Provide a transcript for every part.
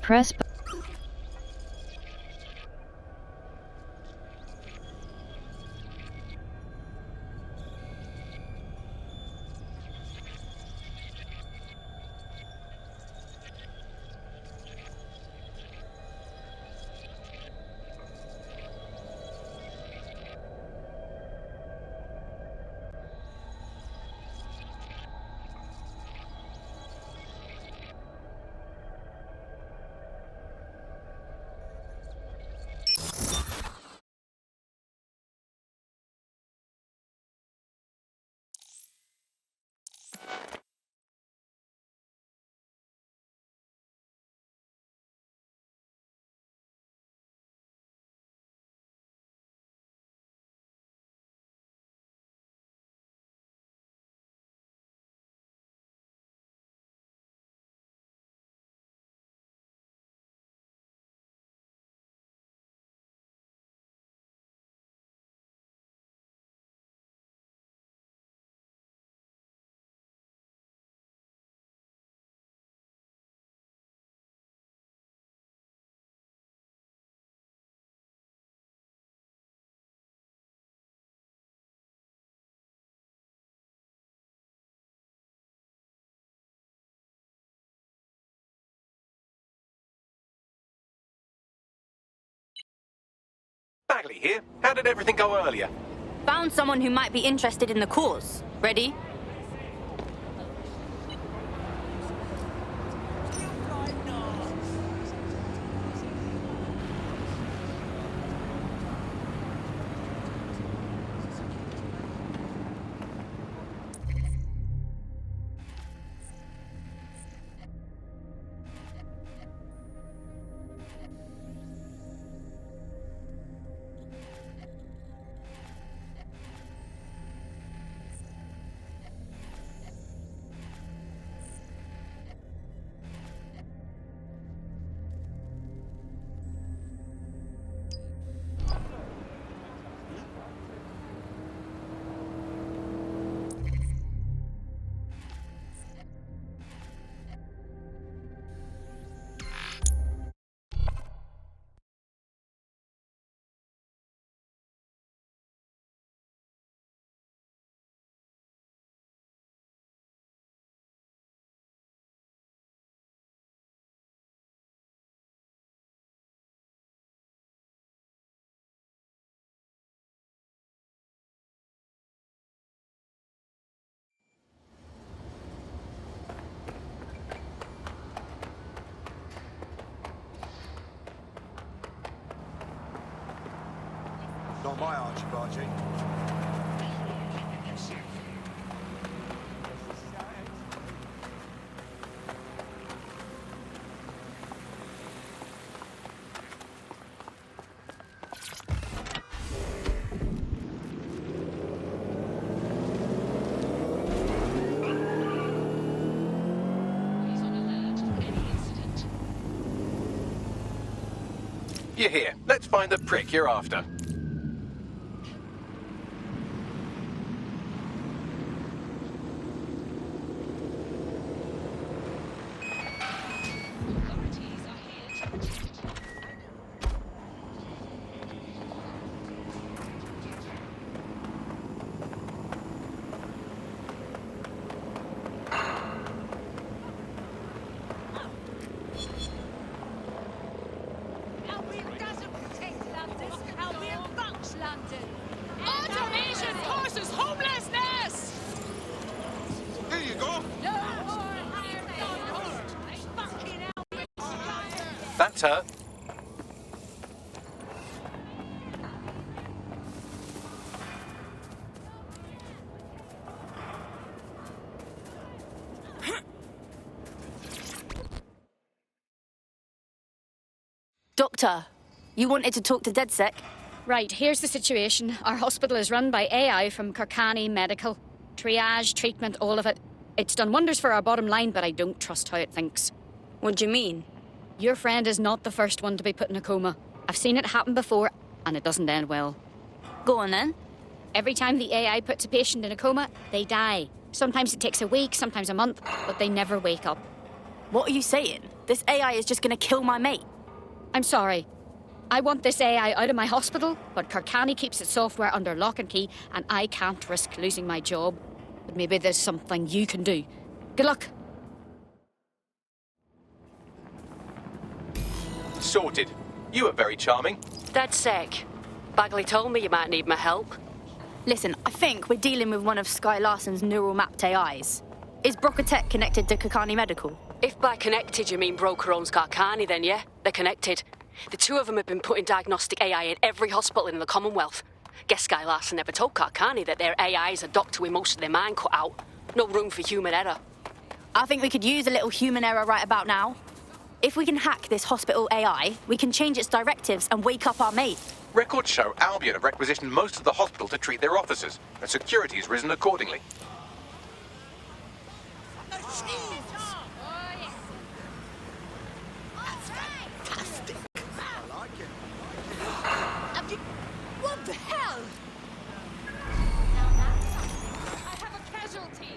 Press. Bagley here. How did everything go earlier? Found someone who might be interested in the cause. Ready? Not my archie-bargee. You're here. Let's find the prick you're after. Automation causes homelessness! Here you go. That's her. Doctor, you wanted to talk to DedSec? Right, here's the situation. Our hospital is run by AI from Kirkani Medical. Triage, treatment, all of it. It's done wonders for our bottom line, but I don't trust how it thinks. What do you mean? Your friend is not the first one to be put in a coma. I've seen it happen before, and it doesn't end well. Go on then. Every time the AI puts a patient in a coma, they die. Sometimes it takes a week, sometimes a month, but they never wake up. What are you saying? This AI is just gonna kill my mate. I'm sorry. I want this AI out of my hospital, but Kirkani keeps its software under lock and key, and I can't risk losing my job. But maybe there's something you can do. Good luck. Sorted. You were very charming. Dead sick. Bagley told me you might need my help. Listen, I think we're dealing with one of Sky Larson's neural mapped AIs. Is Broca Tech connected to Kakani Medical? If by connected you mean Broker owns Karkani, then yeah, they're connected. The two of them have been putting diagnostic AI in every hospital in the Commonwealth. Guess Sky Larson never told Karkani that their AI is a doctor with most of their mind cut out. No room for human error. I think we could use a little human error right about now. If we can hack this hospital AI, we can change its directives and wake up our mate. Records show Albion have requisitioned most of the hospital to treat their officers, and security has risen accordingly. What the hell? I have a casualty.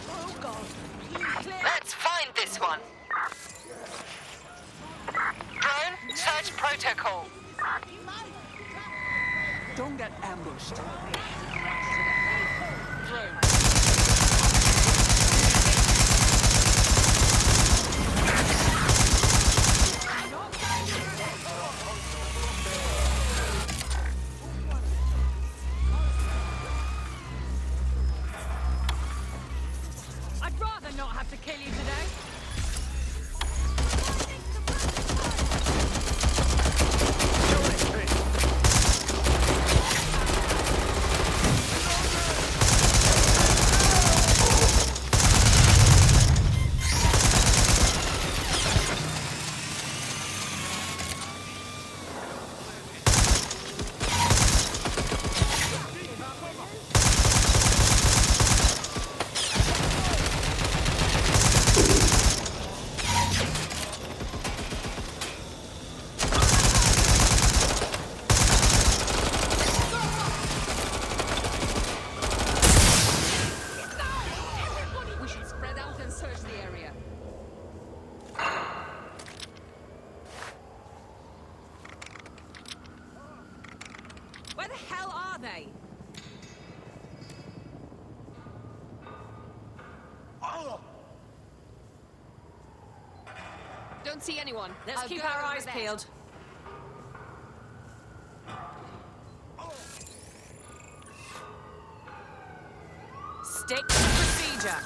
Oh God! Let's find this one. Drone, search protocol. Don't get ambushed. I'd rather not have to kill you today. We should spread out and search the area. Where the hell are they? Don't see anyone. Let's keep our eyes peeled. Stick to procedure.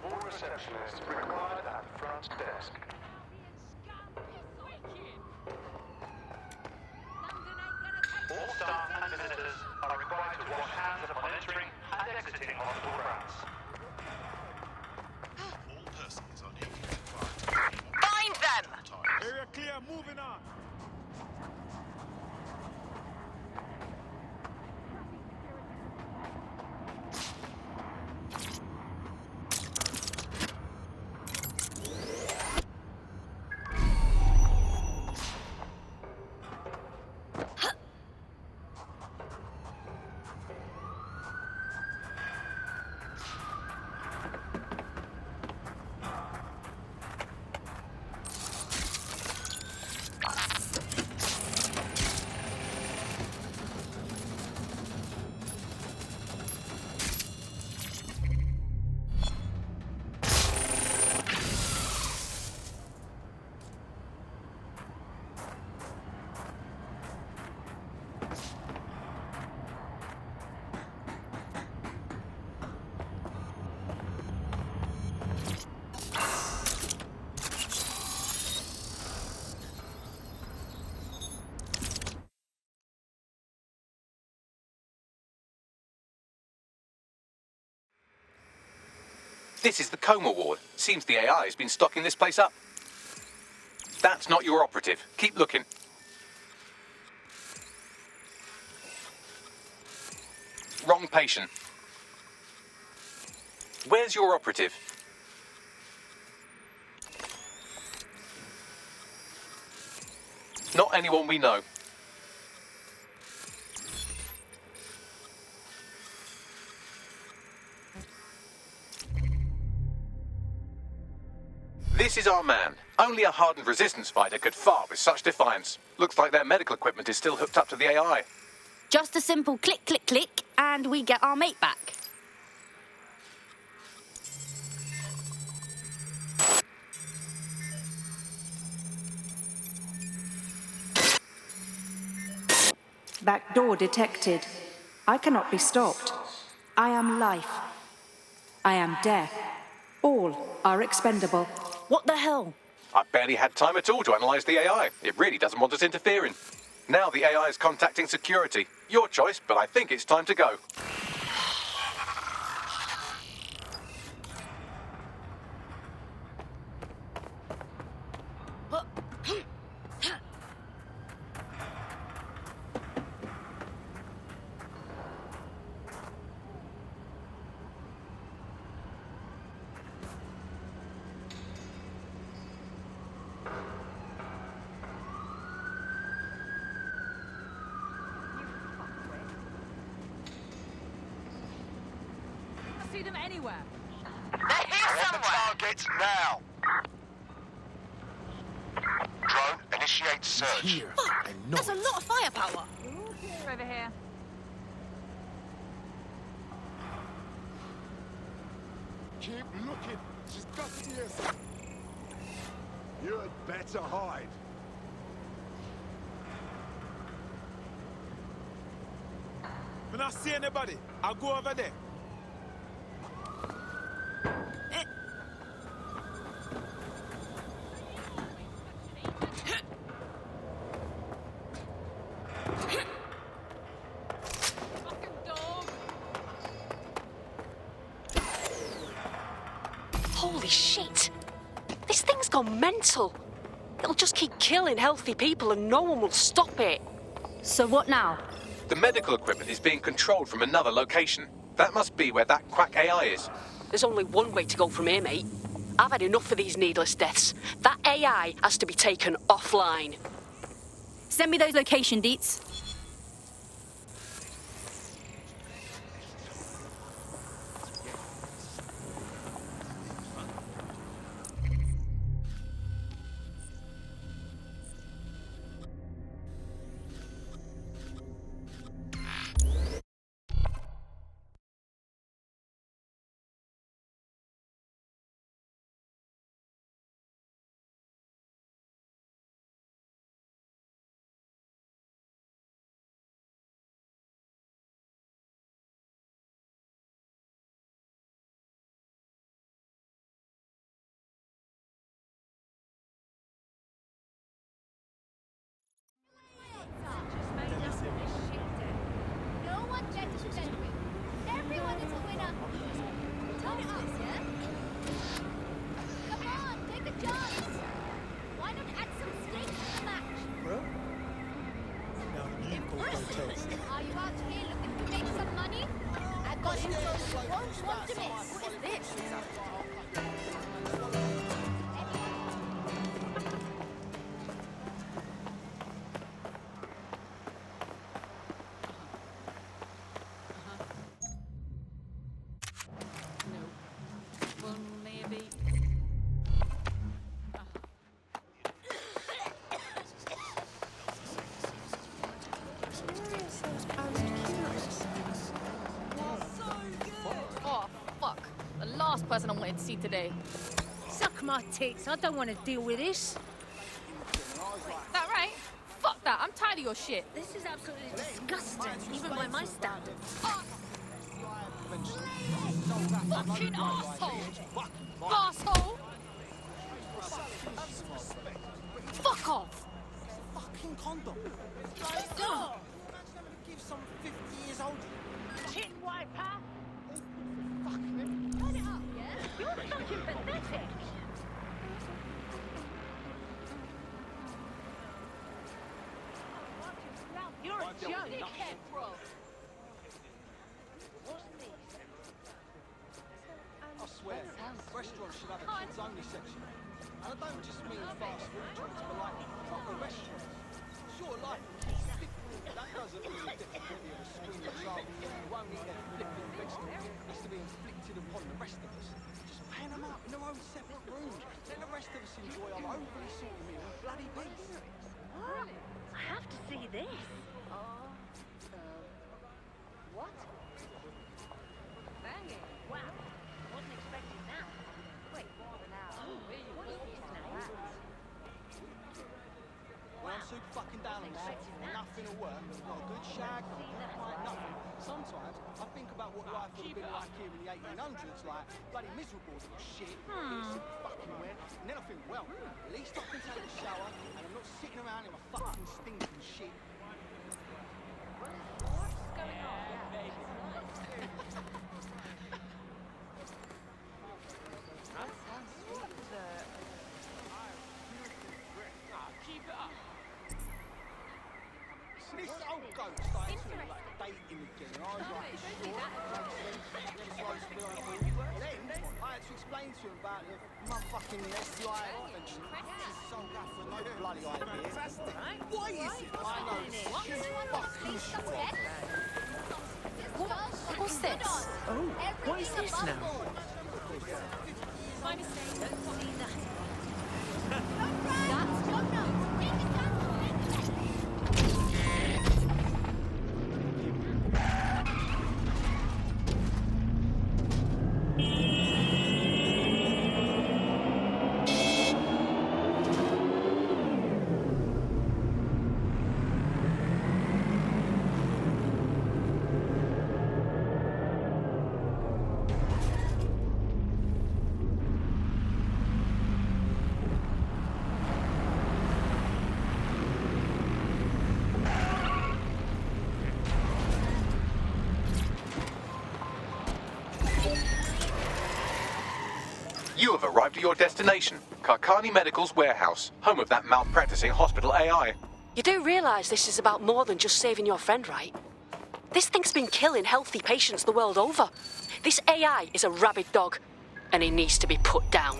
All receptionists required at the front desk. All staff and visitors are required to wash hands upon entering and exiting hospital grounds. All persons are needed to Find them! Area clear, moving on. This is the coma ward. Seems the AI has been stocking this place up. That's not your operative. Keep looking. Wrong patient. Where's your operative? Not anyone we know. This is our man. Only a hardened resistance fighter could fart with such defiance. Looks like their medical equipment is still hooked up to the AI. Just a simple click, click, click, and we get our mate back. Backdoor detected. I cannot be stopped. I am life. I am death. All are expendable. What the hell? I barely had time at all to analyze the AI. It really doesn't want us interfering. Now the AI is contacting security. Your choice, but I think it's time to go. See them anywhere. They're here somewhere. Target now. Drone, initiate search. That's a lot of firepower. They're over here. Keep looking. She's got ears. You'd better hide. When I see anybody, I'll go over there. Holy shit! This thing's gone mental. It'll just keep killing healthy people and no one will stop it. So what now? The medical equipment is being controlled from another location. That must be where that quack AI is. There's only one way to go from here, mate. I've had enough of these needless deaths. That AI has to be taken offline. Send me those location deets. Everyone is a winner. Turn it up, yeah? Come on, take a chance. Why not add some stakes to the match? Impressive. Are you out here looking to make some money? I've got info you won't want to miss. What is this? Oh, fuck. The last person I wanted to see today. Suck my tits. I don't want to deal with this. That right? Fuck that. I'm tired of your shit. This is absolutely disgusting, even by my standards. Fucking asshole! Asshole! Fuck off! Fucking condom. Ugh. Give some 50 years old. Tin wiper. Fucking Turn it up, yeah? You're fucking pathetic. You're a joke. Dickhead, bro. I swear, restaurants should have a kids-only section. And I don't just mean fast food joints, but like proper restaurants. Sure, life is different. That doesn't mean the difficulty of a screaming child who won't eat their flipping vegetables is to be inflicted upon the rest of us. Just pan them out in their own separate rooms. Let the rest of us enjoy our overly salty meal in bloody peace. What? I have to see this. What? Banging. Wow. Wasn't expecting that. Wait, what is this now? When I'm super fucking down on myself, nothing will work, not a good shag, not nothing. Sometimes I think about what life would have been like here in the 1800s, like bloody miserable little shit, fucking wet. And then I think, well, at least I can take a shower and I'm not sitting around in my fucking stinking shit. What's going on? This old goat started to like dating again, and I was like, sure, makes sense. Then I had to explain to him about the motherfucking SUI infection. This is so bad for no bloody idea. What is it? I know, she's fucking strong. What's this? Oh, what is this now? My mistake. Don't copy that. That's no, no. Take it down. You have arrived at your destination, Karkani Medical's warehouse, home of that malpracticing hospital AI. You do realise this is about more than just saving your friend, right? This thing's been killing healthy patients the world over. This AI is a rabid dog, and he needs to be put down.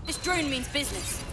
This drone means business.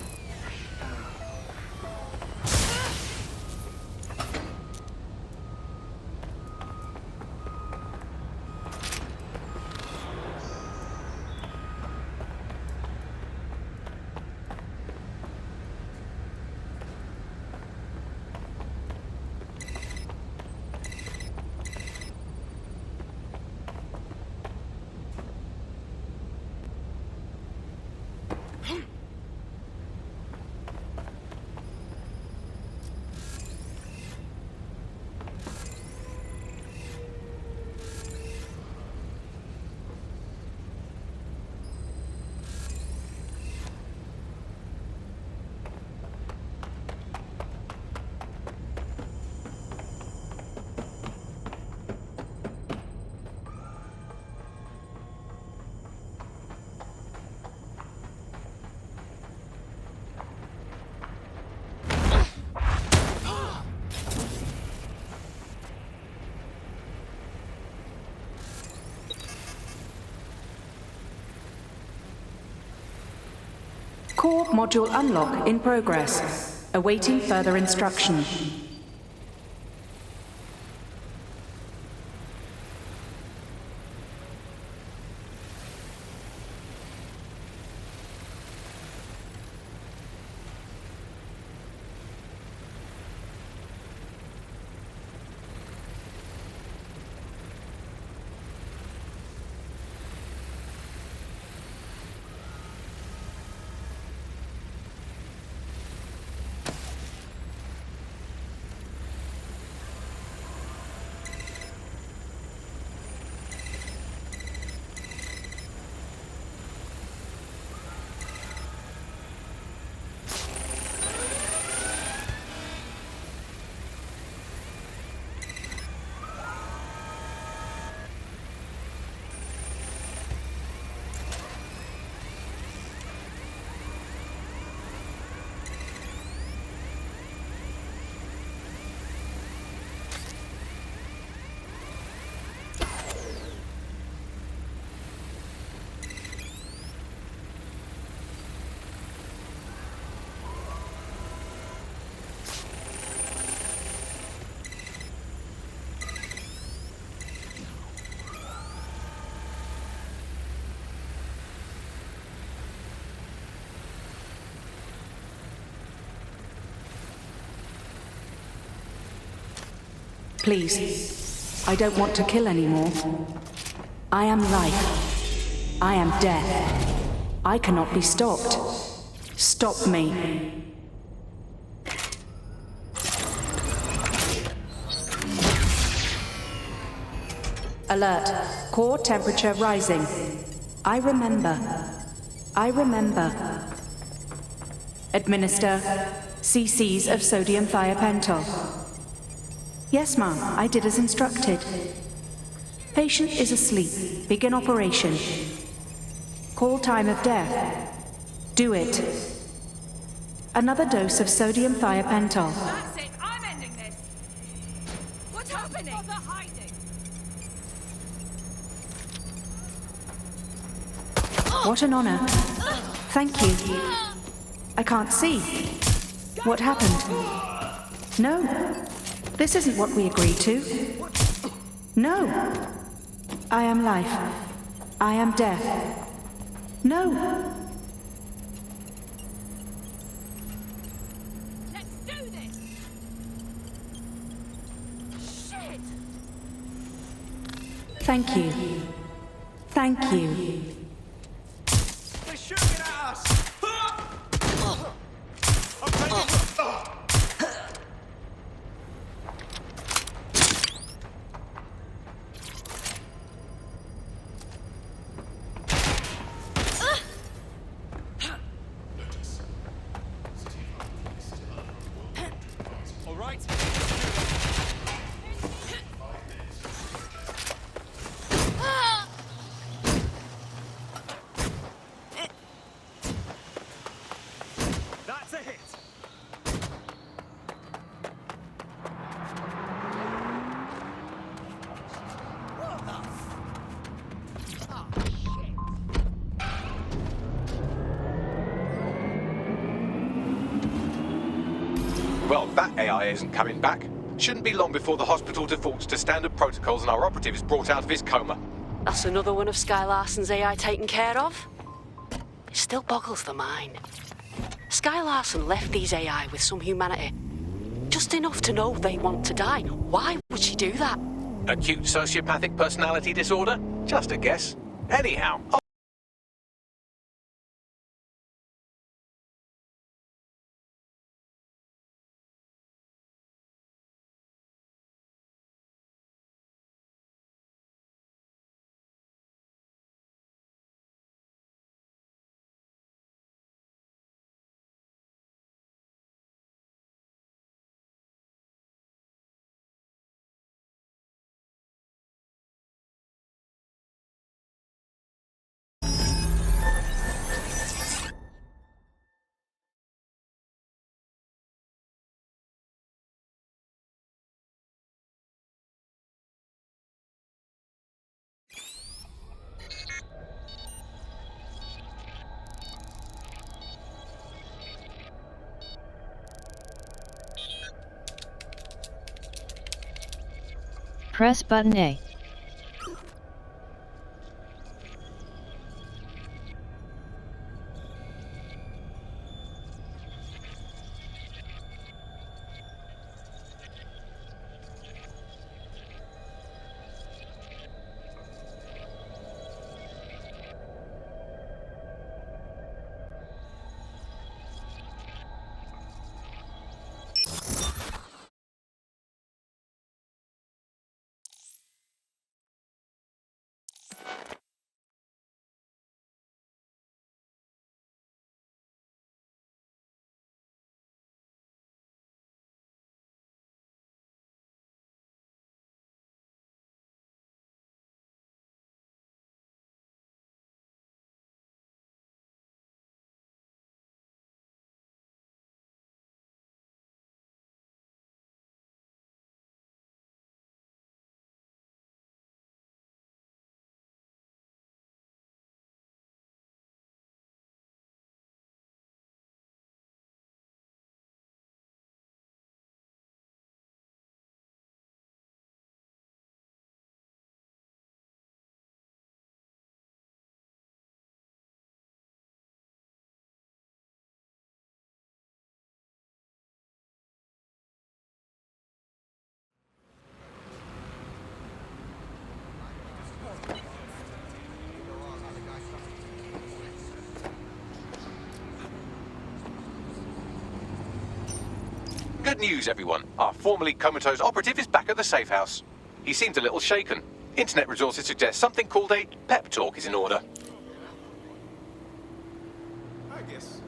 Core module unlock in progress. Awaiting further instruction. Please, I don't want to kill anymore. I am life. I am death. I cannot be stopped. Stop me. Alert. Core temperature rising. I remember. I remember. Administer cc's of sodium thiopental. Yes, ma'am. I did as instructed. Patient is asleep. Begin operation. Call time of death. Do it. Another dose of sodium thiopental. That's it. I'm ending this. What's happening? Bother hiding. What an honor. Thank you. I can't see. What happened? No. This isn't what we agreed to. No. I am life. I am death. No. Let's do this. Shit. Thank you. Thank you. They're shooting at us! I'm taking... All right. Well, that AI isn't coming back. Shouldn't be long before the hospital defaults to standard protocols and our operative is brought out of his coma. That's another one of Sky Larson's AI taken care of? It still boggles the mind. Sky Larson left these AI with some humanity. Just enough to know they want to die. Why would she do that? Acute sociopathic personality disorder? Just a guess. Anyhow, Press button A. good news, everyone. Our formerly comatose operative is back at the safe house. He seems a little shaken. Internet resources suggest something called a pep talk is in order. I guess.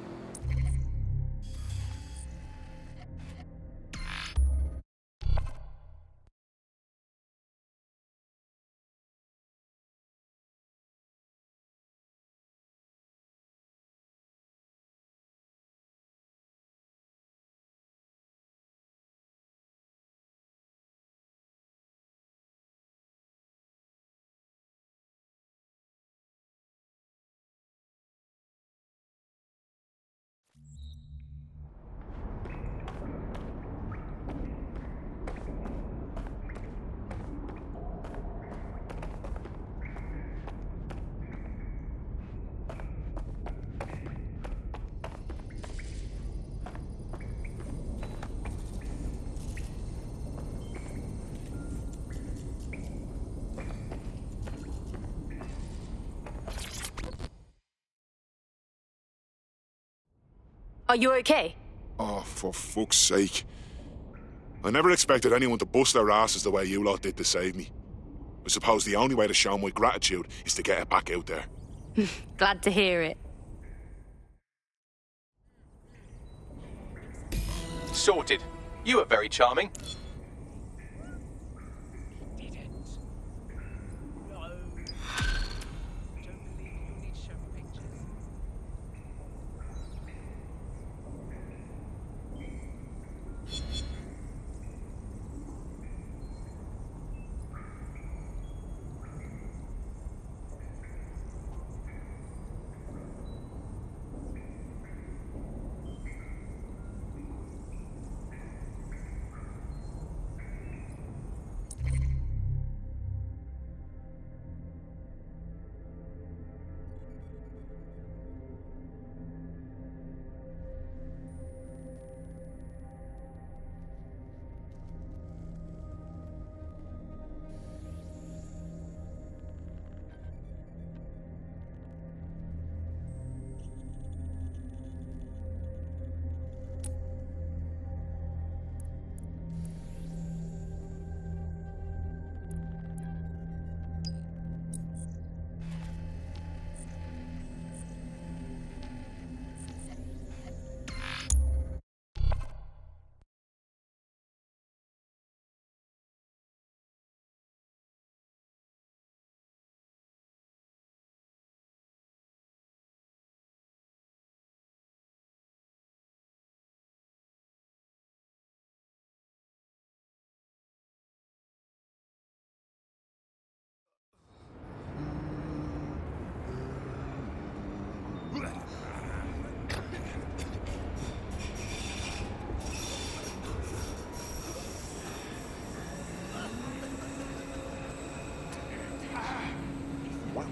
Are you okay? Oh, for fuck's sake. I never expected anyone to bust their asses the way you lot did to save me. I suppose the only way to show my gratitude is to get it back out there. Glad to hear it. Sorted. You were very charming.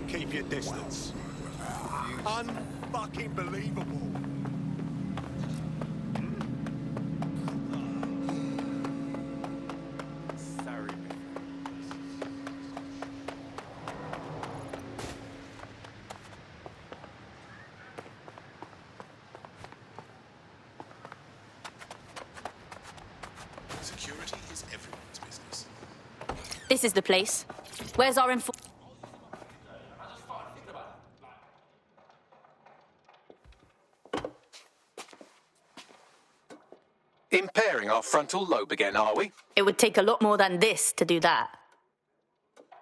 Keep your distance. Unfucking believable. Sorry. Security is everyone's business. This is the place. Where's our info? Impairing our frontal lobe again, are we? It would take a lot more than this to do that.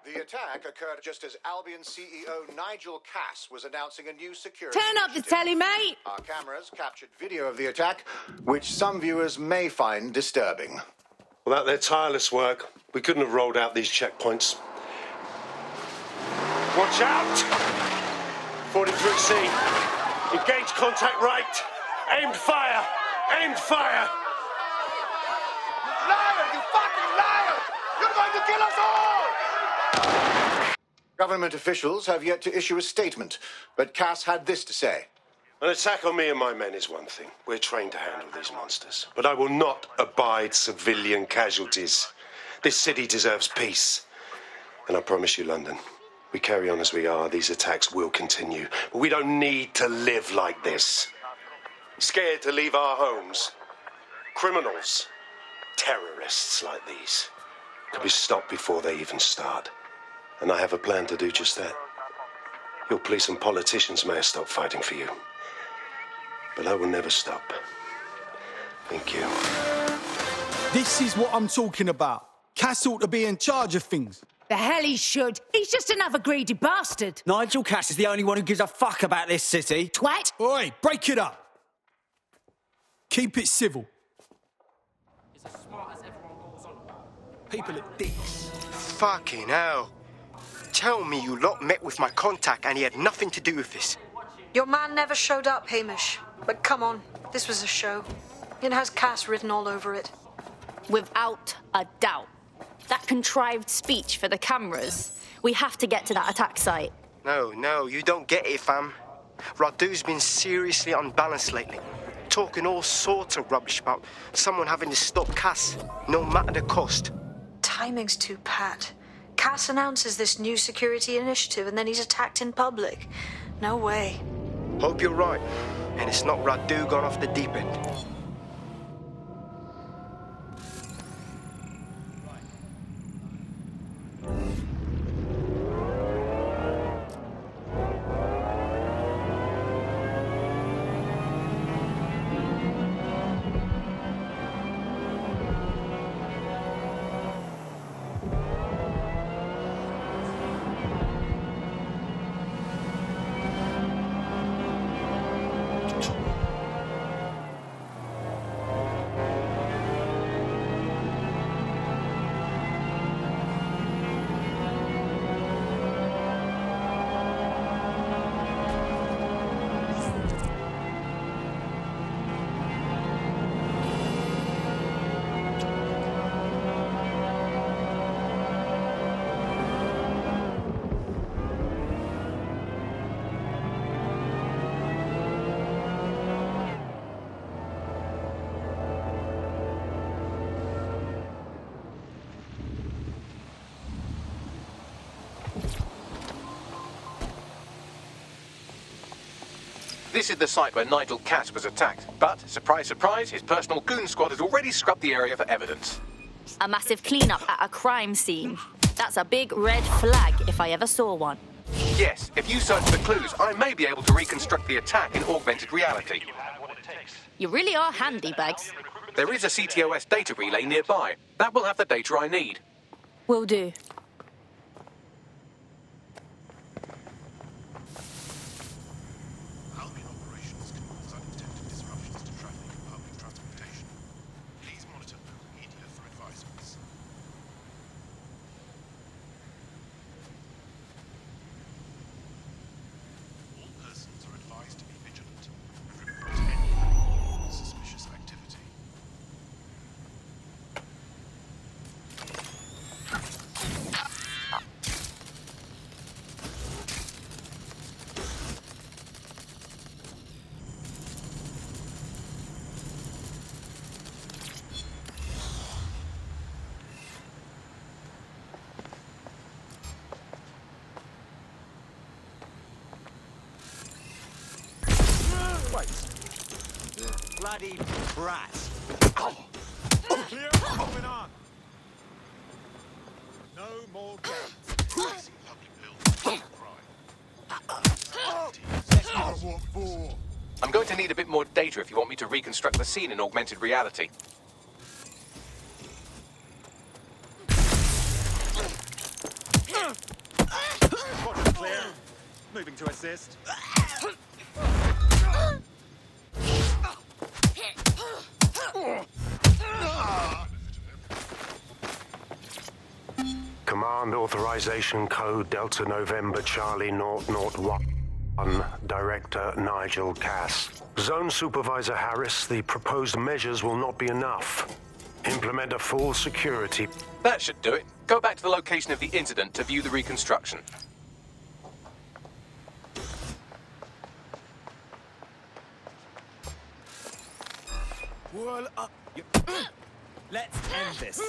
The attack occurred just as Albion CEO Nigel Cass was announcing a new security Turn up the initiative. telly, mate! Our cameras captured video of the attack, which some viewers may find disturbing. Without their tireless work, we couldn't have rolled out these checkpoints. Watch out! 43C. Engage contact right. Aimed fire! Aimed fire! Liar! You fucking liar! You're going to kill us all! Government officials have yet to issue a statement, but Cass had this to say. An attack on me and my men is one thing. We're trained to handle these monsters. But I will not abide civilian casualties. This city deserves peace. And I promise you, London, we carry on as we are, these attacks will continue. But we don't need to live like this. Scared to leave our homes. Criminals, terrorists like these, could be stopped before they even start. And I have a plan to do just that. Your police and politicians may have stopped fighting for you. But I will never stop. Thank you. This is what I'm talking about. Cass ought to be in charge of things. The hell he should. He's just another greedy bastard. Nigel Cass is the only one who gives a fuck about this city. Twat! Oi, break it up. Keep it civil. He's as smart as everyone goes on. People are dicks. Fucking hell. Tell me you lot met with my contact and he had nothing to do with this. Your man never showed up, Hamish. But come on, this was a show. It has Cass written all over it. Without a doubt. That contrived speech for the cameras. We have to get to that attack site. No, you don't get it, fam. Radu's been seriously unbalanced lately. Talking all sorts of rubbish about someone having to stop Cass, no matter the cost. Timing's too pat. Cass announces this new security initiative and then he's attacked in public. No way. Hope you're right, and it's not Radu gone off the deep end. This is the site where Nigel Cass was attacked, but, surprise, surprise, his personal goon squad has already scrubbed the area for evidence. A massive cleanup at a crime scene. That's a big red flag if I ever saw one. Yes, if you search for clues, I may be able to reconstruct the attack in augmented reality. You really are handy, Bags. There is a CTOS data relay nearby. That will have the data I need. Will do. Albion operations can cause unintended disruptions to traffic and public transportation. Please monitor local media for advisements. All persons are advised to be vigilant and report any suspicious activity. bloody brat. Clear, moving on. No more games. I'm going to need a bit more data if you want me to reconstruct the scene in augmented reality. Quadrant clear. Moving to assist. Command authorization code Delta November Charlie 001. Director Nigel Cass. Zone Supervisor Harris, the proposed measures will not be enough. Implement a full security. That should do it. Go back to the location of the incident to view the reconstruction. Wall up. Let's end this.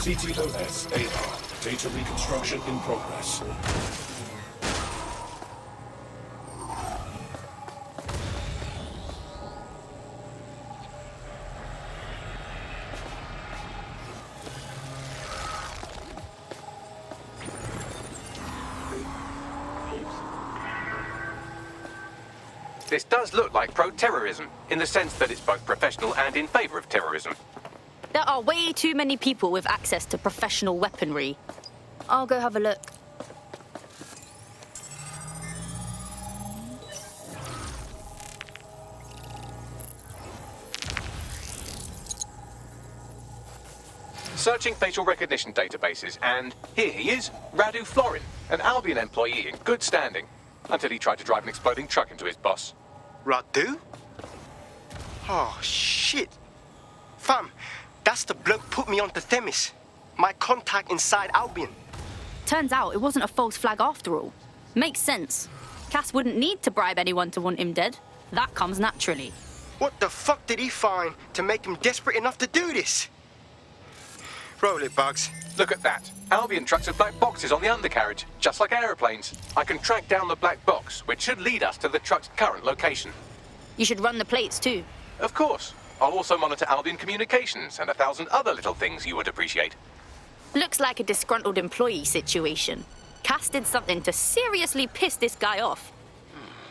CTOS AR. Data reconstruction in progress. This does look like pro-terrorism, in the sense that it's both professional and in favor of terrorism. There are way too many people with access to professional weaponry. I'll go have a look. Searching facial recognition databases, and here he is, Radu Florin, an Albion employee in good standing, until he tried to drive an exploding truck into his boss. Radu? Oh, shit. Fam, that's the bloke put me onto Themis. My contact inside Albion. Turns out it wasn't a false flag after all. Makes sense. Cass wouldn't need to bribe anyone to want him dead. That comes naturally. What the fuck did he find to make him desperate enough to do this? Roll it, Bugs. Look at that. Albion trucks have black boxes on the undercarriage, just like aeroplanes. I can track down the black box, which should lead us to the truck's current location. You should run the plates too. Of course. I'll also monitor Albion communications and 1,000 other little things you would appreciate. Looks like a disgruntled employee situation. Cass did something to seriously piss this guy off.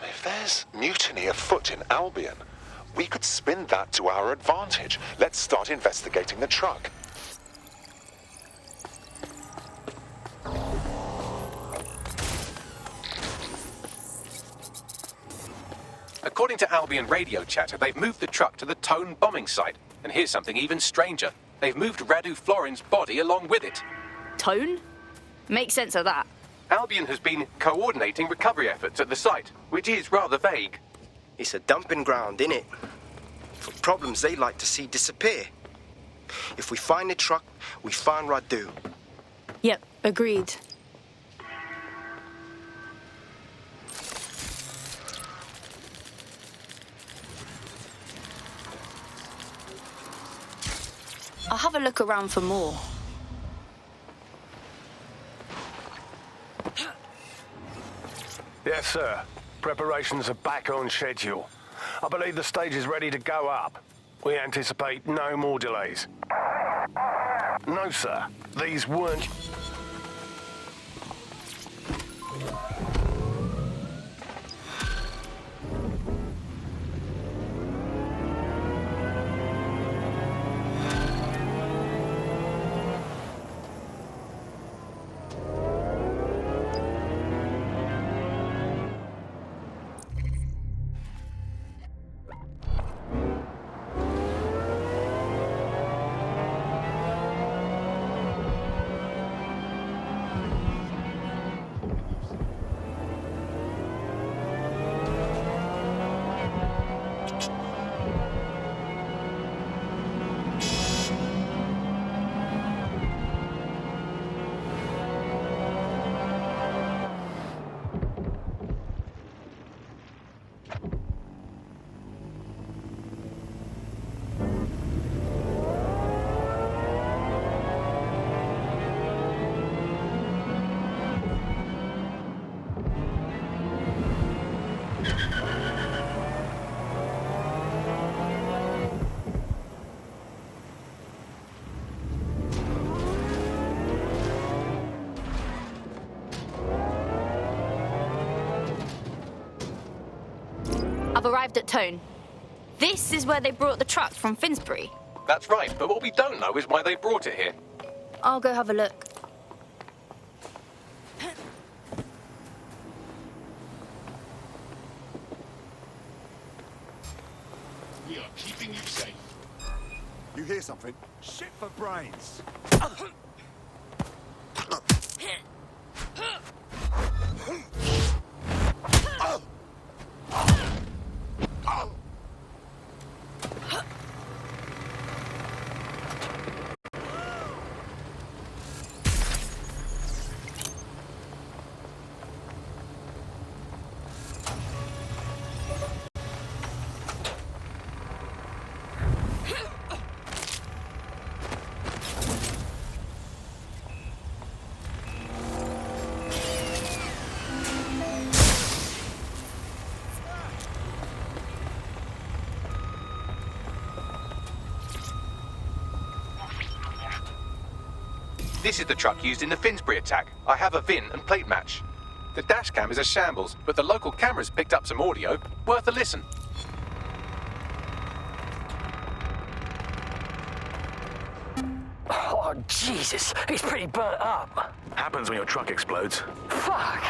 If there's mutiny afoot in Albion, we could spin that to our advantage. Let's start investigating the truck. According to Albion radio chatter, they've moved the truck to the Tone bombing site. And here's something even stranger. They've moved Radu Florin's body along with it. Tone? Make sense of that. Albion has been coordinating recovery efforts at the site, which is rather vague. It's a dumping ground, innit? For problems they like to see disappear. If we find the truck, we find Radu. Yep, agreed. I'll have a look around for more. Yes, sir. Preparations are back on schedule. I believe the stage is ready to go up. We anticipate no more delays. No, sir. These weren't... I've arrived at Tone. This is where they brought the truck from Finsbury. That's right, but what we don't know is why they brought it here. I'll go have a look. We are keeping you safe. You hear something? Shit for brains. This is the truck used in the Finsbury attack. I have a VIN and plate match. The dash cam is a shambles, but the local cameras picked up some audio. Worth a listen. Oh, Jesus, he's pretty burnt up. Happens when your truck explodes. Fuck,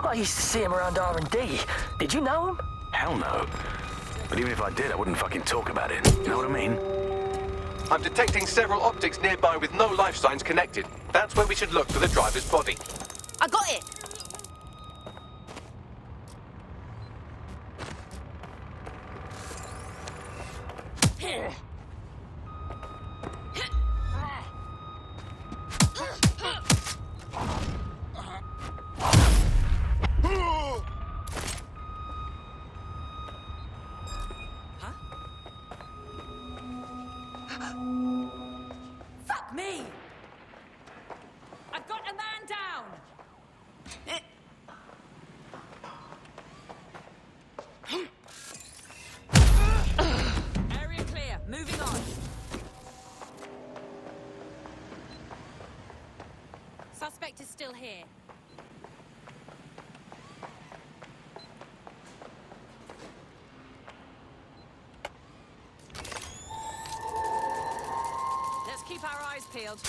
I used to see him around R&D. Did you know him? Hell no. But even if I did, I wouldn't fucking talk about it. You know what I mean? I'm detecting several optics nearby with no life signs connected. That's where we should look for the driver's body. I got it! Fuck me! I've got a man down! Area clear. Moving on. Suspect is still here. Let's keep our eyes peeled.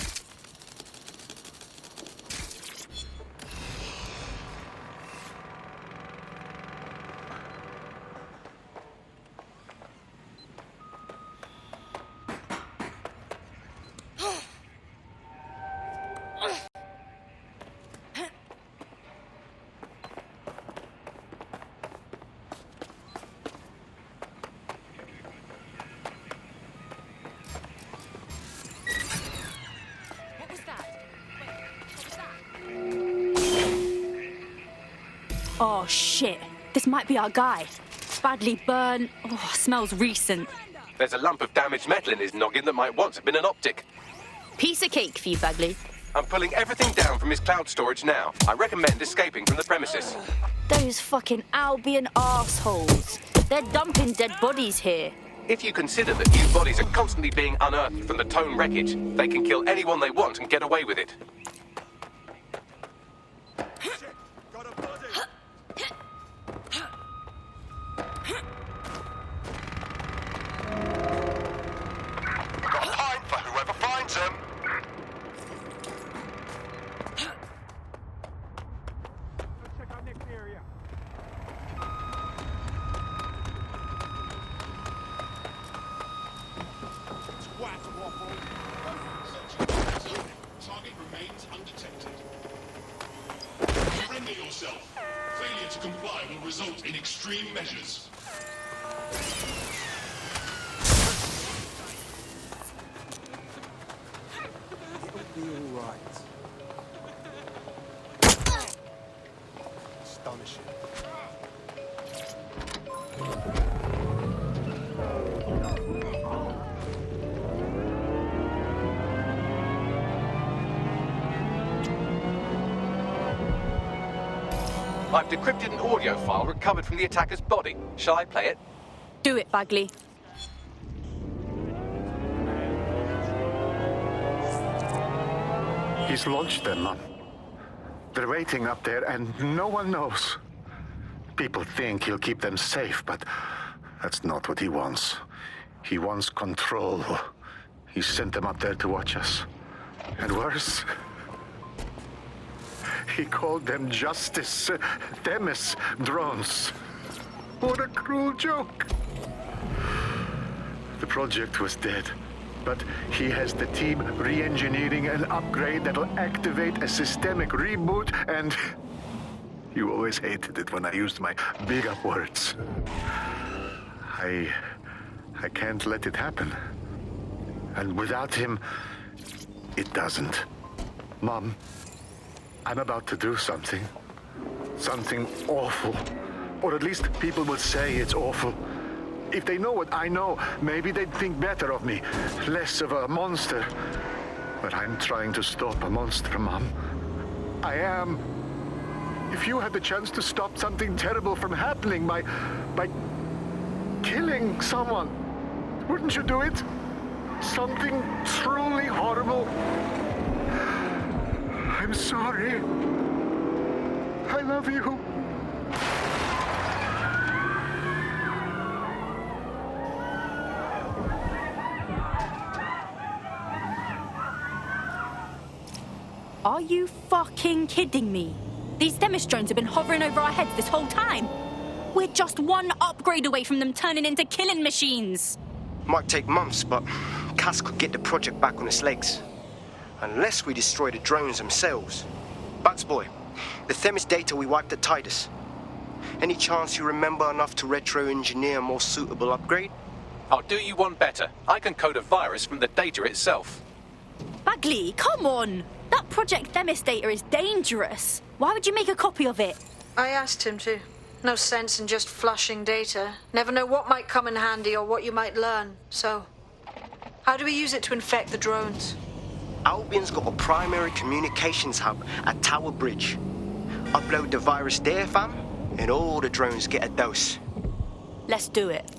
Oh, shit. This might be our guy. Badly burned. Oh, smells recent. There's a lump of damaged metal in his noggin that might once have been an optic. Piece of cake for you, Bagley. I'm pulling everything down from his cloud storage now. I recommend escaping from the premises. Those fucking Albion arseholes. They're dumping dead bodies here. If you consider that new bodies are constantly being unearthed from the Tone wreckage, they can kill anyone they want and get away with it. Got a pint for whoever finds him. Check our next area. Twat waffle. Target remains undetected. Surrender yourself. Failure to comply will result in extreme measures. It'll be all right. Astonishing. I've decrypted an audio file recovered from the attacker's body. Shall I play it? Do it, Bagley. He's launched them, Mom. They're waiting up there, and no one knows. People think he'll keep them safe, but that's not what he wants. He wants control. He sent them up there to watch us. And worse, he called them Justice Themis drones. What a cruel joke. The project was dead, but he has the team re-engineering an upgrade that'll activate a systemic reboot, and you always hated it when I used my big up words. I can't let it happen. And without him, it doesn't. Mom, I'm about to do something. Something awful. Or at least people will say it's awful. If they know what I know, maybe they'd think better of me. Less of a monster. But I'm trying to stop a monster, Mom. I am. If you had the chance to stop something terrible from happening by killing someone, wouldn't you do it? Something truly horrible. I'm sorry. I love you. Are you fucking kidding me? These Themis drones have been hovering over our heads this whole time. We're just one upgrade away from them turning into killing machines. Might take months, but Cass could get the project back on its legs. Unless we destroy the drones themselves. Bugs boy, the Themis data we wiped at Titus. Any chance you remember enough to retro-engineer a more suitable upgrade? I'll do you one better. I can code a virus from the data itself. Bagley, come on! That Project Themis data is dangerous. Why would you make a copy of it? I asked him to. No sense in just flushing data. Never know what might come in handy or what you might learn. So, how do we use it to infect the drones? Albion's got a primary communications hub at Tower Bridge. Upload the virus there, fam, and all the drones get a dose. Let's do it.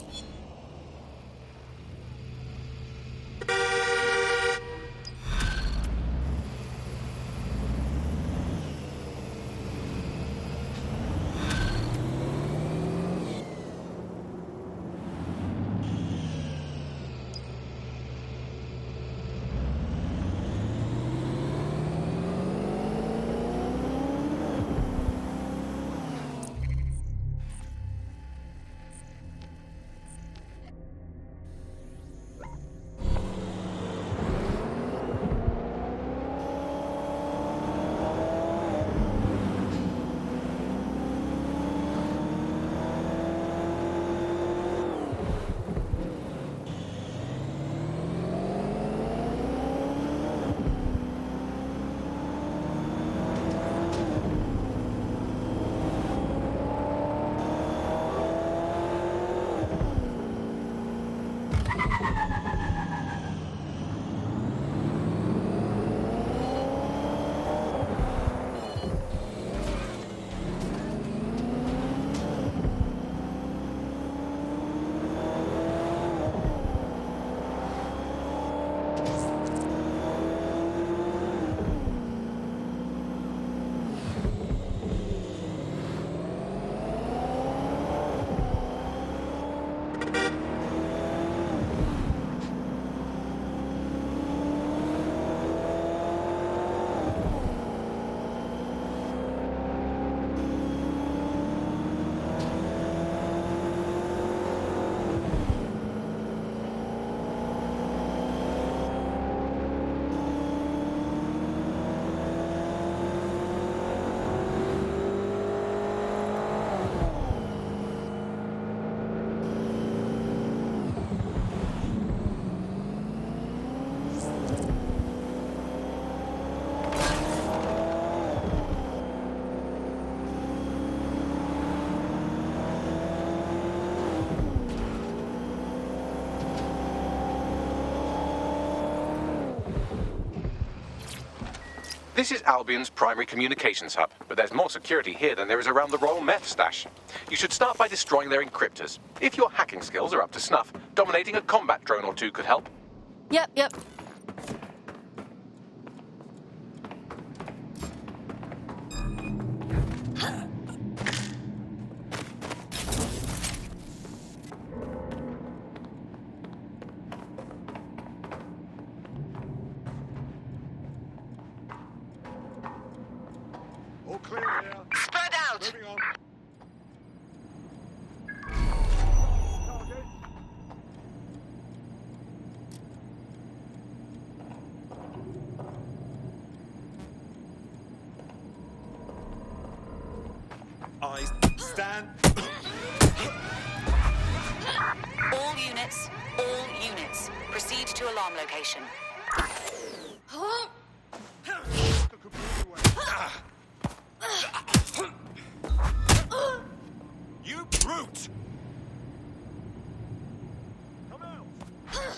This is Albion's primary communications hub, but there's more security here than there is around the Royal Meth stash. You should start by destroying their encryptors. If your hacking skills are up to snuff, dominating a combat drone or two could help. Yep. All clear here. Spread out! Moving on. Target. Eyes. Stand. All units. Proceed to alarm location. You brute! Come out.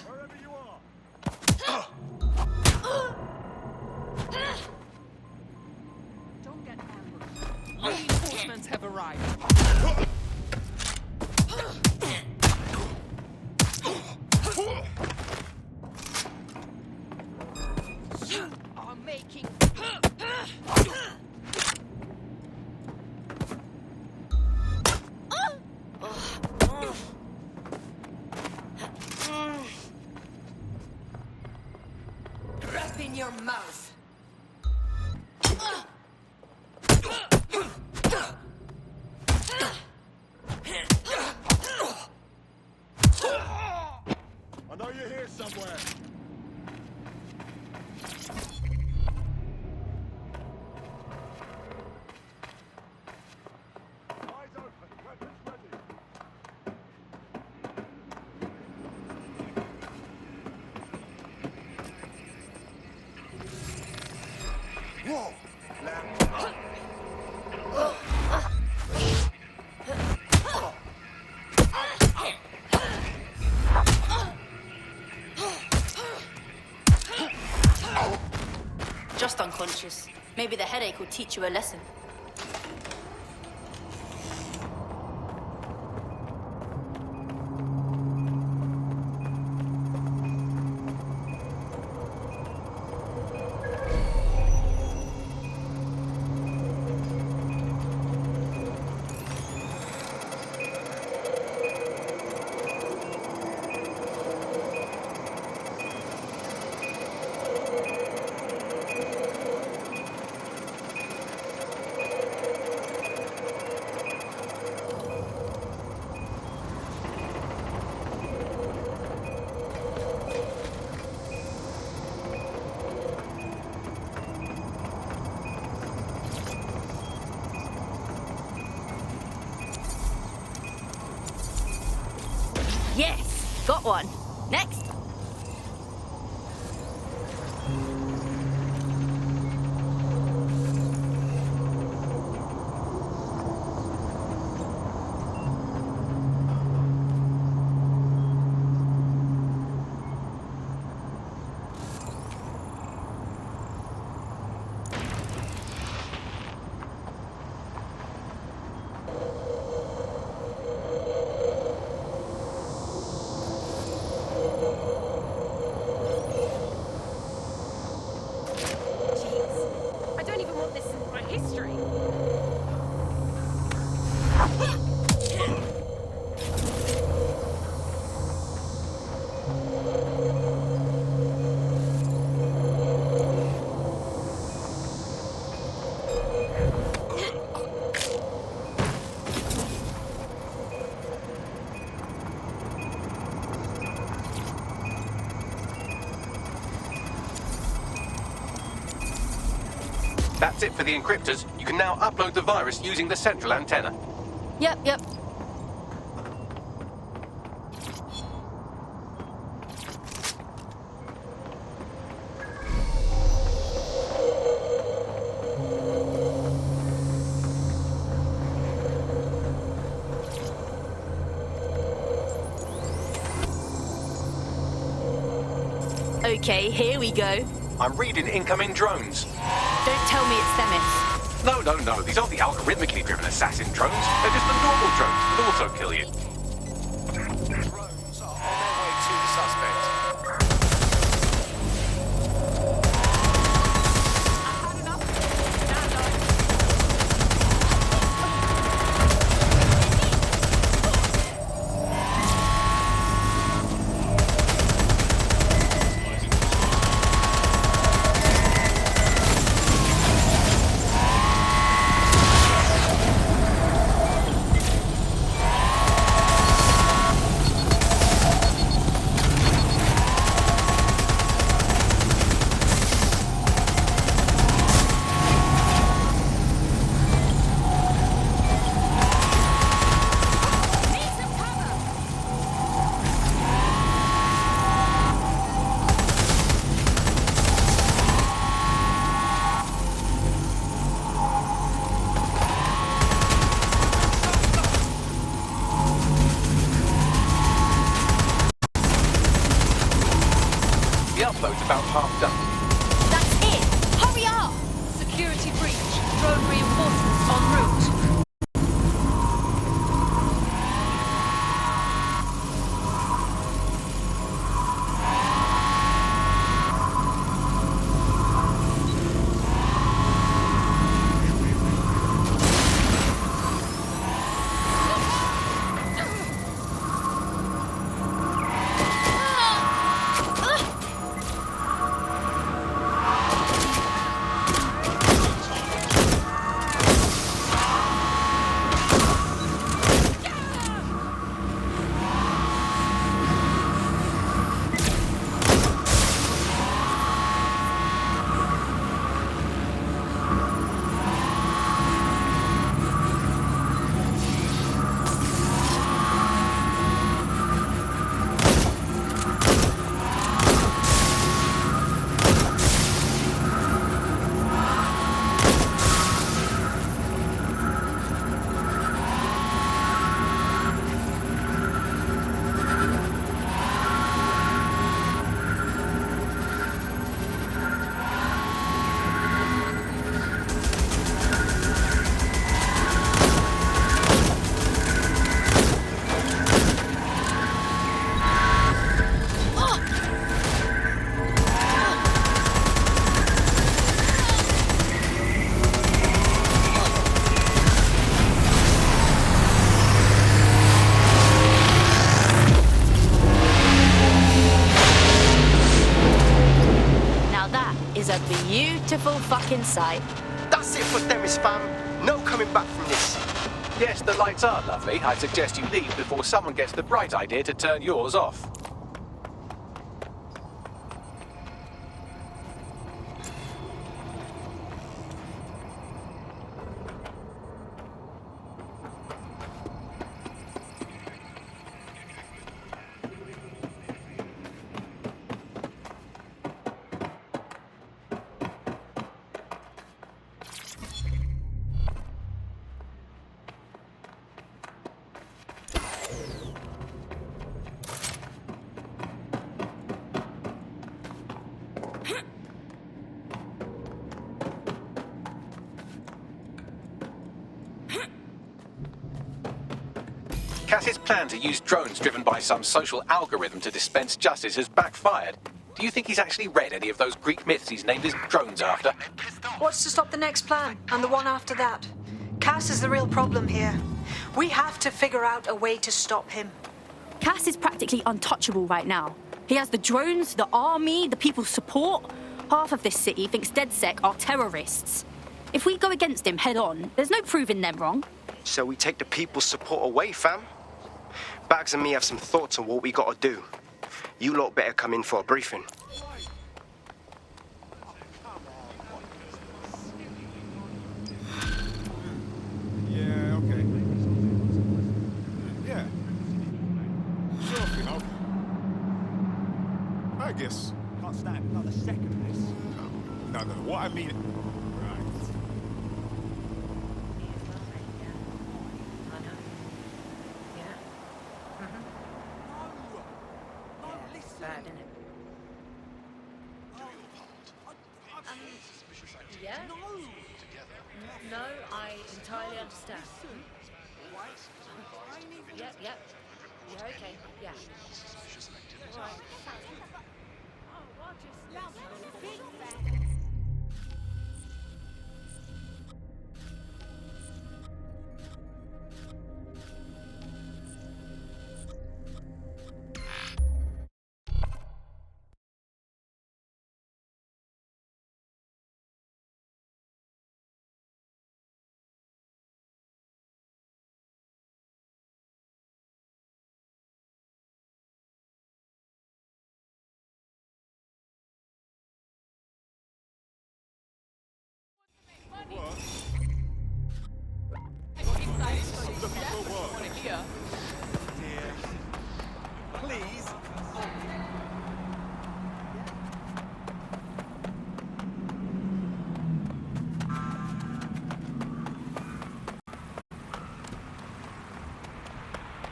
Wherever you are. Don't get ambushed. Reinforcements have arrived. You are making... Breath in your mouth. I know you're here somewhere. Eyes open. Weapons ready. Whoa! Just unconscious. Maybe the headache will teach you a lesson. Yes! Got one. Next. Jeez. I don't even want this in my history. That's it for the encryptors. You can now upload the virus using the central antenna. Yep. Okay, here we go. I'm reading incoming drones. Don't tell me it's Themis. No. These aren't the algorithmically driven assassin drones. They're just the normal drones that also kill you. Drones are on their way to the suspect. The upload's about half done. That's it! Hurry up! Security breach. Drone reinforcements en route. Is a beautiful fucking sight. That's it for Themis, fam. No coming back from this. Yes, the lights are lovely. I suggest you leave before someone gets the bright idea to turn yours off. Cass's plan to use drones driven by some social algorithm to dispense justice has backfired. Do you think he's actually read any of those Greek myths he's named his drones after? What's to stop the next plan and the one after that? Cass is the real problem here. We have to figure out a way to stop him. Cass is practically untouchable right now. He has the drones, the army, the people's support. Half of this city thinks DedSec are terrorists. If we go against him head on, there's no proving them wrong. So we take the people's support away, fam? Bags and me have some thoughts on what we gotta do. You lot better come in for a briefing. Yeah, okay. Yeah. Sure thing, okay. I guess. Can't stand another second of this. No, what I mean... Right. Bad, innit? Yeah? No, I entirely understand. Yep. Yeah, okay. Yeah. Alright. Please.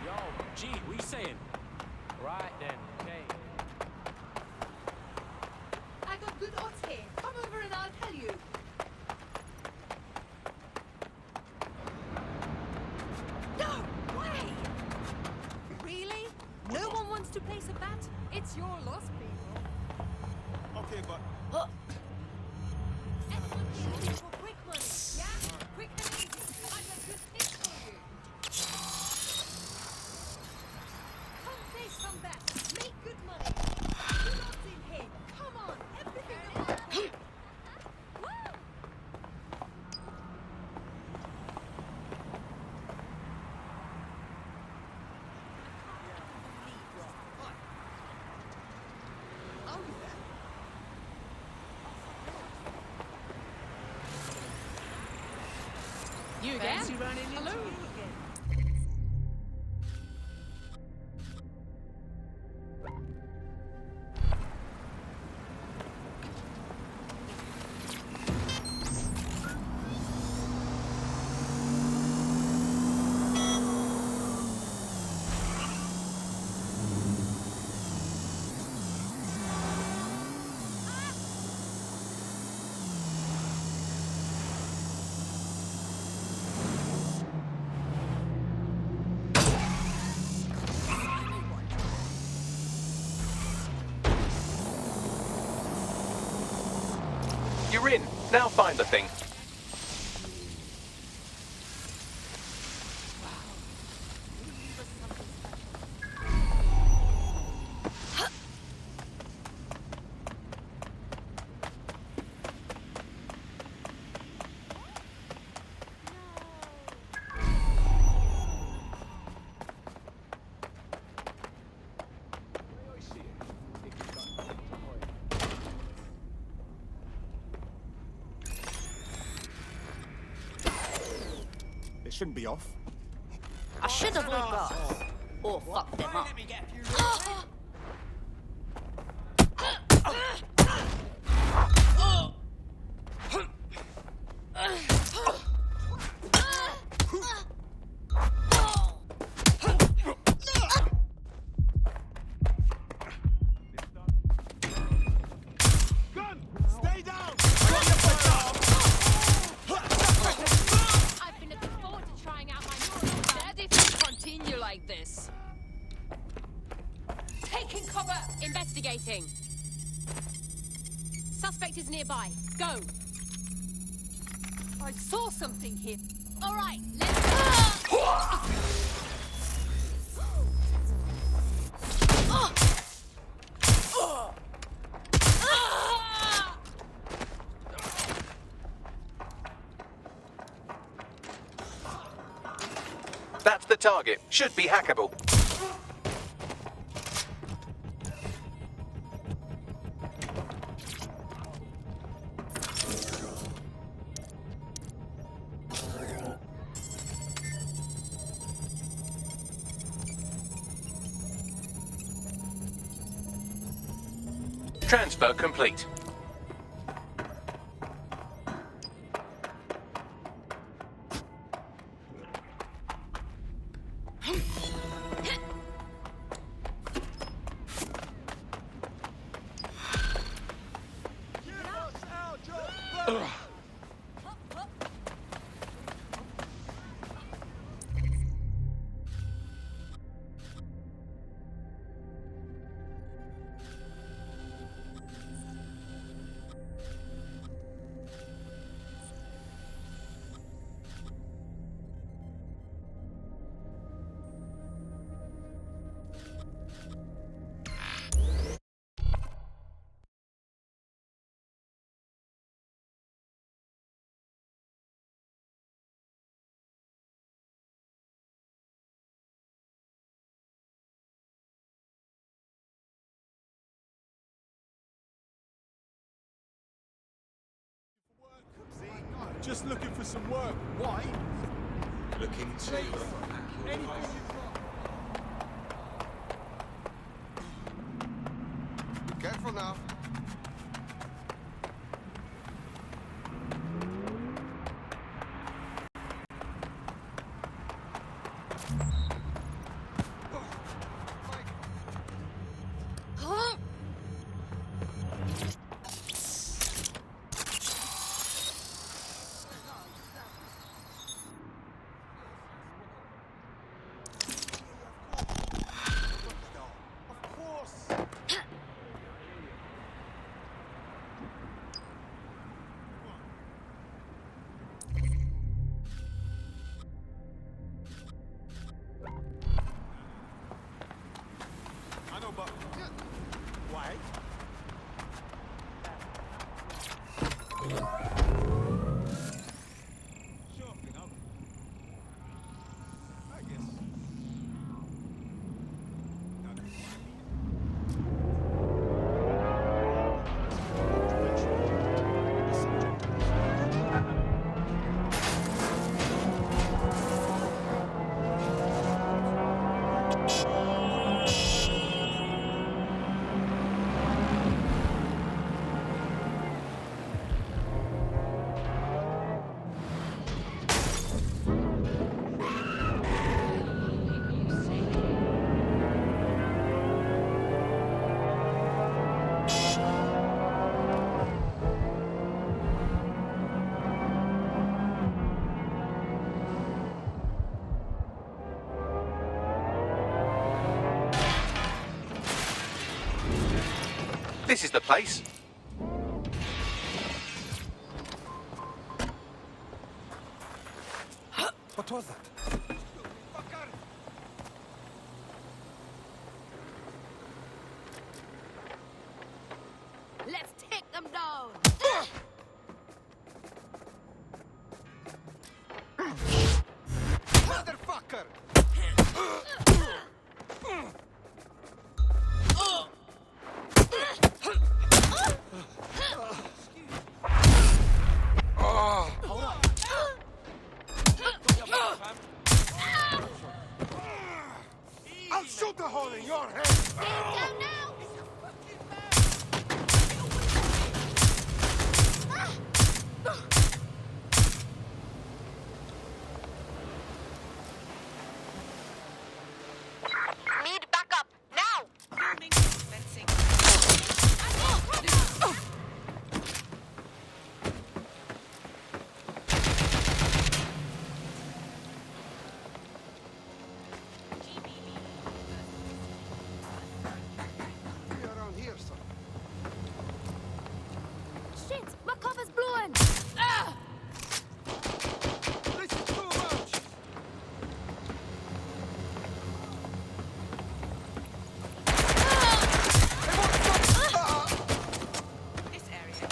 Yo, G, what you saying? Right then, okay. I got good odds here. Come over and I'll tell you. No way! Really? No one wants to place a bet? It's your loss, people. Okay, but Anyone here looking for quick money? Yeah? Quick and easy. I got good tips for you. Come place some bets. Make good money. Good odds in here. Come on. Everything will work. Woo! Oh, yeah. You again? Fancy running into Hello? you again. You're in. Now find the thing. It shouldn't be off. I should avoid bars. Or fuck them up. gun! Stay down! I've been looking forward to trying out my new bed if you continue like this. Taking cover! Investigating. Suspect is nearby. Go! I saw something here. All right, let's go! That's the target. Should be hackable. Transfer complete. Just looking for some work. Why? Looking to Anything you've got. Careful now. I know, but why? Sure thing, I guess. This is the place. What was that? Let's take them down! Motherfucker! I'll shoot a hole in your head! Down now! Need backup, now! Be around here, son. Shit! My cover's blowing! This is too much! This area.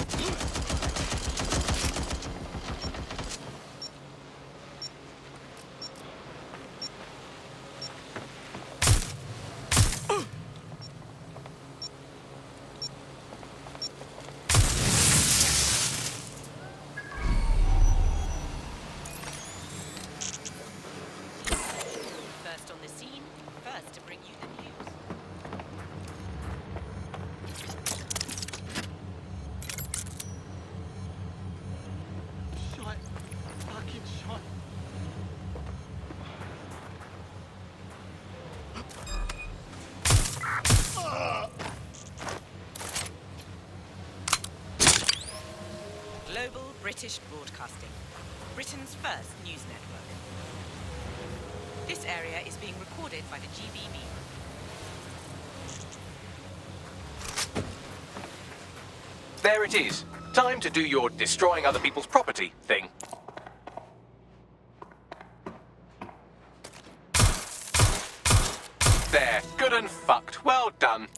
First on the scene, first to bring you the news. Shite. Fucking shite. Global British Broadcasting, Britain's first news network. This area is being recorded by the GBB. There it is. Time to do your destroying other people's property thing. There, good and fucked. Well done.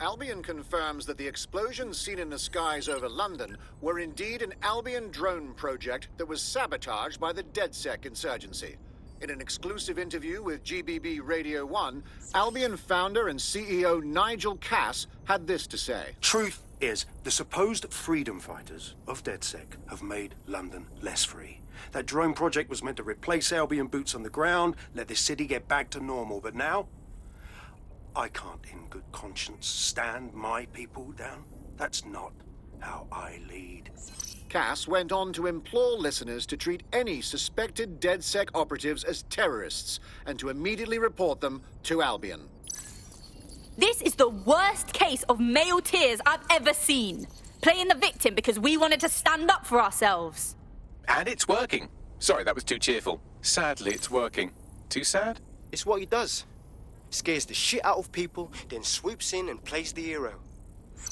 Albion confirms that the explosions seen in the skies over London were indeed an Albion drone project that was sabotaged by the DedSec insurgency. In an exclusive interview with GBB Radio 1, Albion founder and CEO Nigel Cass had this to say. Truth is, the supposed freedom fighters of DedSec have made London less free. That drone project was meant to replace Albion boots on the ground, let the city get back to normal, but now I can't in good conscience stand my people down. That's not how I lead. Cass went on to implore listeners to treat any suspected DedSec operatives as terrorists and to immediately report them to Albion. This is the worst case of male tears I've ever seen. Playing the victim because we wanted to stand up for ourselves. And it's working. Sorry, that was too cheerful. Sadly, it's working. Too sad? It's what he does. Scares the shit out of people, then swoops in and plays the hero.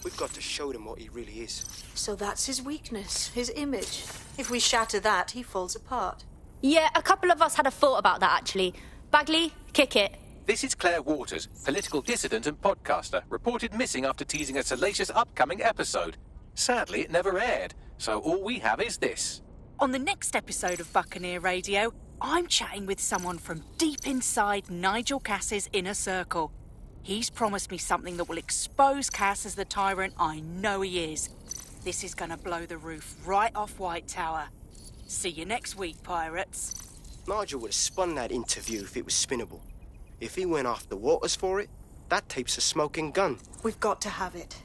We've got to show them what he really is. So that's his weakness, his image. If we shatter that, he falls apart. Yeah, a couple of us had a thought about that, actually. Bagley, kick it. This is Claire Waters, political dissident and podcaster, reported missing after teasing a salacious upcoming episode. Sadly, it never aired, so all we have is this. On the next episode of Buccaneer Radio, I'm chatting with someone from deep inside Nigel Cass's inner circle. He's promised me something that will expose Cass as the tyrant I know he is. This is going to blow the roof right off White Tower. See you next week, pirates. Nigel would have spun that interview if it was spinnable. If he went after Waters for it, that tape's a smoking gun. We've got to have it.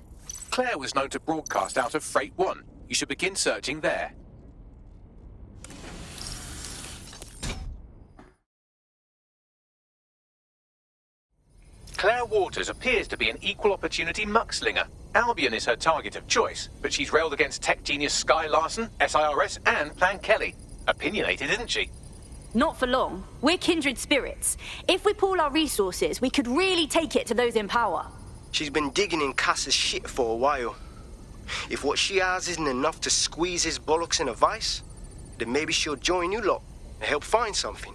Claire was known to broadcast out of Freight 1. You should begin searching there. Claire Waters appears to be an equal opportunity muckslinger. Albion is her target of choice, but she's railed against tech genius Sky Larson, SIRS, and Plan Kelly. Opinionated, isn't she? Not for long. We're kindred spirits. If we pool our resources, we could really take it to those in power. She's been digging in Cass's shit for a while. If what she has isn't enough to squeeze his bollocks in a vice, then maybe she'll join you lot and help find something.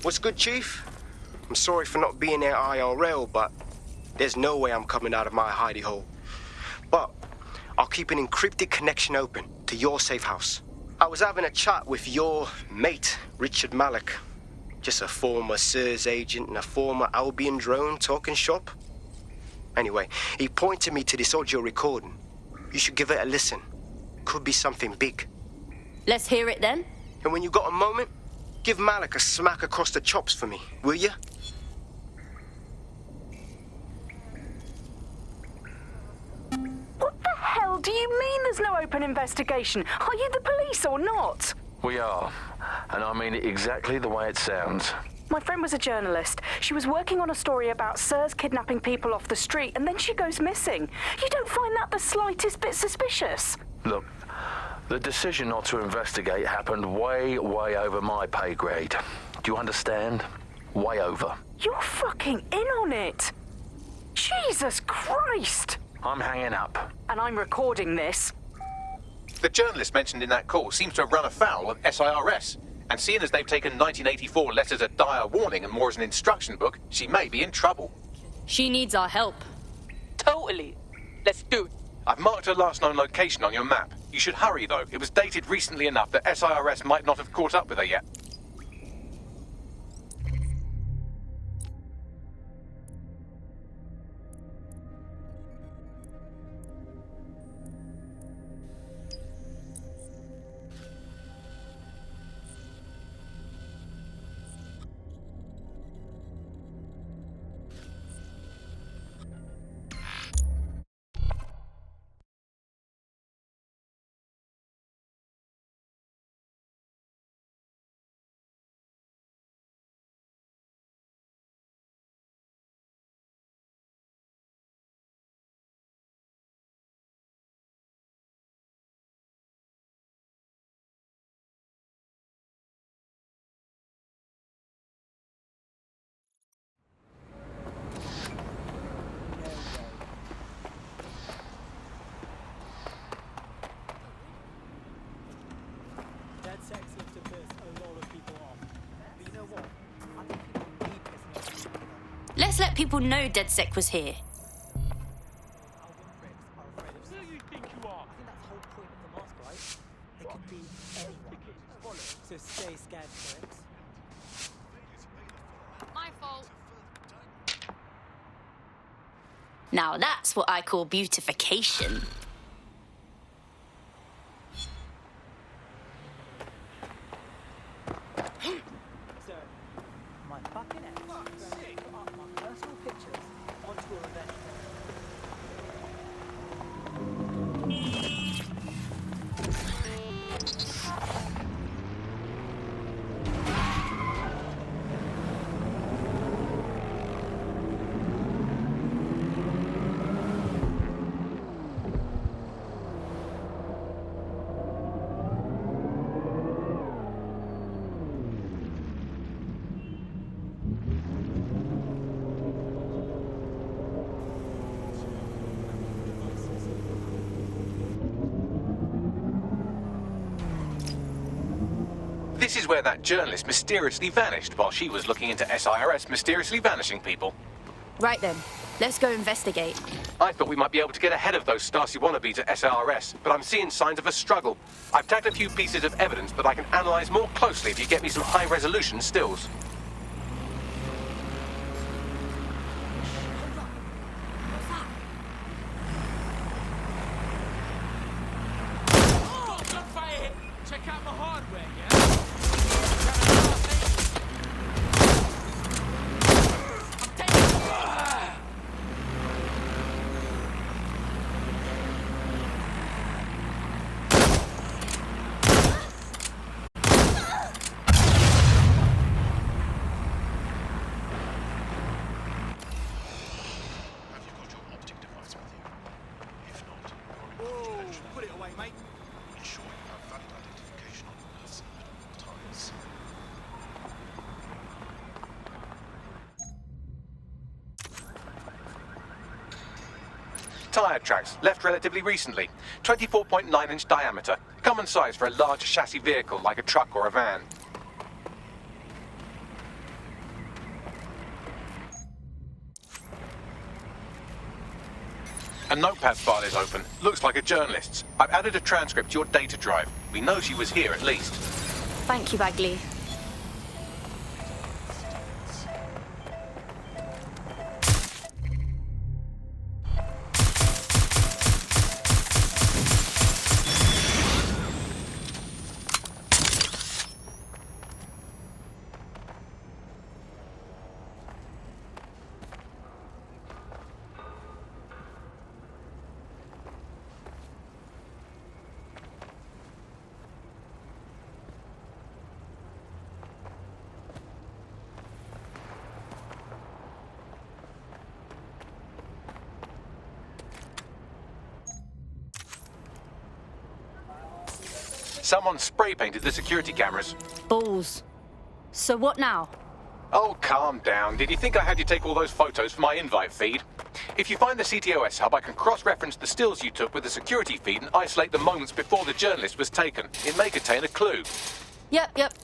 What's good, Chief? I'm sorry for not being there IRL, but there's no way I'm coming out of my hidey hole. But I'll keep an encrypted connection open to your safe house. I was having a chat with your mate, Richard Malik. Just a former SIRS agent and a former Albion drone talking shop. Anyway, he pointed me to this audio recording. You should give it a listen. Could be something big. Let's hear it then. And when you got a moment, give Malik a smack across the chops for me, will you? What the hell do you mean there's no open investigation? Are you the police or not? We are, and I mean it exactly the way it sounds. My friend was a journalist. She was working on a story about SIRS kidnapping people off the street, and then she goes missing. You don't find that the slightest bit suspicious? Look, the decision not to investigate happened way over my pay grade. Do you understand? Way over. You're fucking in on it. Jesus Christ! I'm hanging up. And I'm recording this. The journalist mentioned in that call seems to have run afoul of SIRS. And seeing as they've taken 1984 less as a dire warning and more as an instruction book, she may be in trouble. She needs our help. Totally. Let's do it. I've marked her last known location on your map. You should hurry, though. It was dated recently enough that SIRS might not have caught up with her yet. Let's let people know DedSec was here. Who you think you are? I think that's the whole point of the mask, right? It could be anyone. So stay scared, folks. My fault. Now that's what I call beautification. So, my fucking ex put up my personal pictures onto a event. This is where that journalist mysteriously vanished while she was looking into SIRS mysteriously vanishing people. Right then, let's go investigate. I thought we might be able to get ahead of those Stasi wannabes at SIRS, but I'm seeing signs of a struggle. I've tagged a few pieces of evidence that I can analyze more closely if you get me some high-resolution stills. Check out my hardware, yeah? Put it away, mate. Ensure you have valid identification on your person at all times. Tyre tracks, left relatively recently. 24.9-inch diameter. Common size for a large chassis vehicle like a truck or a van. A notepad file is open. Looks like a journalist's. I've added a transcript to your data drive. We know she was here at least. Thank you, Bagley. Someone spray painted the security cameras. Balls. So what now? Oh, calm down. Did you think I had you take all those photos for my invite feed? If you find the CTOS hub, I can cross-reference the stills you took with the security feed and isolate the moments before the journalist was taken. It may contain a clue. Yep.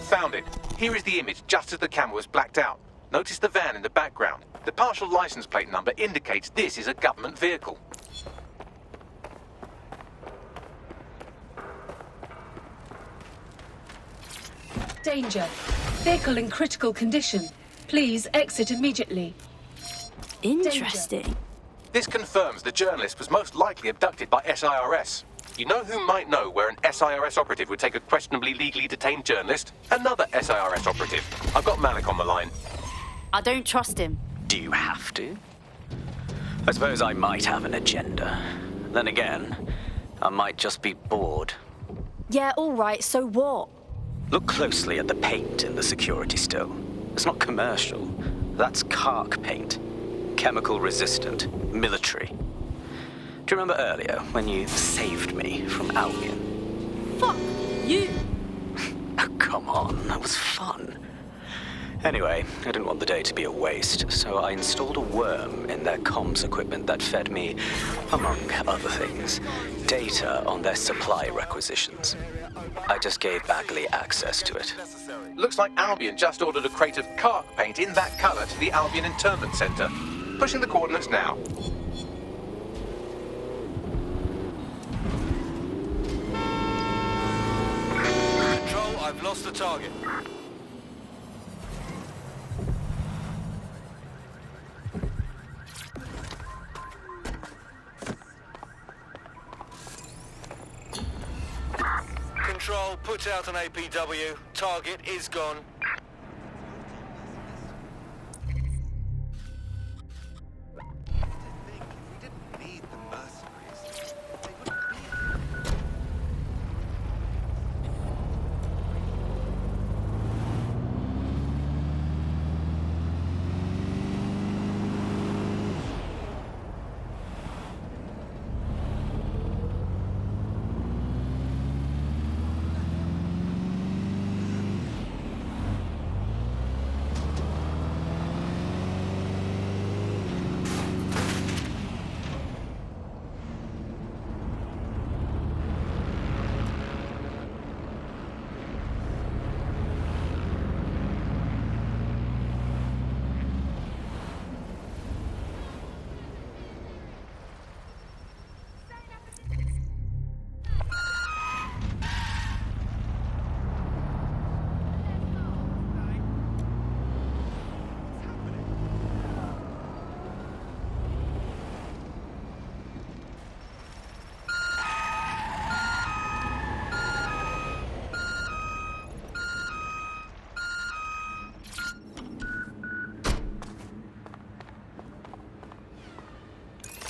Found it. Here is the image just as the camera was blacked out. Notice the van in the background. The partial license plate number indicates this is a government vehicle. Danger. Vehicle in critical condition. Please exit immediately. Interesting. This confirms the journalist was most likely abducted by SIRS. You know who might know where an SIRS operative would take a questionably legally detained journalist? Another SIRS operative. I've got Malik on the line. I don't trust him. Do you have to? I suppose I might have an agenda. Then again, I might just be bored. Yeah, all right, so what? Look closely at the paint in the security still. It's not commercial. That's Kark paint. Chemical resistant. Military. Do you remember earlier when you saved me from Albion? Fuck you! Oh, come on. That was fun. Anyway, I didn't want the day to be a waste, so I installed a worm in their comms equipment that fed me, among other things, data on their supply requisitions. I just gave Bagley access to it. Looks like Albion just ordered a crate of Kark paint in that colour to the Albion Internment Centre. Pushing the coordinates now. Control, I've lost the target. Control, put out an APW. Target is gone.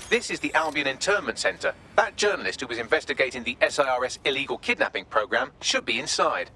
This is the Albion Internment Centre. That journalist who was investigating the SIRS illegal kidnapping program should be inside.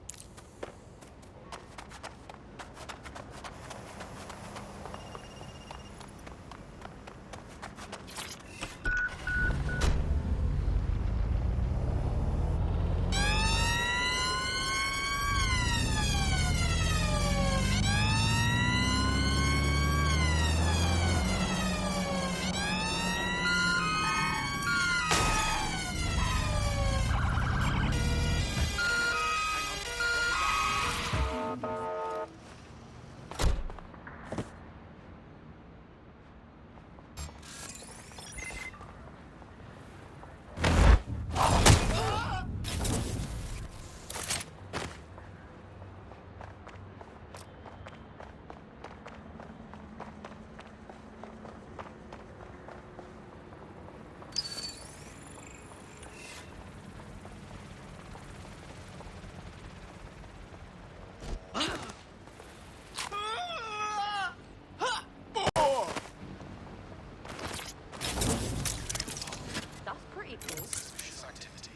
That's pretty cool. Suspicious activity.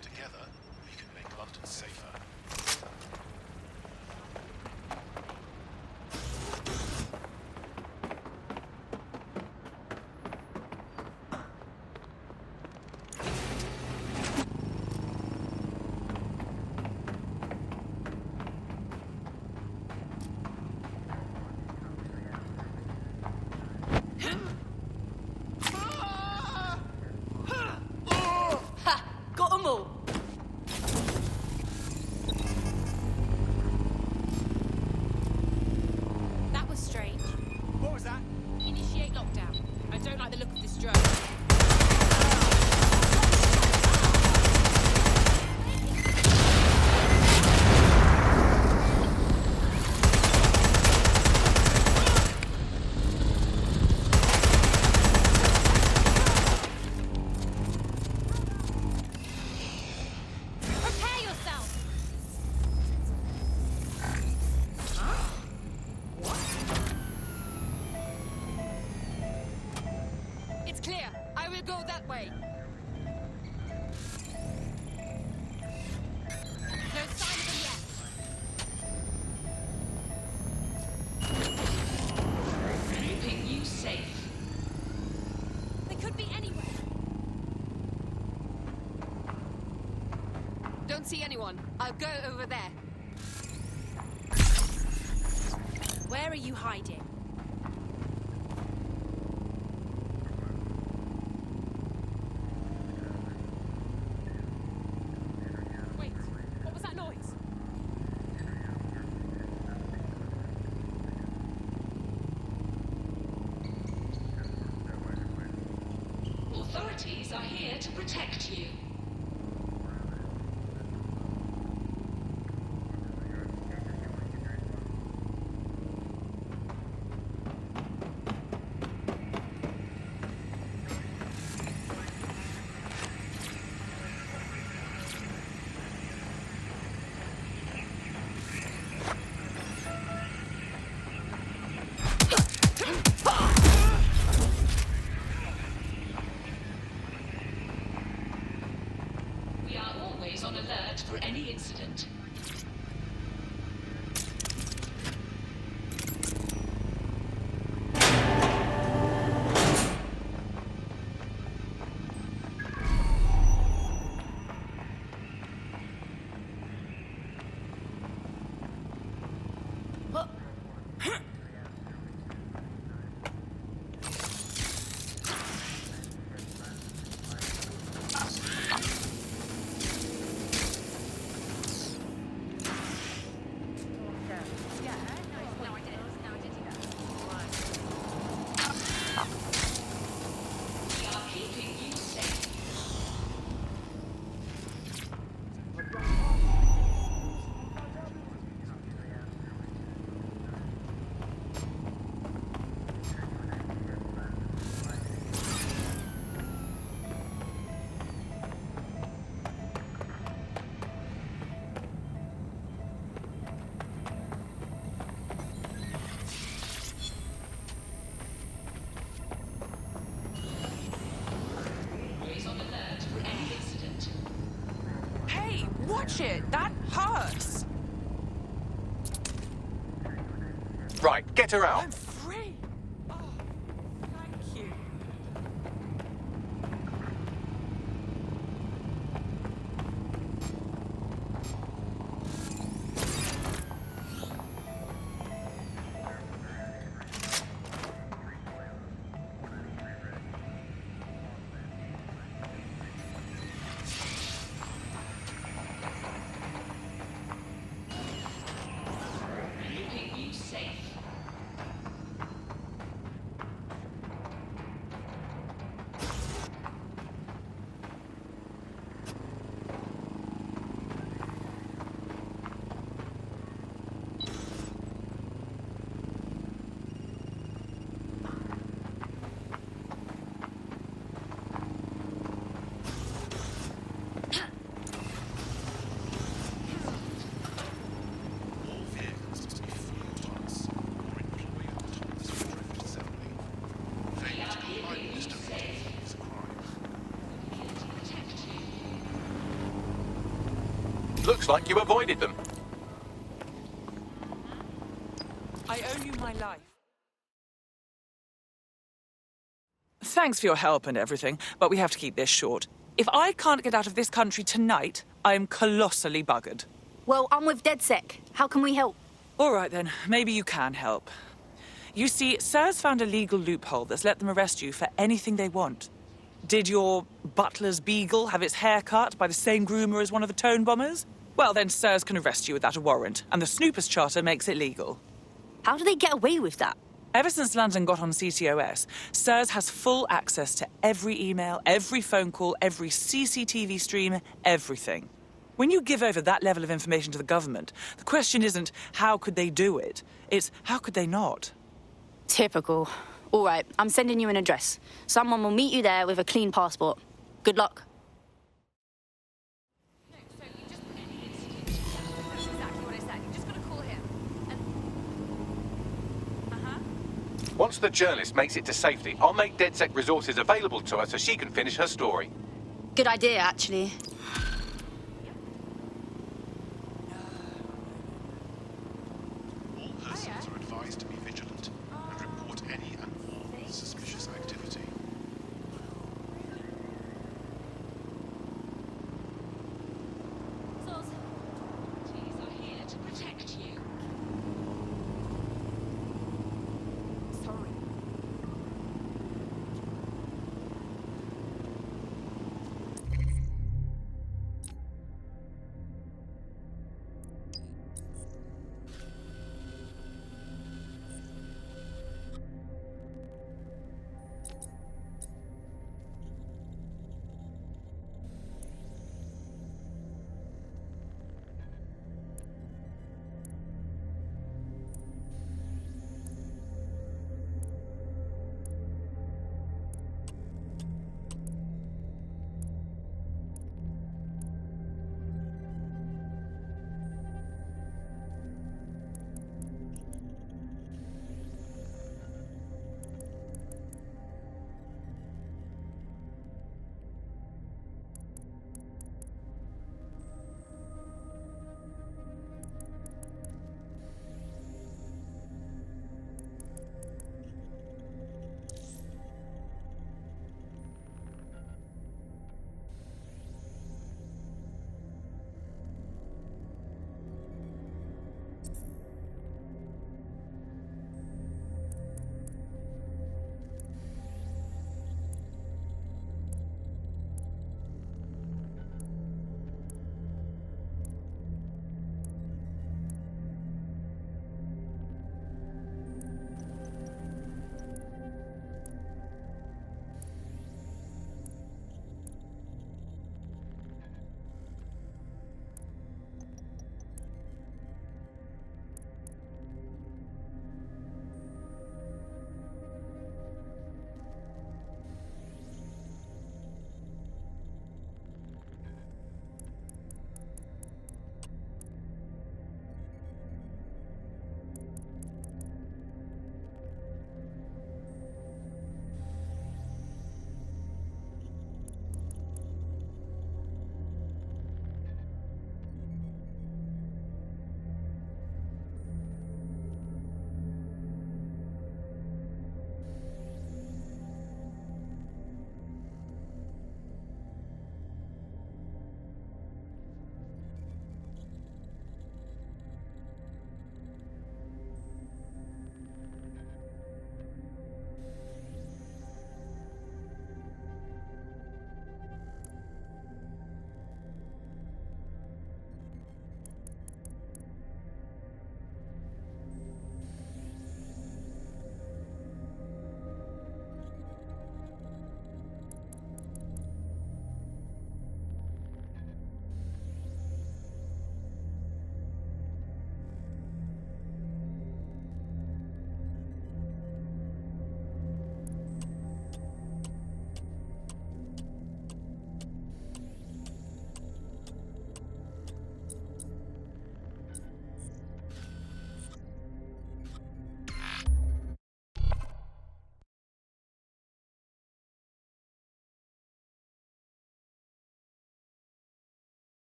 Together, we can make London safer. Ha! Got 'em all! That was strange. What was that? Initiate lockdown. I don't like the look of this drone. It's clear. I will go that way. No sign of them yet. Keeping you safe. They could be anywhere. Don't see anyone. I'll go over there. Where are you hiding? Wait, what was that noise? Authorities are here to protect you. We are always on alert for any incident. We are keeping you safe. Always on alert for any incident. Hey, watch it! That hurts! Right, get her out. I'm free! Oh, thank you. Keeping you safe. All vehicles must be fully autonomous or employ autonomous drift assembly. Failure to comply with this directive is a crime. Looks like you avoided them. I owe you my life. Thanks for your help and everything, but we have to keep this short. If I can't get out of this country tonight, I am colossally buggered. Well, I'm with DedSec. How can we help? All right then, maybe you can help. You see, SIRS found a legal loophole that's let them arrest you for anything they want. Did your butler's beagle have its hair cut by the same groomer as one of the tone bombers? Well, then SIRS can arrest you without a warrant, and the Snoopers Charter makes it legal. How do they get away with that? Ever since London got on CTOS, SIRS has full access to every email, every phone call, every CCTV stream, everything. When you give over that level of information to the government, the question isn't how could they do it, it's how could they not? Typical. All right, I'm sending you an address. Someone will meet you there with a clean passport. Good luck. Once the journalist makes it to safety, I'll make DedSec resources available to her so she can finish her story. Good idea, actually. All persons are advised to be vigilant and report any and all suspicious activity. Authorities are here to protect you. Sorry.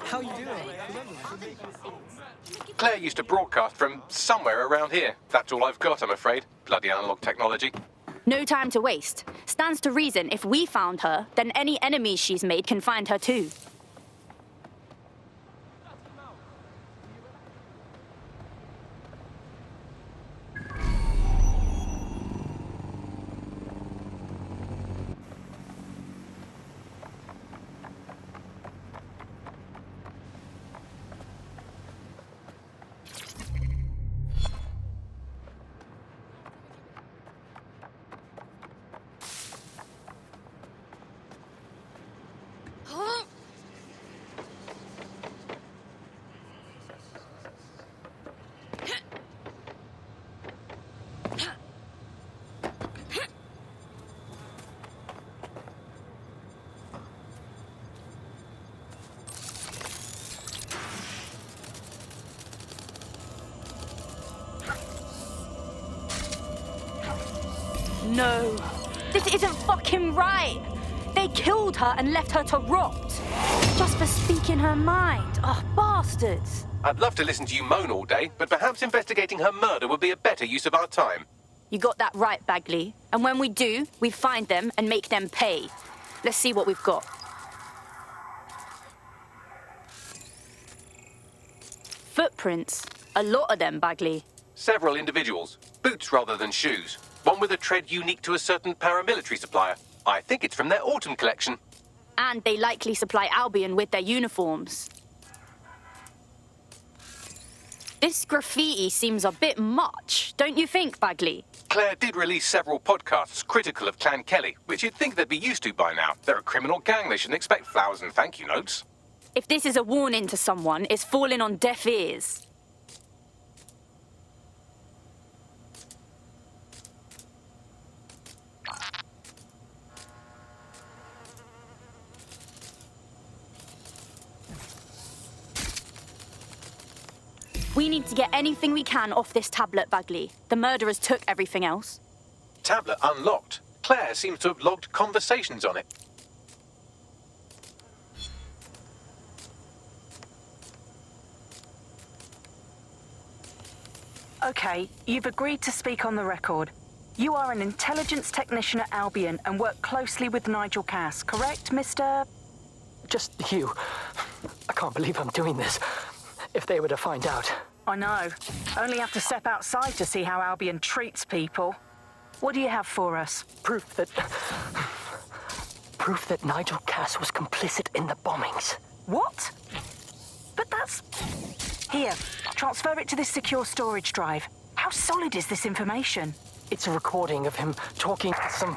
How you doing? Claire used to broadcast from somewhere around here. That's all I've got, I'm afraid. Bloody analog technology. No time to waste. Stands to reason if we found her, then any enemies she's made can find her too. no. This isn't fucking right. They killed her and left her to rot. Just for speaking her mind. Oh, bastards. I'd love to listen to you moan all day, but perhaps investigating her murder would be a better use of our time. You got that right, Bagley. And when we do, we find them and make them pay. Let's see what we've got. Footprints. A lot of them, Bagley. Several individuals. Boots rather than shoes. One with a tread unique to a certain paramilitary supplier. I think it's from their autumn collection. And they likely supply Albion with their uniforms. This graffiti seems a bit much, don't you think, Bagley? Claire did release several podcasts critical of Clan Kelly, which you'd think they'd be used to by now. They're a criminal gang, they shouldn't expect flowers and thank you notes. If this is a warning to someone, it's falling on deaf ears. We need to get anything we can off this tablet, Bagley. The murderers took everything else. Tablet unlocked. Claire seems to have logged conversations on it. Okay, you've agreed to speak on the record. You are an intelligence technician at Albion and work closely with Nigel Cass, correct, Mr...? Just you. I can't believe I'm doing this. If they were to find out. I know. Only have to step outside to see how Albion treats people. What do you have for us? Proof that Nigel Cass was complicit in the bombings. What? But that's... Here, transfer it to this secure storage drive. How solid is this information? It's a recording of him talking to some...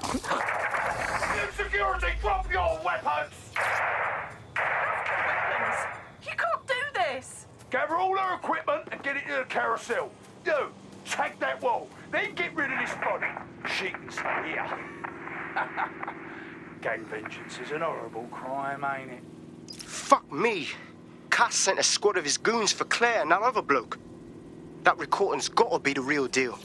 Security, drop your weapons! You can't do this! Gather all her equipment and get it to the carousel. You, take that wall, then get rid of this body. She can stay here. Gang vengeance is an horrible crime, ain't it? Fuck me. Cass sent a squad of his goons for Claire and that other bloke. That recording's gotta be the real deal.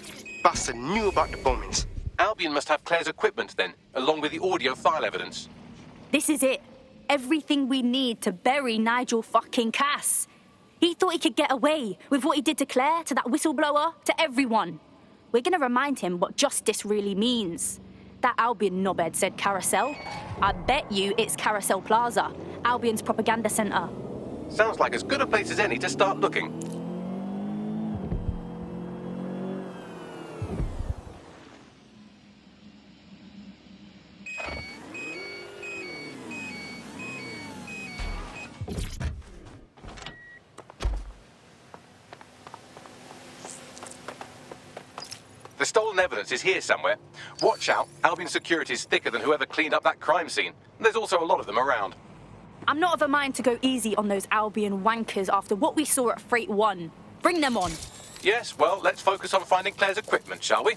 Bastard knew about the bombings. Albion must have Claire's equipment then, along with the audio file evidence. This is it. Everything we need to bury Nigel fucking Cass. He thought he could get away with what he did to Claire, to that whistleblower, to everyone. We're gonna remind him what justice really means. That Albion knobhead said Carousel. I bet you it's Carousel Plaza, Albion's propaganda centre. Sounds like as good a place as any to start looking. The stolen evidence is here somewhere. Watch out, Albion security is thicker than whoever cleaned up that crime scene. There's also a lot of them around. I'm not of a mind to go easy on those Albion wankers after what we saw at Freight 1. Bring them on. Yes, well, let's focus on finding Claire's equipment, shall we?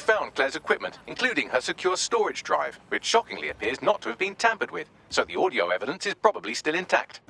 found Claire's equipment, including her secure storage drive, which shockingly appears not to have been tampered with, so the audio evidence is probably still intact.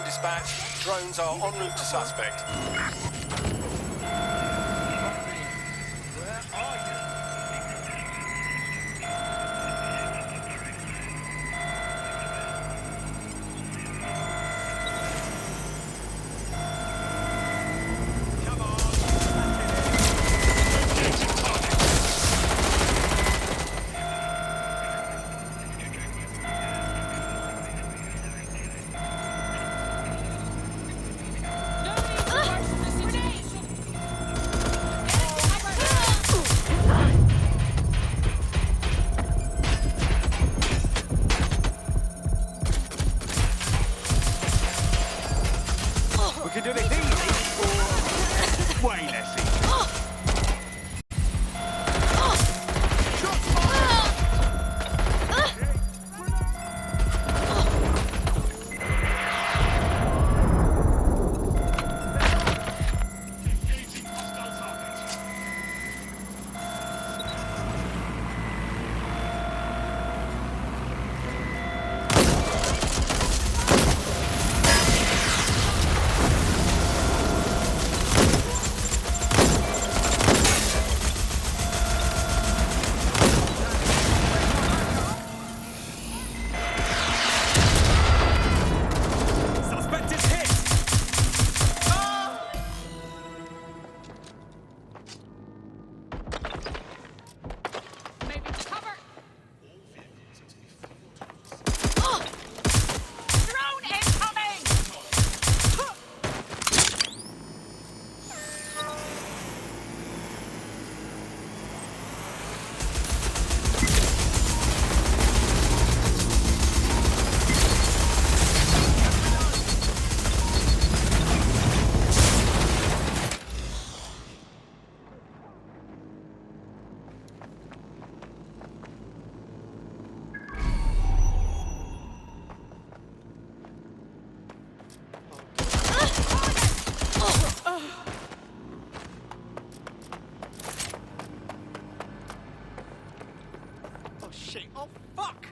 Dispatch, drones are en route to suspect. We can do this easy or way less easy. Oh, fuck!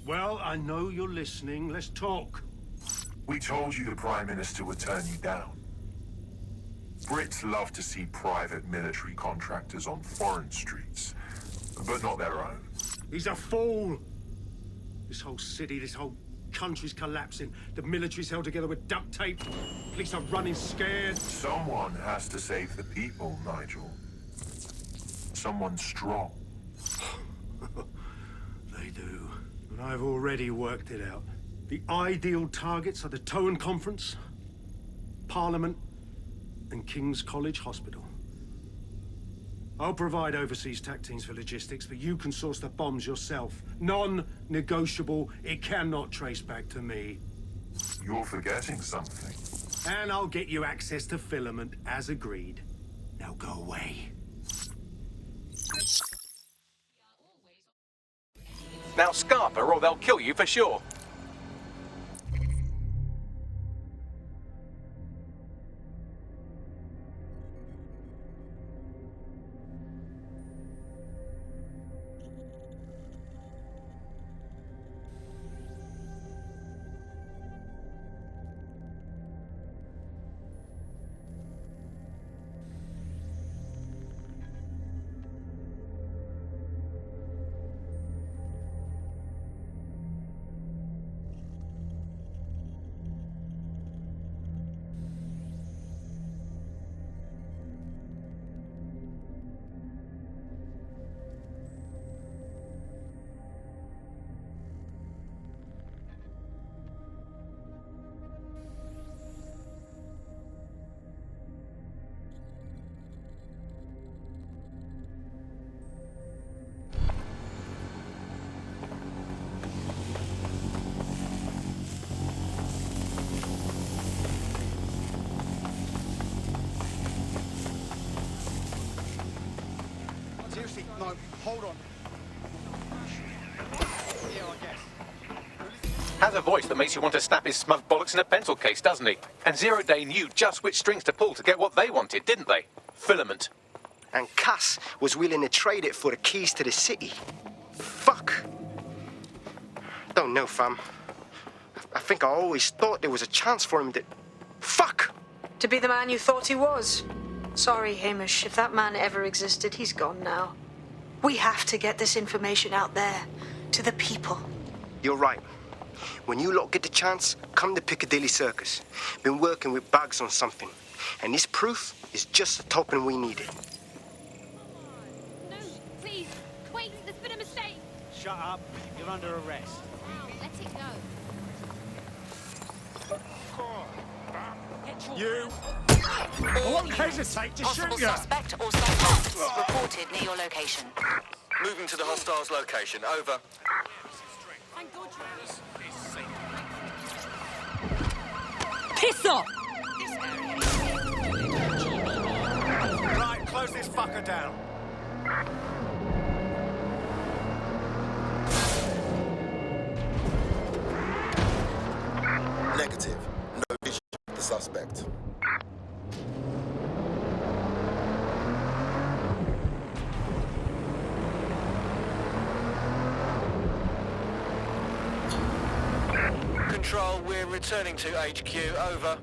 Well, I know you're listening. Let's talk. We told you the Prime Minister would turn you down. Brits love to see private military contractors on foreign streets, but not their own. He's a fool. This whole city, this whole country's collapsing. The military's held together with duct tape. Police are running scared. Someone has to save the people, Nigel. Someone strong. They do. And I've already worked it out. The ideal targets are the Towan Conference, Parliament, and King's College Hospital. I'll provide overseas tac teams for logistics, but you can source the bombs yourself. Non-negotiable. It cannot trace back to me. You're forgetting something. And I'll get you access to filament, as agreed. Now go away. Now scarper or they'll kill you for sure. Seriously, no, hold on. Yeah, I guess. Has a voice that makes you want to snap his smug bollocks in a pencil case, doesn't he? And Zero Day knew just which strings to pull to get what they wanted, didn't they? Filament. And Cass was willing to trade it for the keys to the city. Fuck. Don't know, fam. I think I always thought there was a chance for him to... Fuck! To be the man you thought he was. Sorry, Hamish. If that man ever existed, he's gone now. We have to get this information out there, to the people. You're right. When you lot get the chance, come to Piccadilly Circus. Been working with Bags on something. And this proof is just the token we needed. No, please. Wait, there's been a mistake. Shut up. You're under arrest. Ow, let it go. You. I won't hesitate to shoot you. Suspect or suspects reported near your location. Moving to the hostiles' location. Over. Thank God Piss off! Right, close this fucker down. Negative. No vision of the suspect. Control, we're returning to HQ. Over.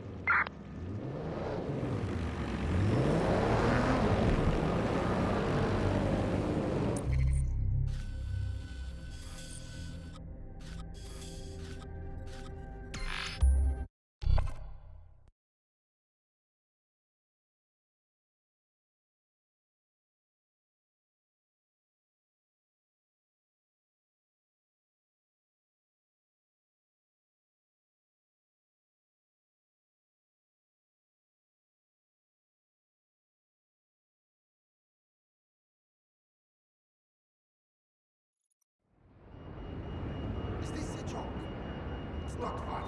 Is this a joke? It's not funny.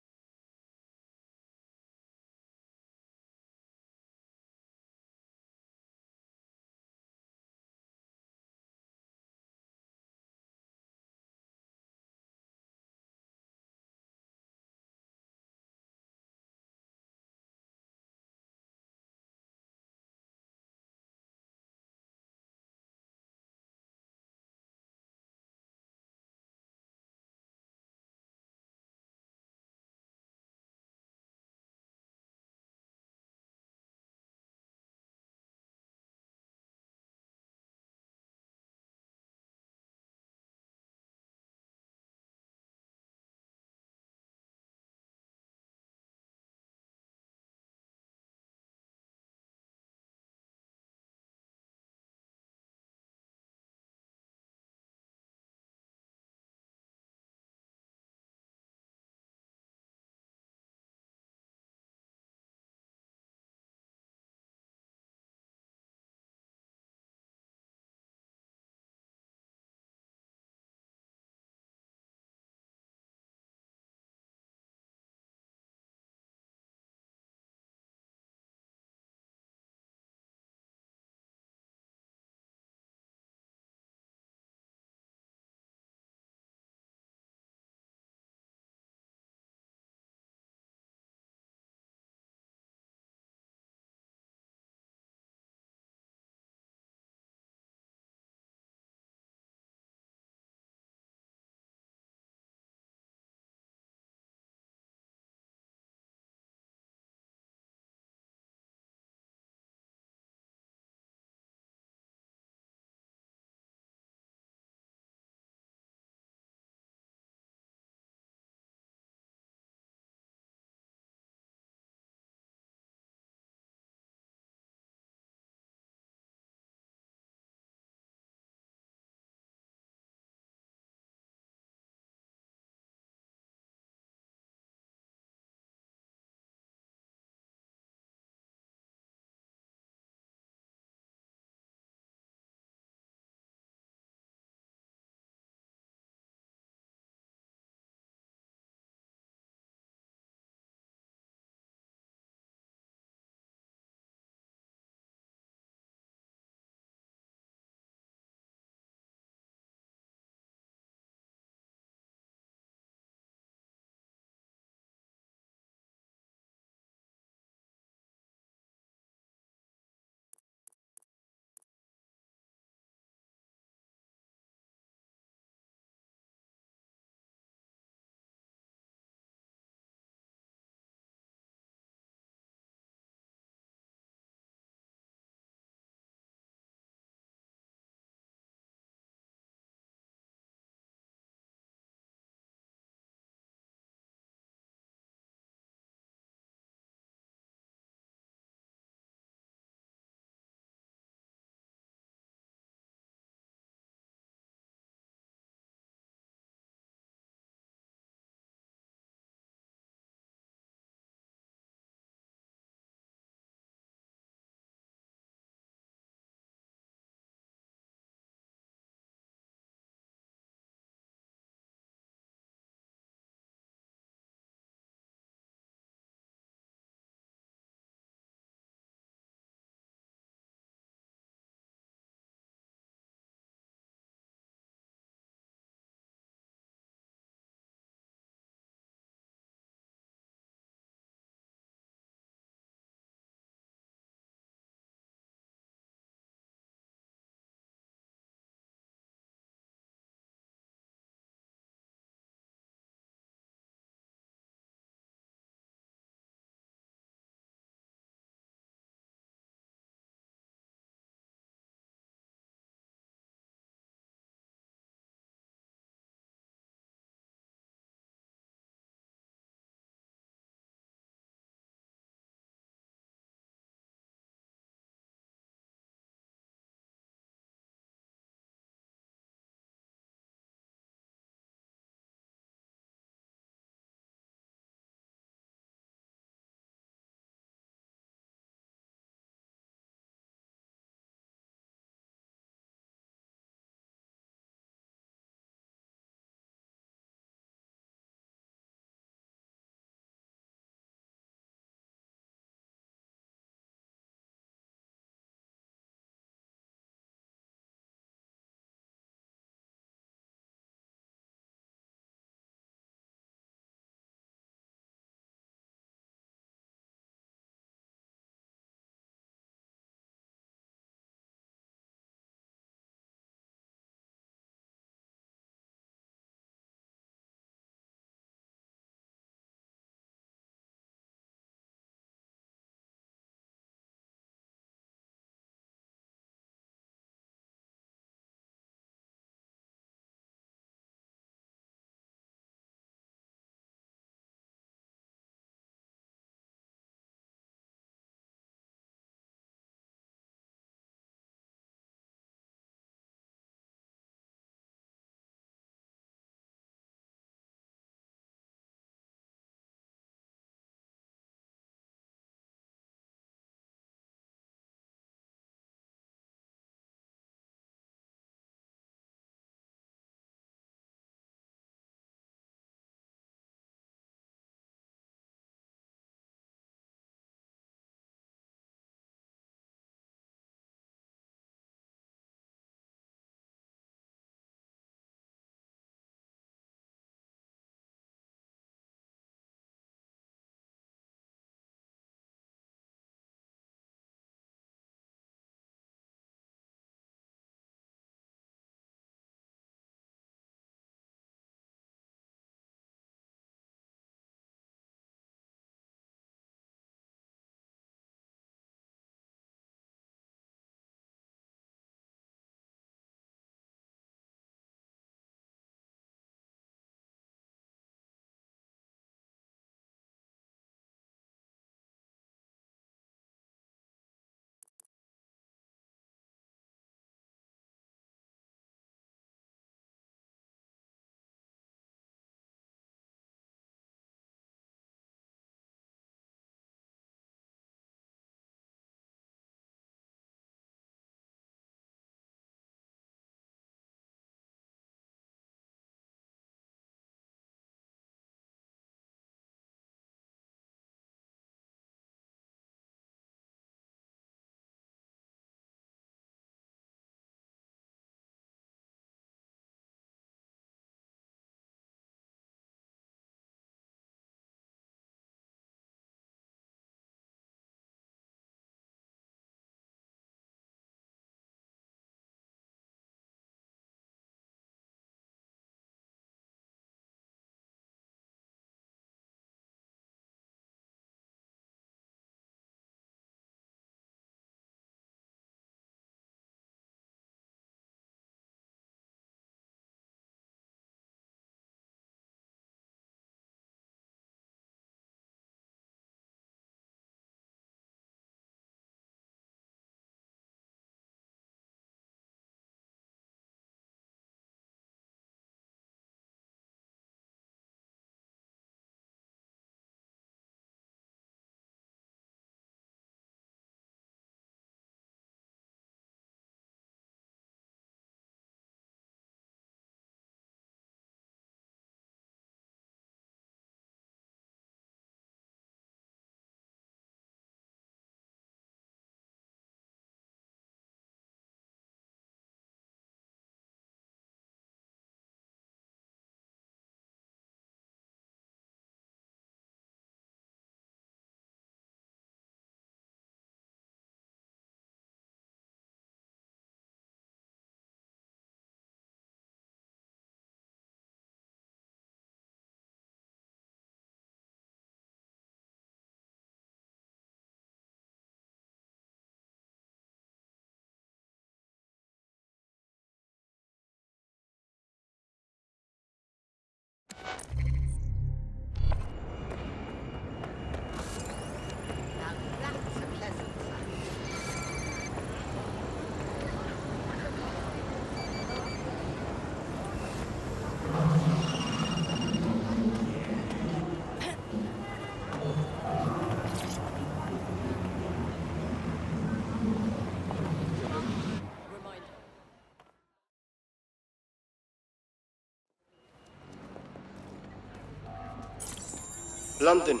London,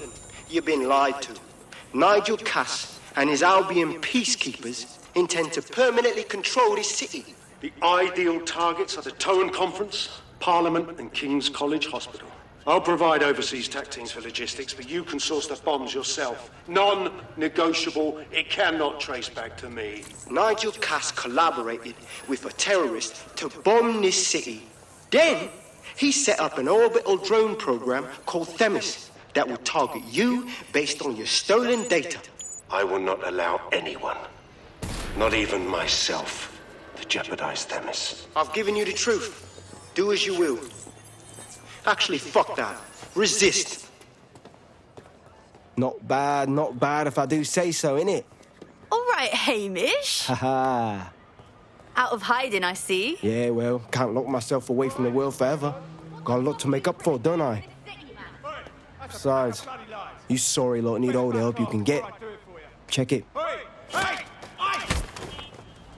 you've been lied to. Nigel Cass and his Albion peacekeepers intend to permanently control this city. The ideal targets are the Towan Conference, Parliament, and King's College Hospital. I'll provide overseas tech teams for logistics, but you can source the bombs yourself. Non-negotiable. It cannot trace back to me. Nigel Cass collaborated with a terrorist to bomb this city. Then, he set up an orbital drone program called Themis that will target you based on your stolen data. I will not allow anyone, not even myself, to jeopardize Themis. I've given you the truth. Do as you will. Actually, fuck that. Resist. Not bad if I do say so, innit? All right, Hamish. Haha. Out of hiding, I see. Yeah, well, can't lock myself away from the world forever. Got a lot to make up for, don't I? Besides, you sorry lot need all the help you can get. Check it.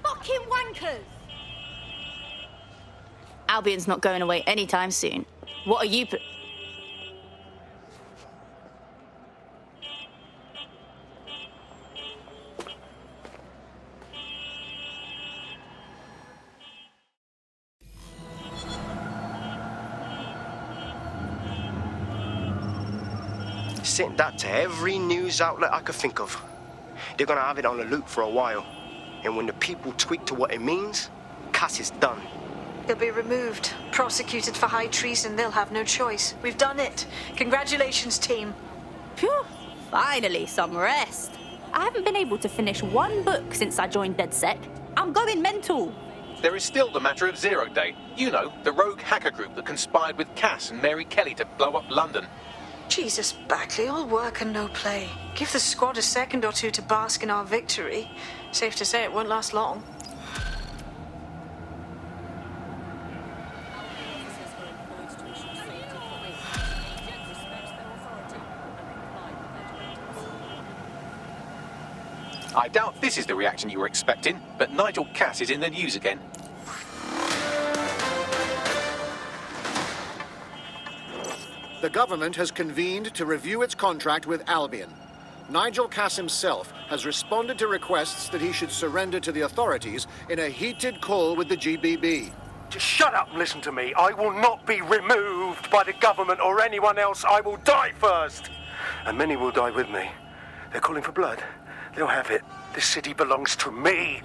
Fucking wankers! Albion's not going away anytime soon. What are you Sent that to every news outlet I could think of. They're gonna have it on the loop for a while. And when the people tweak to what it means, Cass is done. He'll be removed, prosecuted for high treason. They'll have no choice. We've done it. Congratulations, team. Phew, finally, some rest. I haven't been able to finish one book since I joined DedSec. I'm going mental. There is still the matter of Zero Day. You know, the rogue hacker group that conspired with Cass and Mary Kelly to blow up London. Jesus, Backley, all work and no play. Give the squad a second or two to bask in our victory. Safe to say it won't last long. I doubt this is the reaction you were expecting, but Nigel Cass is in the news again. The government has convened to review its contract with Albion. Nigel Cass himself has responded to requests that he should surrender to the authorities in a heated call with the GBB. Just shut up and listen to me. I will not be removed by the government or anyone else. I will die first. And many will die with me. They're calling for blood. They'll have it. This city belongs to me.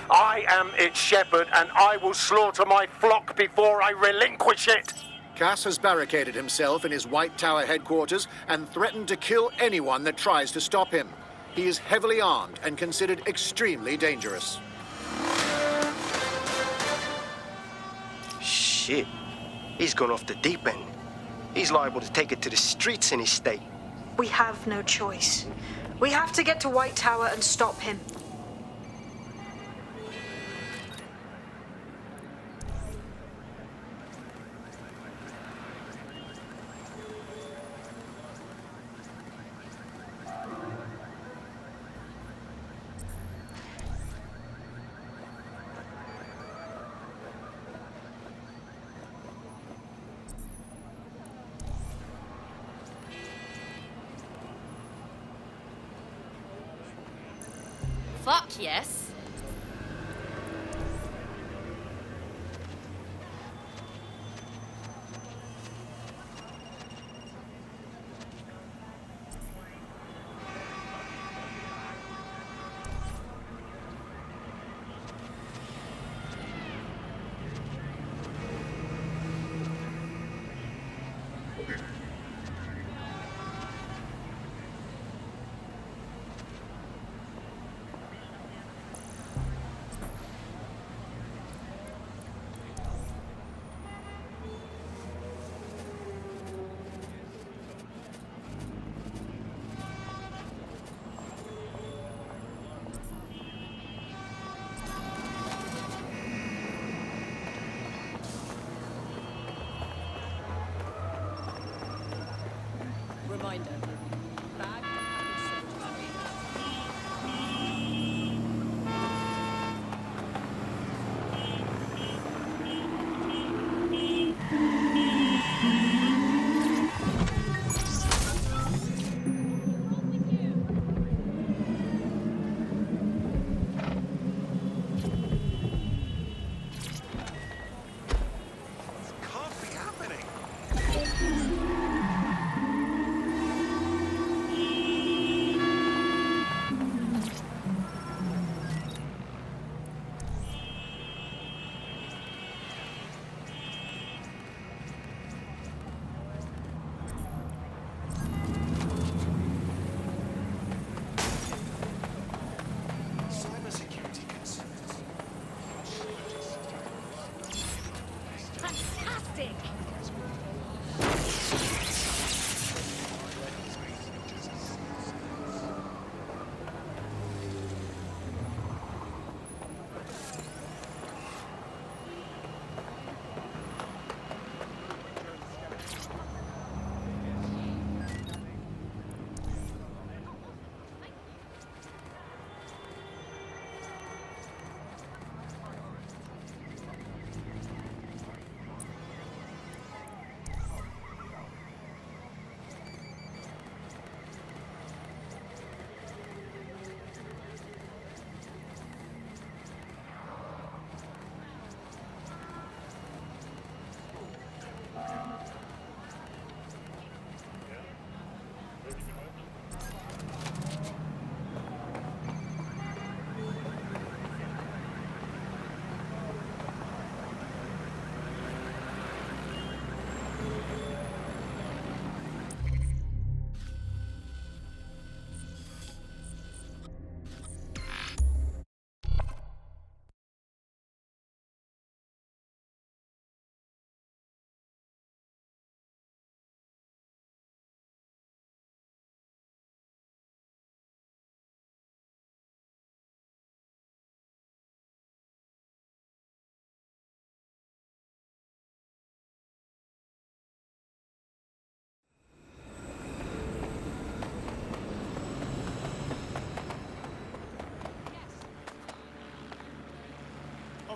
I am its shepherd, and I will slaughter my flock before I relinquish it. Cass has barricaded himself in his White Tower headquarters and threatened to kill anyone that tries to stop him. He is heavily armed and considered extremely dangerous. Shit. He's gone off the deep end. He's liable to take it to the streets in his state. We have no choice. We have to get to White Tower and stop him. Fuck yes.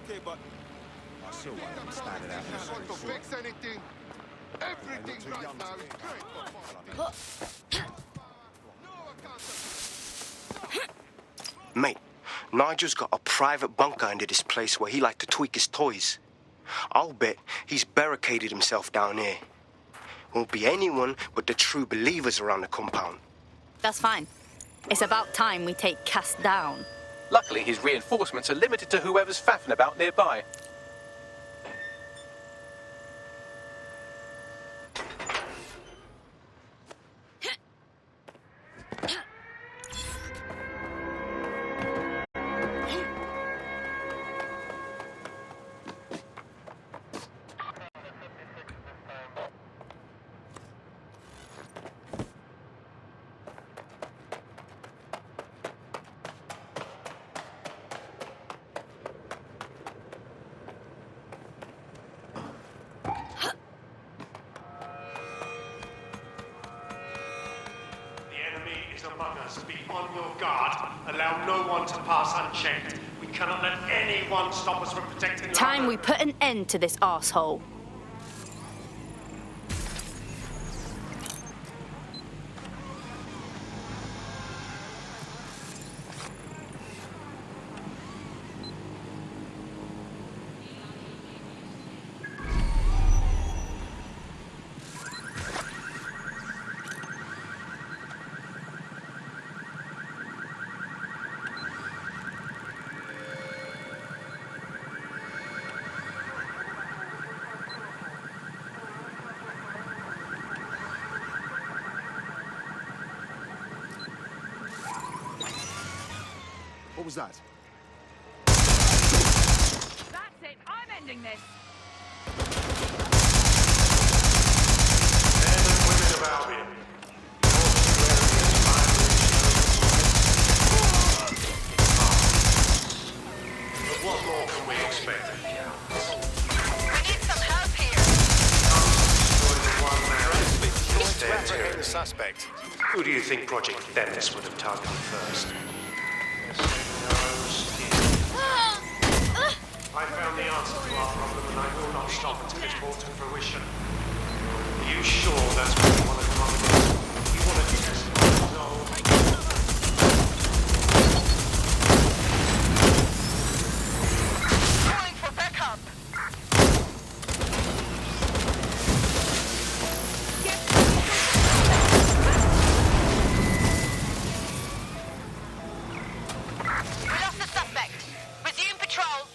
okay, but I still want to stand it out. You want to fix anything? Everything's right now. It's great for Mate, Nigel's got a private bunker under this place where he liked to tweak his toys. I'll bet he's barricaded himself down here. Won't be anyone but the true believers around the compound. That's fine. It's about time we take Cass down. Luckily, his reinforcements are limited to whoever's faffing about nearby. among us. Be on your guard. Allow no one to pass unchecked. We cannot let anyone stop us from protecting Time we put an end to this arsehole. What was that? That's it. I'm ending this. Men and women of Albion. But what more can we expect of cowards? We need some help here. To apprehend the suspect. Who do you think Project Themis would have targeted first? I found the answer to our problem and I will not stop until it's brought to fruition. Are you sure that's what you want to come up with? You want to test my resolve? Calling for backup. We lost the suspect. Resume patrol.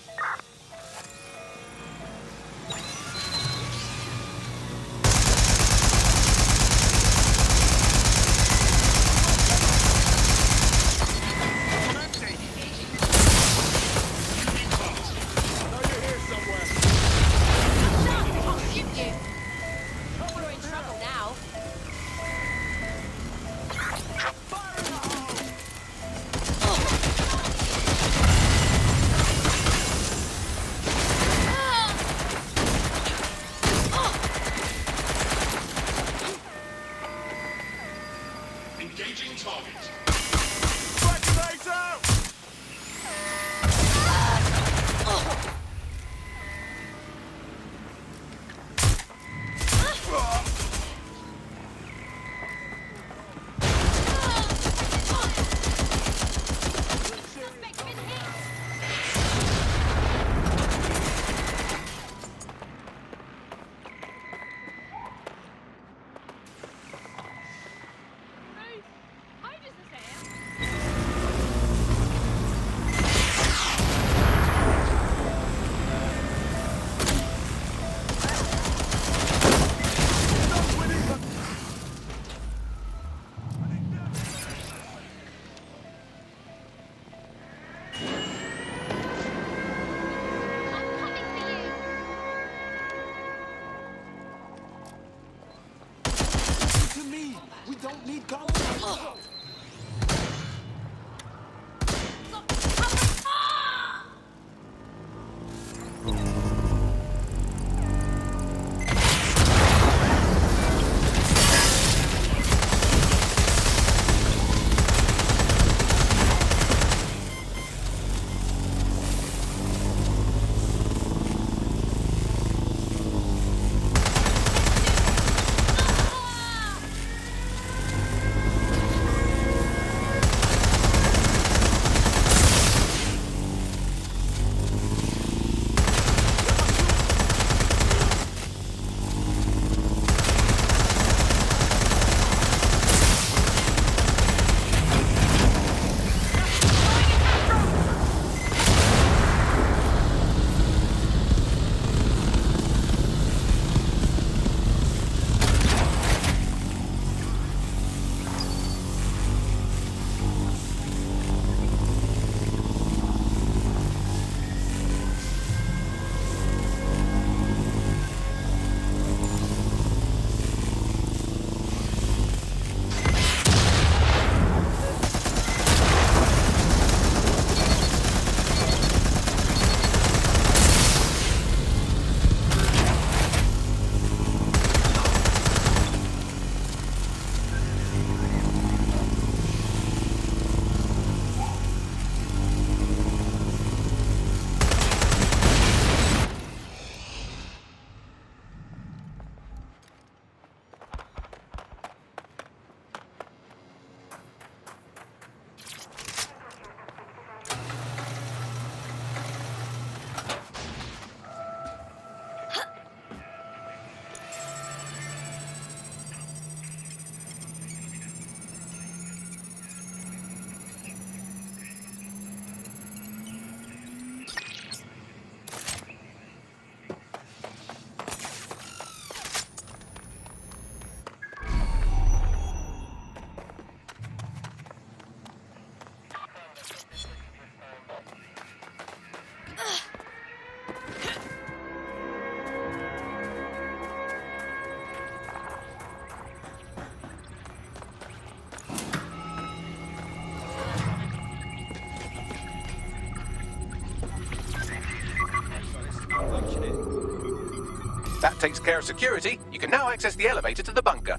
That takes care of security. You can now access the elevator to the bunker.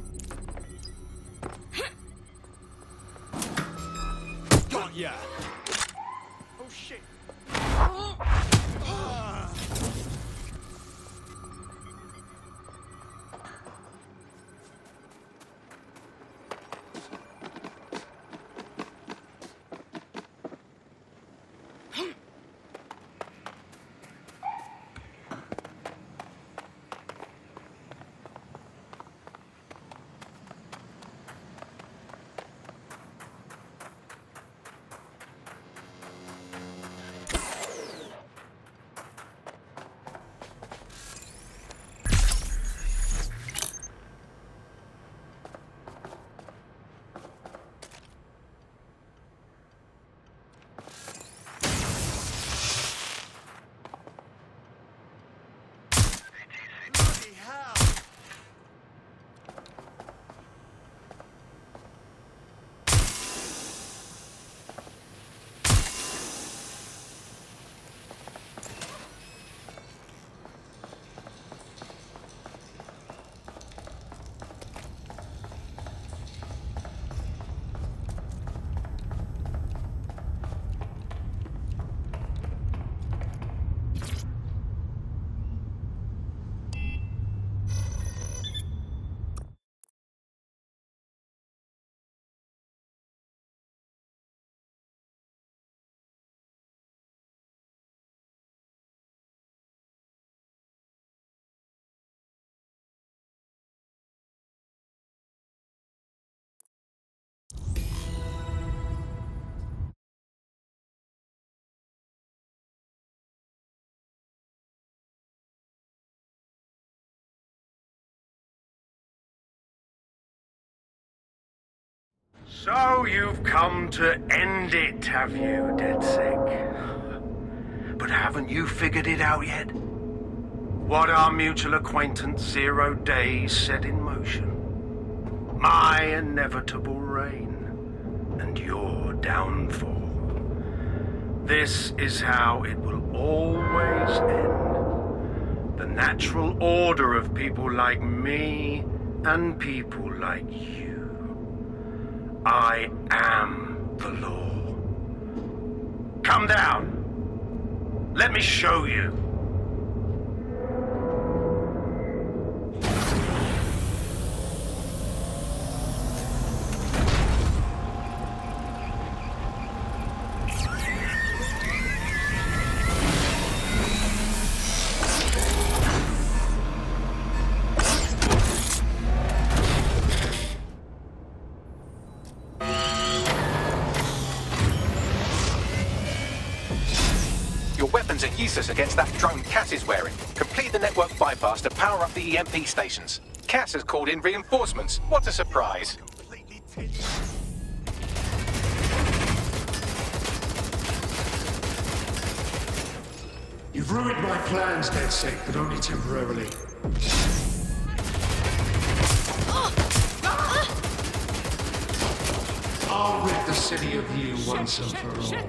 Got ya! Oh shit! So you've come to end it, have you, DeadSec? But haven't you figured it out yet? What our mutual acquaintance 0 Days set in motion? My inevitable reign and your downfall. This is how it will always end. The natural order of people like me and people like you. I am the law. Come down. Let me show you. Are useless against that drone Cass is wearing. Complete the network bypass to power up the EMP stations. Cass has called in reinforcements. What a surprise. You've ruined my plans, DeadSec, but only temporarily. I'll rid the city of you once and for all.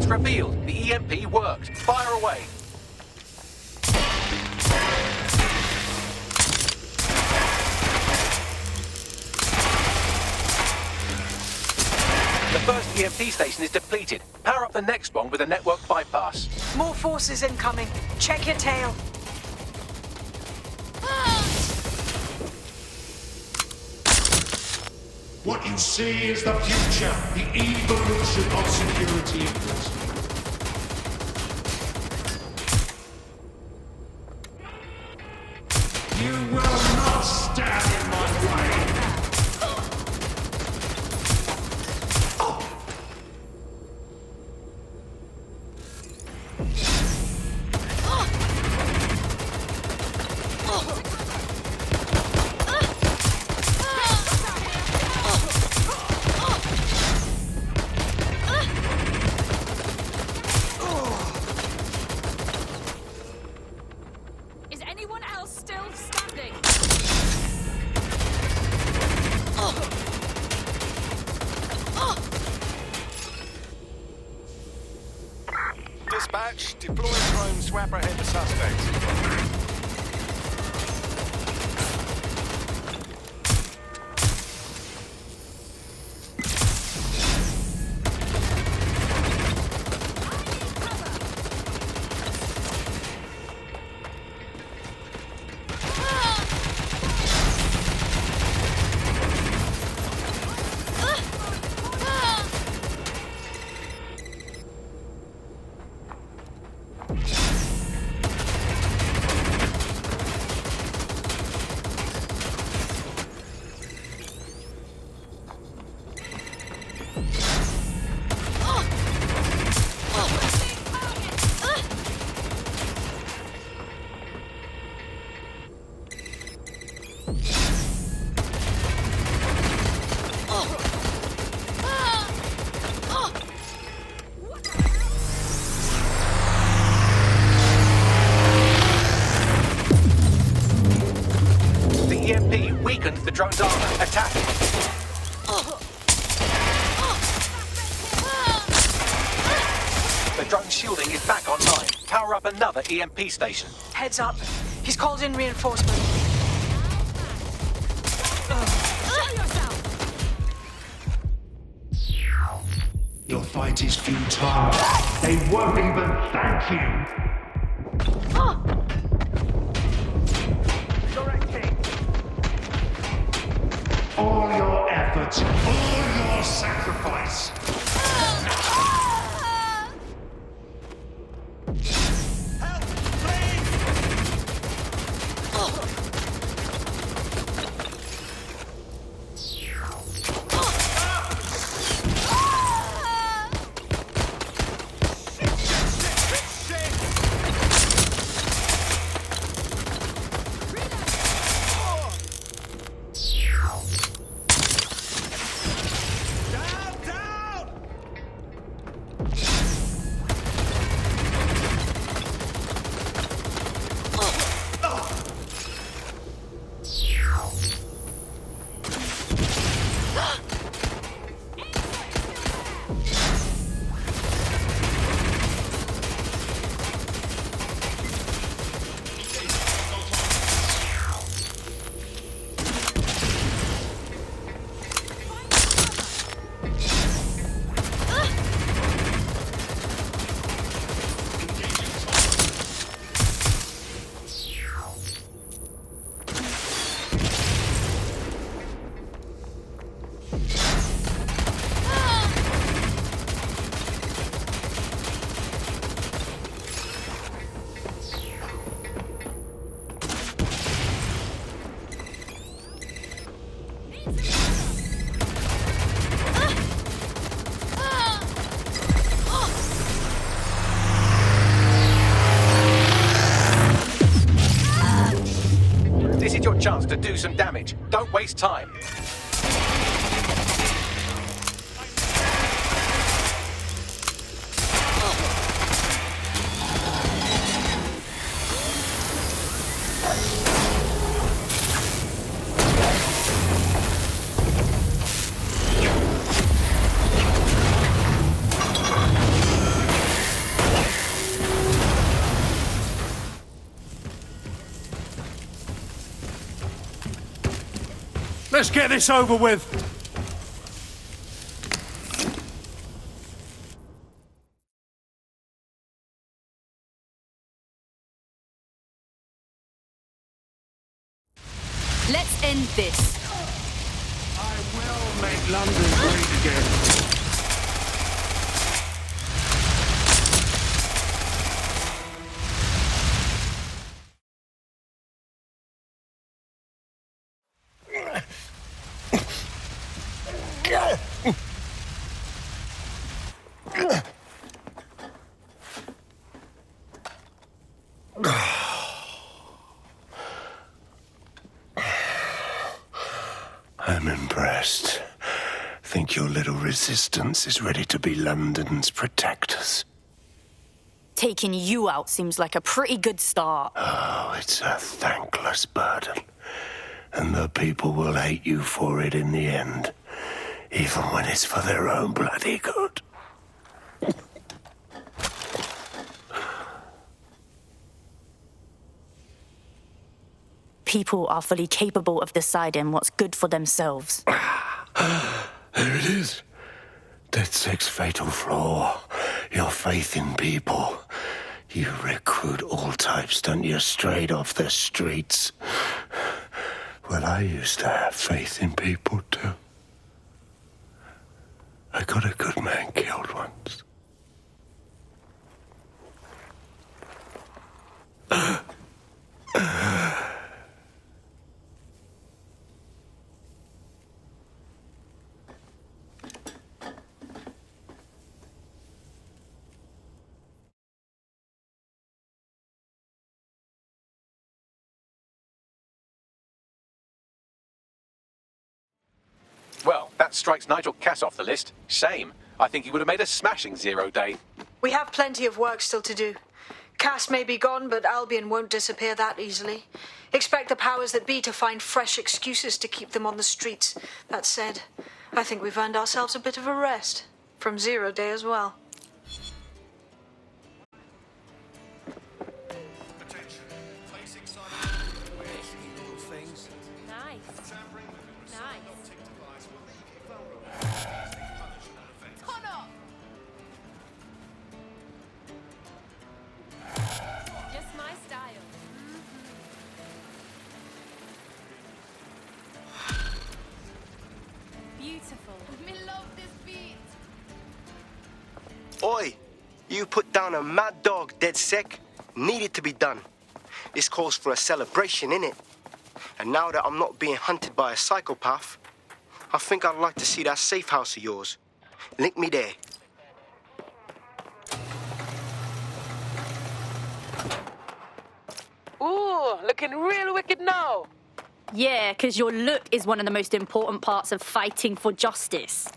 Revealed. The EMP worked. Fire away. The first EMP station is depleted. Power up the next one with a network bypass. More forces incoming. Check your tail. What you see is the future, the evolution of security enforcement. You will not stand in my way! Is anyone else still standing? Dispatch, deploy drone swap ahead the suspect. The EMP weakened the drone's armor. Attack! The drone's shielding is back online. Power up another EMP station. Heads up. He's called in reinforcement. Your fight is futile. They won't even thank you. All your efforts, all your sacrifice. This is your chance to do some damage. Don't waste time. Let's get this over with. Let's end this. I will make London great again. I'm impressed. Think your little resistance is ready to be London's protectors? Taking you out seems like a pretty good start. Oh, it's a thankless burden. And the people will hate you for it in the end. Even when it's for their own bloody good. People are fully capable of deciding what's good for themselves. There it is. DedSec's fatal flaw. Your faith in people. You recruit all types, don't you, straight off the streets. Well, I used to have faith in people, too. I got a good man killed once. Well, that strikes Nigel Cass off the list. Shame. I think he would have made a smashing 0 day. We have plenty of work still to do. Cass may be gone, but Albion won't disappear that easily. Expect the powers that be to find fresh excuses to keep them on the streets. That said, I think we've earned ourselves a bit of a rest. From 0 day as well. Oi! You put down a mad dog, DedSec. Needed to be done. This calls for a celebration, innit? And now that I'm not being hunted by a psychopath, I think I'd like to see that safe house of yours. Link me there. Ooh, looking real wicked now. Yeah, because your look is one of the most important parts of fighting for justice.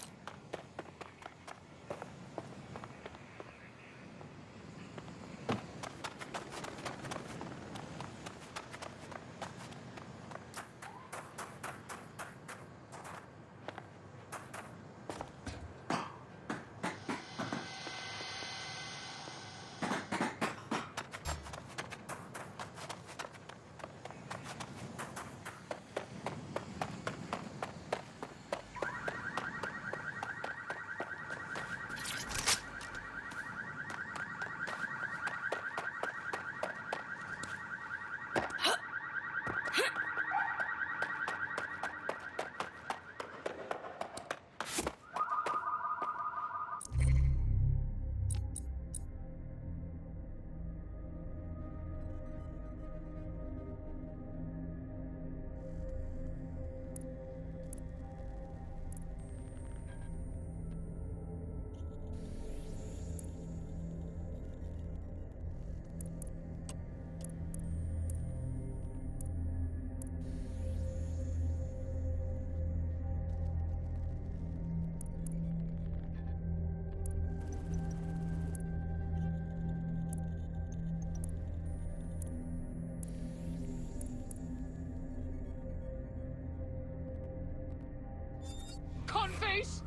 Conface!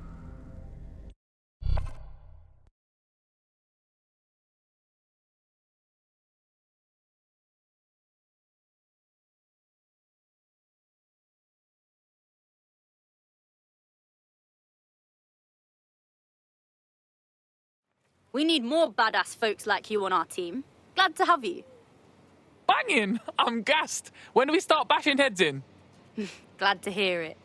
We need more badass folks like you on our team. Glad to have you. Banging! I'm gassed. When do we start bashing heads in? Glad to hear it.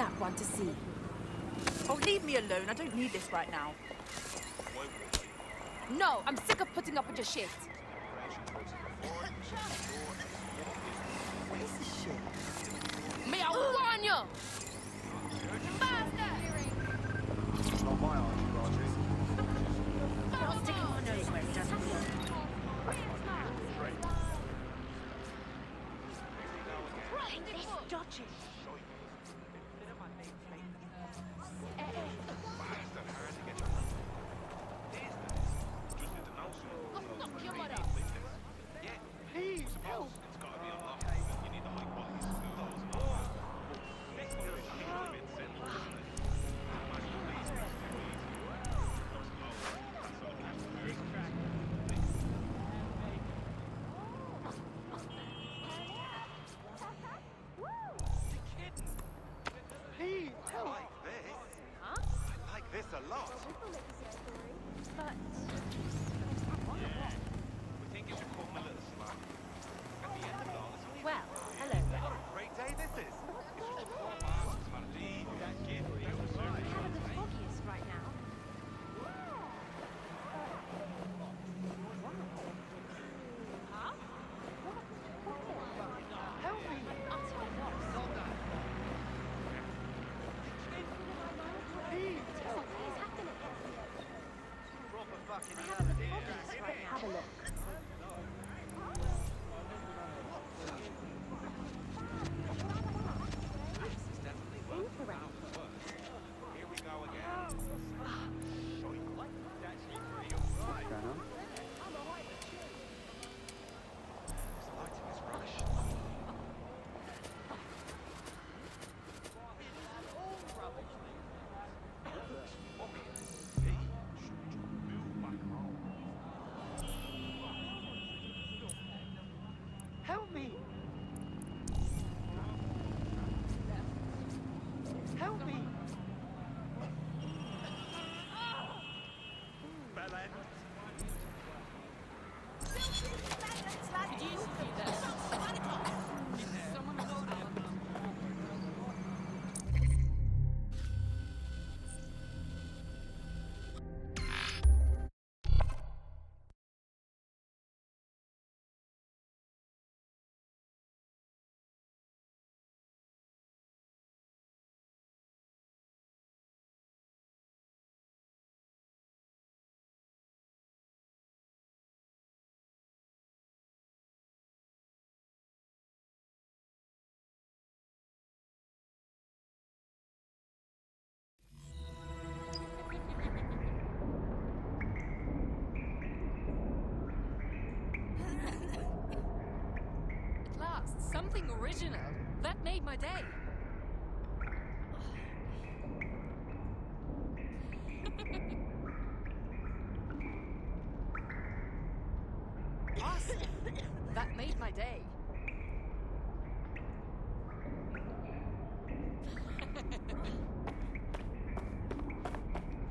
kidnap one to see. Oh, leave me alone. I don't need this right now. No, I'm sick of putting up with your shit. What is this shit? May I warn you? Not my arch, You're sticking my nose where it doesn't belong. This dodgy. Please, help! Please, help! I like this a lot. We think you should call him a little slug. At the end of it all, it's only Well, hello there. what a great day this is. It's just a 4 miles to leave that kid for your service. Kind of the foggiest right now. Huh? Help me! Please, help! Proper fucking Have a look. Here we go again. What's going on? Lighting is rubbish. Help me! Help me! At last, something original. That made my day. Awesome. That made my day.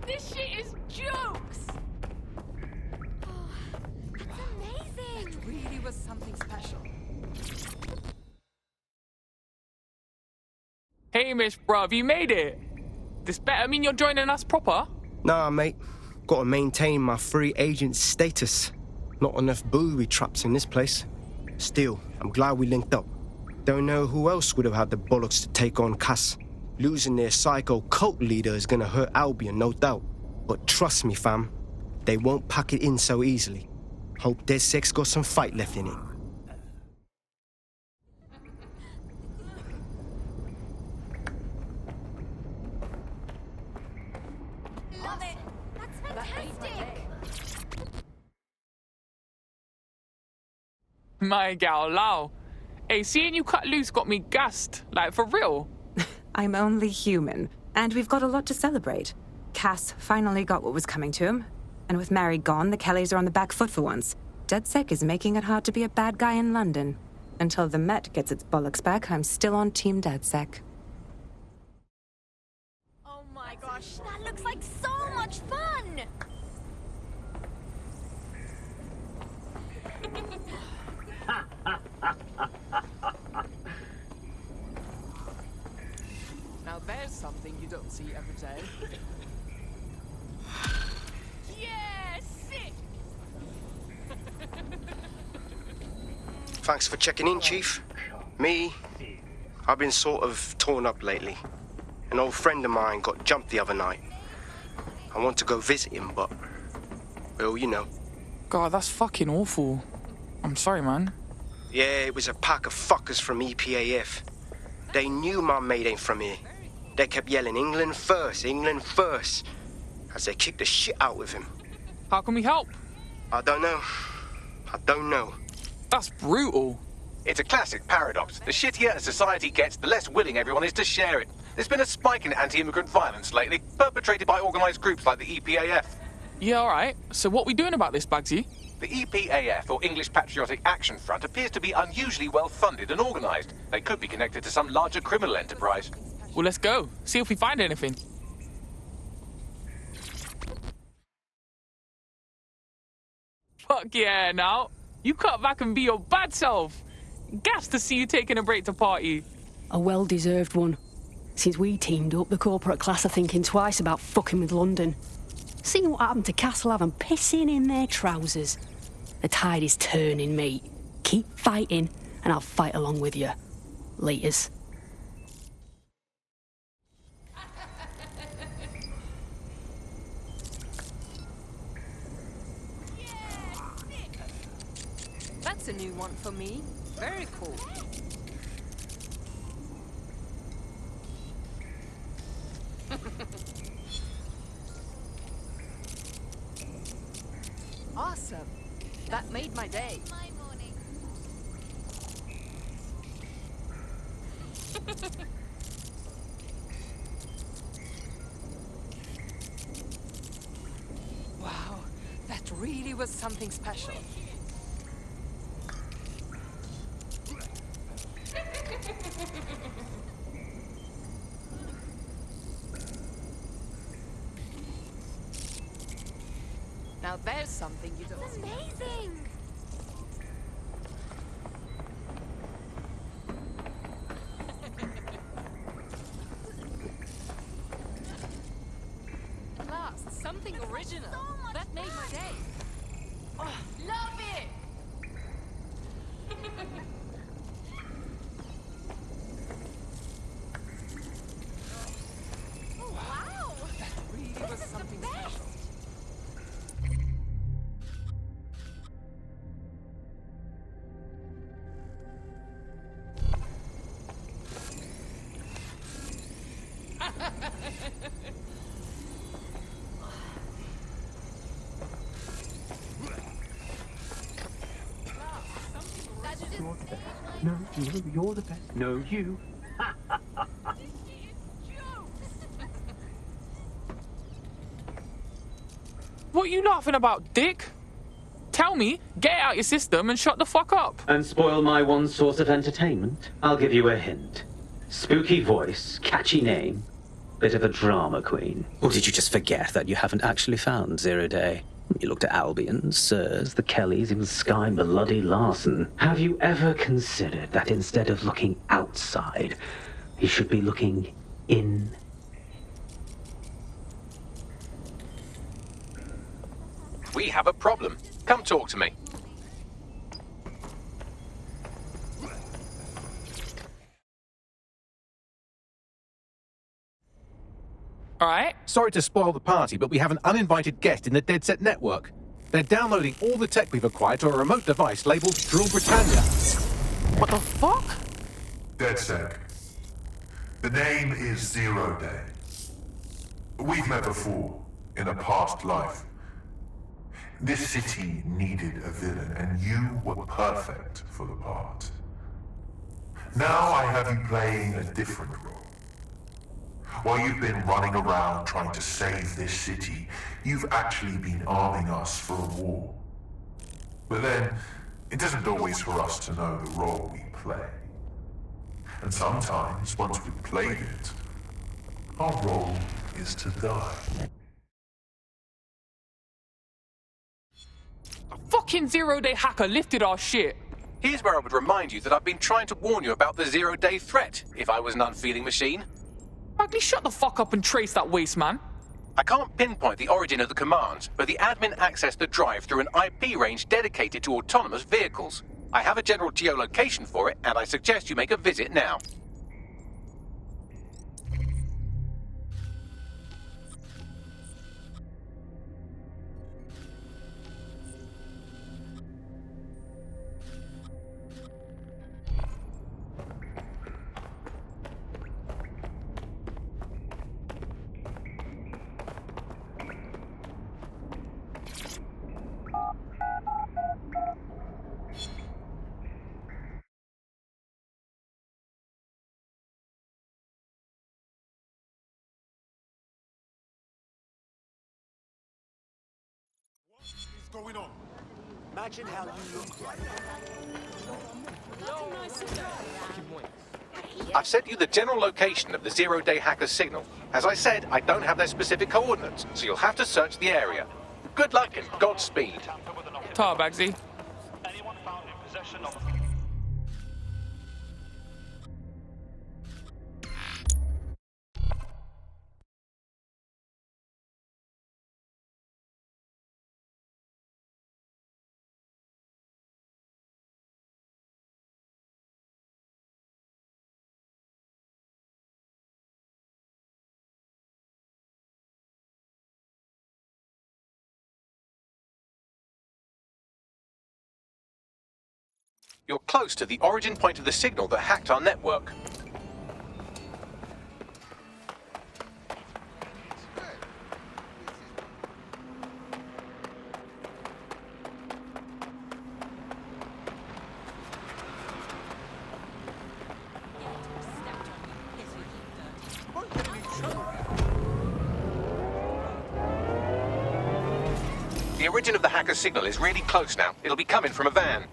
This shit is jokes! Oh, that's amazing! That really was something special. Hey, Miss Bruv, you made it. This better mean you're joining us proper? Nah, mate. Gotta maintain my free agent status. Not enough booby traps in this place. Still, I'm glad we linked up. Don't know who else would have had the bollocks to take on Cass. Losing their psycho cult leader is gonna hurt Albion, no doubt. But trust me, fam, they won't pack it in so easily. Hope DedSec's got some fight left in it. Love it! That's fantastic! My gal, Lao. Hey, seeing you cut loose got me gassed. Like, for real. I'm only human, and we've got a lot to celebrate. Cass finally got what was coming to him, and with Mary gone, the Kellys are on the back foot for once. DedSec is making it hard to be a bad guy in London. Until the Met gets its bollocks back, I'm still on Team DedSec. Oh my gosh, that looks like so much fun! Now there's don't see every day. Yeah, sick! Thanks for checking in, Chief. I've been sort of torn up lately. An old friend of mine got jumped the other night. I want to go visit him, but... well, you know. God, that's fucking awful. I'm sorry, man. Yeah, it was a pack of fuckers from EPAF. They knew my mate ain't from here. They kept yelling, England first, as they kicked the shit out with him. How can we help? I don't know. That's brutal. It's a classic paradox. The shittier a society gets, the less willing everyone is to share it. There's been a spike in anti-immigrant violence lately, perpetrated by organised groups like the EPAF. Yeah, alright. So what we doing about this, Bugsy? The EPAF, or English Patriotic Action Front, appears to be unusually well funded and organised. They could be connected to some larger criminal enterprise. Well, let's go. See if we find anything. Fuck yeah, now. You cut back and be your bad self. Gas to see you taking a break to party. A well-deserved one. Since we teamed up, the corporate class are thinking twice about fucking with London. See what happened to Castlehaven pissing in their trousers. The tide is turning, mate. Keep fighting, and I'll fight along with you. Laters. That's a new one for me. Very cool. Awesome. That made my day. My morning. Wow, that really was something special. Now there's something you don't see. Amazing! At last, something original. That made my day. Oh, love it! Oh, wow! That really was something special. No, you're the best. No, you. What are you laughing about, dick? Tell me, get it out your system and shut the fuck up. And spoil my one source of entertainment? I'll give you a hint. Spooky voice, catchy name, bit of a drama queen. Or did you just forget that you haven't actually found Zero Day? You looked at Albion, Sirs, the Kellys, even Sky Bloody Larson. Have you ever considered that instead of looking outside, you should be looking in? We have a problem. Come talk to me. All right. Sorry to spoil the party, but we have an uninvited guest in the Dead Set network. They're downloading all the tech we've acquired to a remote device labeled Drill Britannia. What the fuck? DedSec. The name is Zero Day. We've met before, in a past life. This city needed a villain, and you were perfect for the part. Now I have you playing a different role. While you've been running around trying to save this city, you've actually been arming us for a war. But then, it isn't always for us to know the role we play. And sometimes, once we've played it, our role is to die. A fucking zero-day hacker lifted our shit. Here's where I would remind you that I've been trying to warn you about the zero-day threat, if I was an unfeeling machine. Bagley, shut the fuck up and trace that waste, man. I can't pinpoint the origin of the commands, but the admin accessed the drive through an IP range dedicated to autonomous vehicles. I have a general geolocation for it, and I suggest you make a visit now. Going on? Imagine how you look like I've sent you the general location of the zero-day hacker's signal. As I said, I don't have their specific coordinates, so you'll have to search the area. Good luck and Godspeed. Ta, Bagsy. Anyone found in possession of... You're close to the origin point of the signal that hacked our network. The origin of the hacker's signal is really close now. It'll be coming from a van.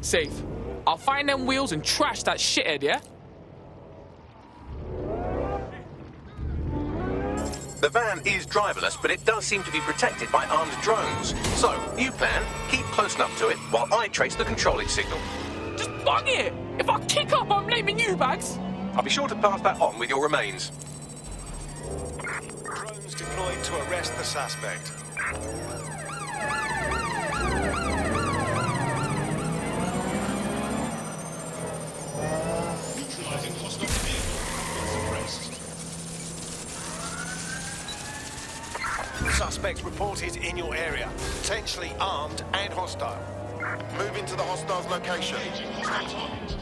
Safe. I'll find them wheels and trash that shithead, yeah? The van is driverless, but it does seem to be protected by armed drones. So, new plan, keep close enough to it while I trace the controlling signal. Just bung it! If I kick up, I'm blaming you, Bags. I'll be sure to pass that on with your remains. Drones deployed to arrest the suspect. Neutralizing hostile vehicle. Suppressed. Suspect reported in your area, potentially armed and hostile. Move into the hostile's location. Engaging hostile target.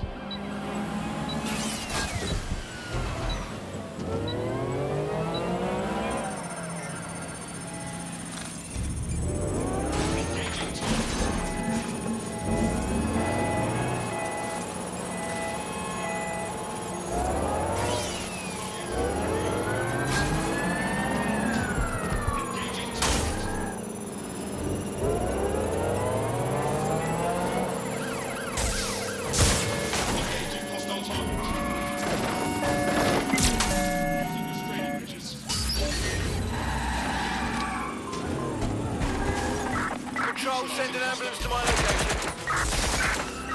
Control, send an ambulance to my location.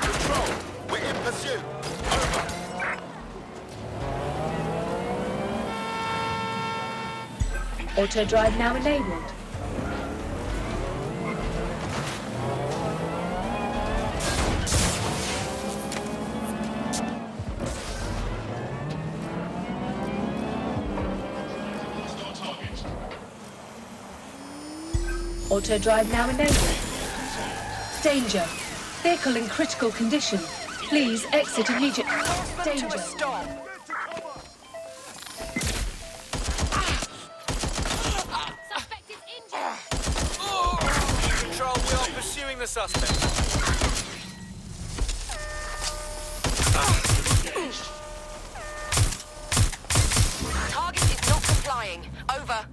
Control, we're in pursuit. Over. Auto drive now enabled. Auto drive now enabled. Danger. Vehicle in critical condition. Please exit immediately. Danger. Control, we are pursuing the suspect. Target is not complying. Over.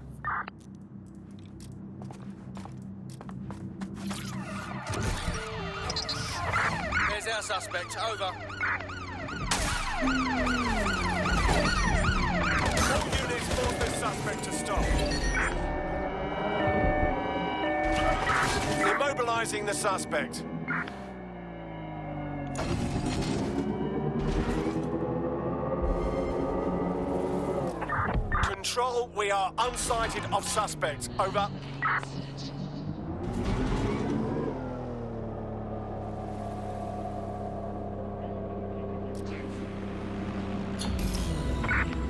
There's our suspect. Over. All units force this suspect to stop. Immobilizing the suspect. Control, we are unsighted of suspects. Over.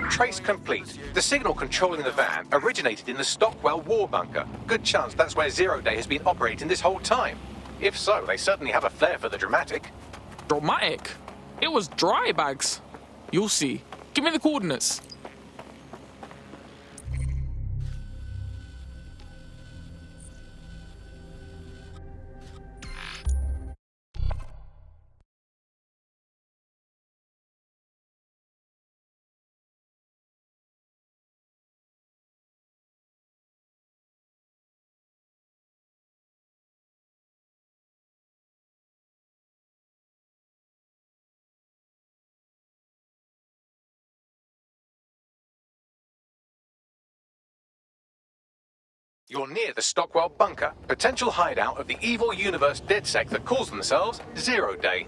Trace complete. The signal controlling the van originated in the Stockwell war bunker. Good chance that's where Zero Day has been operating this whole time. If so, they certainly have a flair for the dramatic. Dramatic? It was dry bags. You'll see. Give me the coordinates. You're near the Stockwell bunker, potential hideout of the evil universe DedSec that calls themselves Zero Day.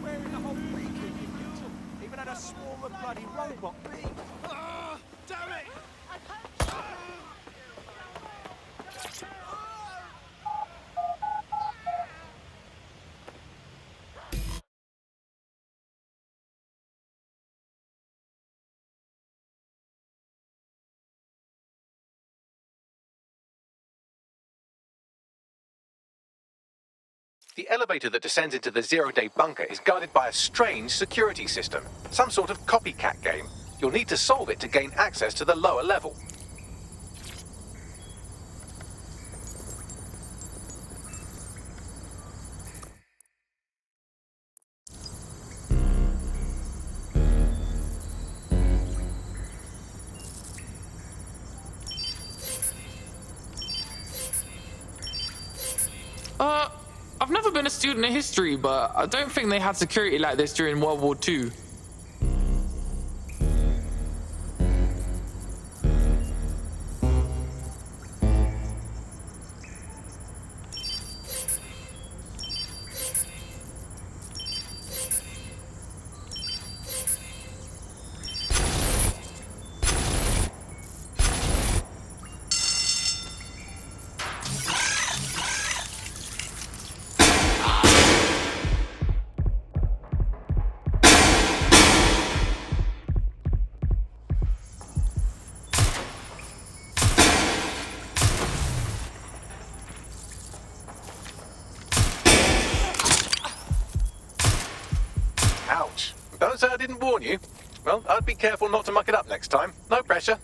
Where in the whole weekend you even had a swarm of bloody robot bees. Damn it! The elevator that descends into the Zero Day bunker is guarded by a strange security system. Some sort of copycat game. You'll need to solve it to gain access to the lower level. I've never been a student of history, but I don't think they had security like this during World War II. Ouch. Don't say I didn't warn you. Well, I'd be careful not to muck it up next time. No pressure.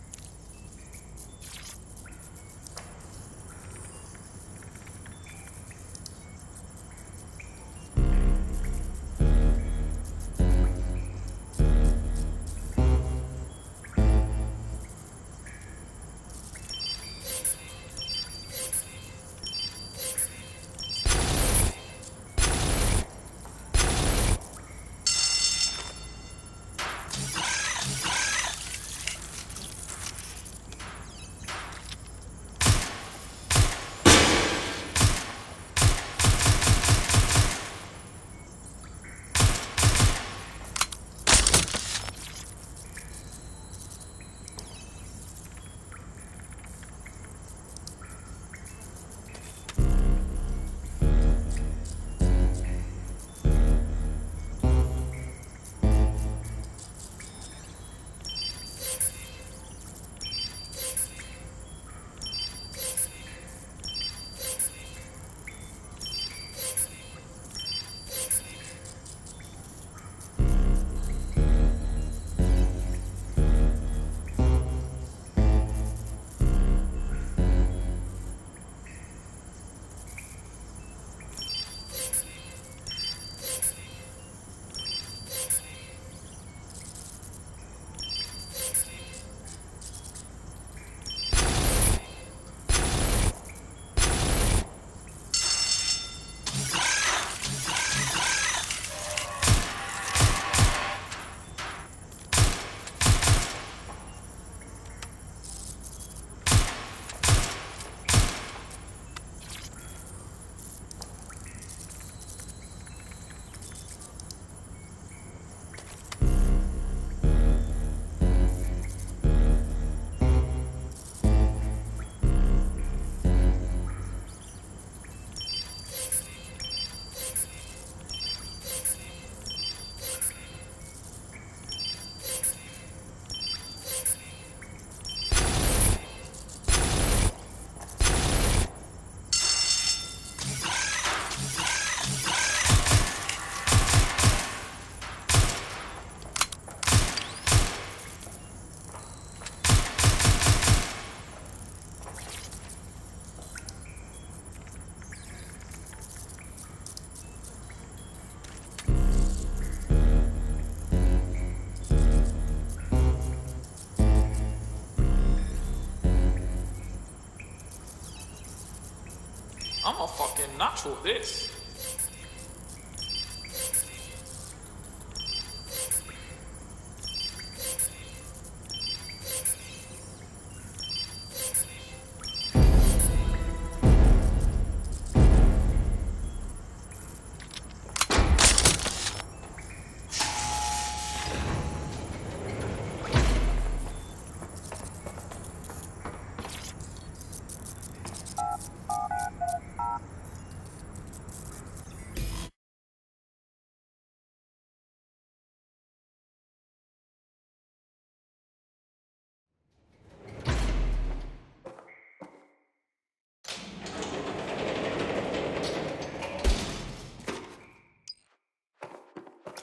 fucking natural, this.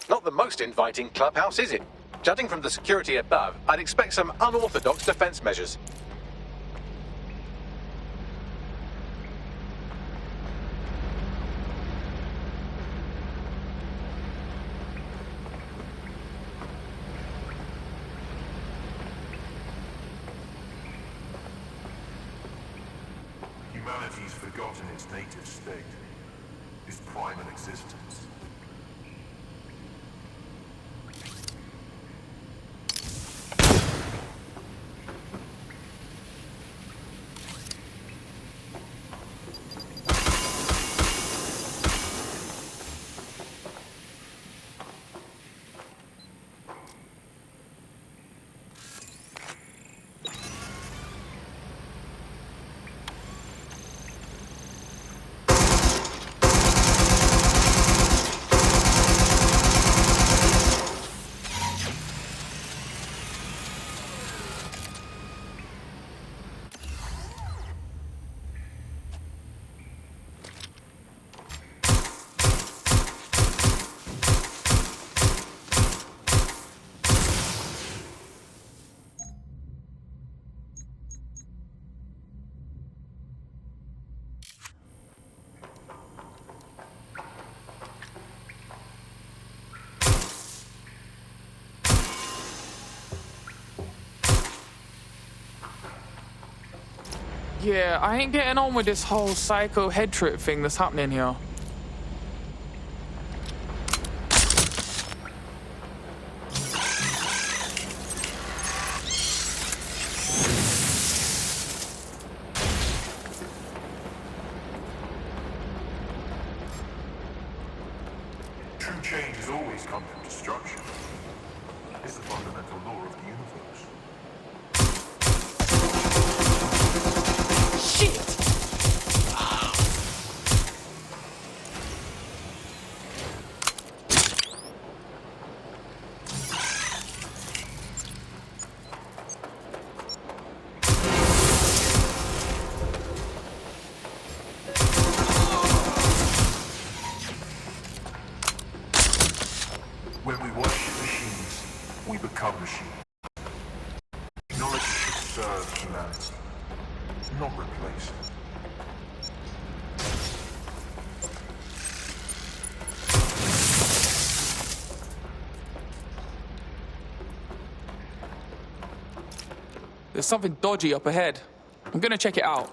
Not the most inviting clubhouse, is it? Judging from the security above, I'd expect some unorthodox defense measures. Humanity's forgotten its native state, its primal existence. Yeah, I ain't getting on with this whole psycho head trip thing that's happening here. True change has always come from destruction. It's the fundamental law of the universe. Shit! When we worship machines, we become machines. Technology should serve humanity, not replace it. There's something dodgy up ahead. I'm gonna check it out.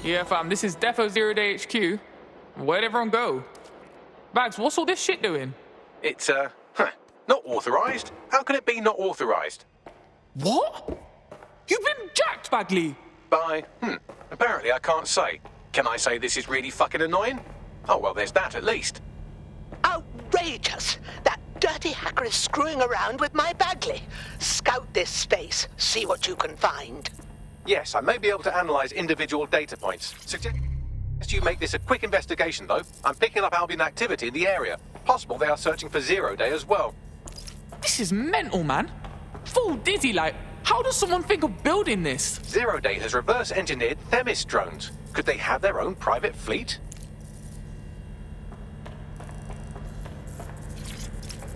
Yeah, fam, this is Defo Zero Day HQ. Where'd everyone go? Bags, what's all this shit doing? It's, not authorized. How can it be not authorized? What? You've been jacked, Bagley! By, apparently I can't say. Can I say this is really fucking annoying? Oh, well, there's that at least. Outrageous! That dirty hacker is screwing around with my Bagley. Scout this space. See what you can find. Yes, I may be able to analyze individual data points. Suggest you make this a quick investigation, though. I'm picking up Albion activity in the area. Possible they are searching for Zero Day as well. This is mental, man. Full dizzy, like, how does someone think of building this? Zero Day has reverse-engineered Themis drones. Could they have their own private fleet?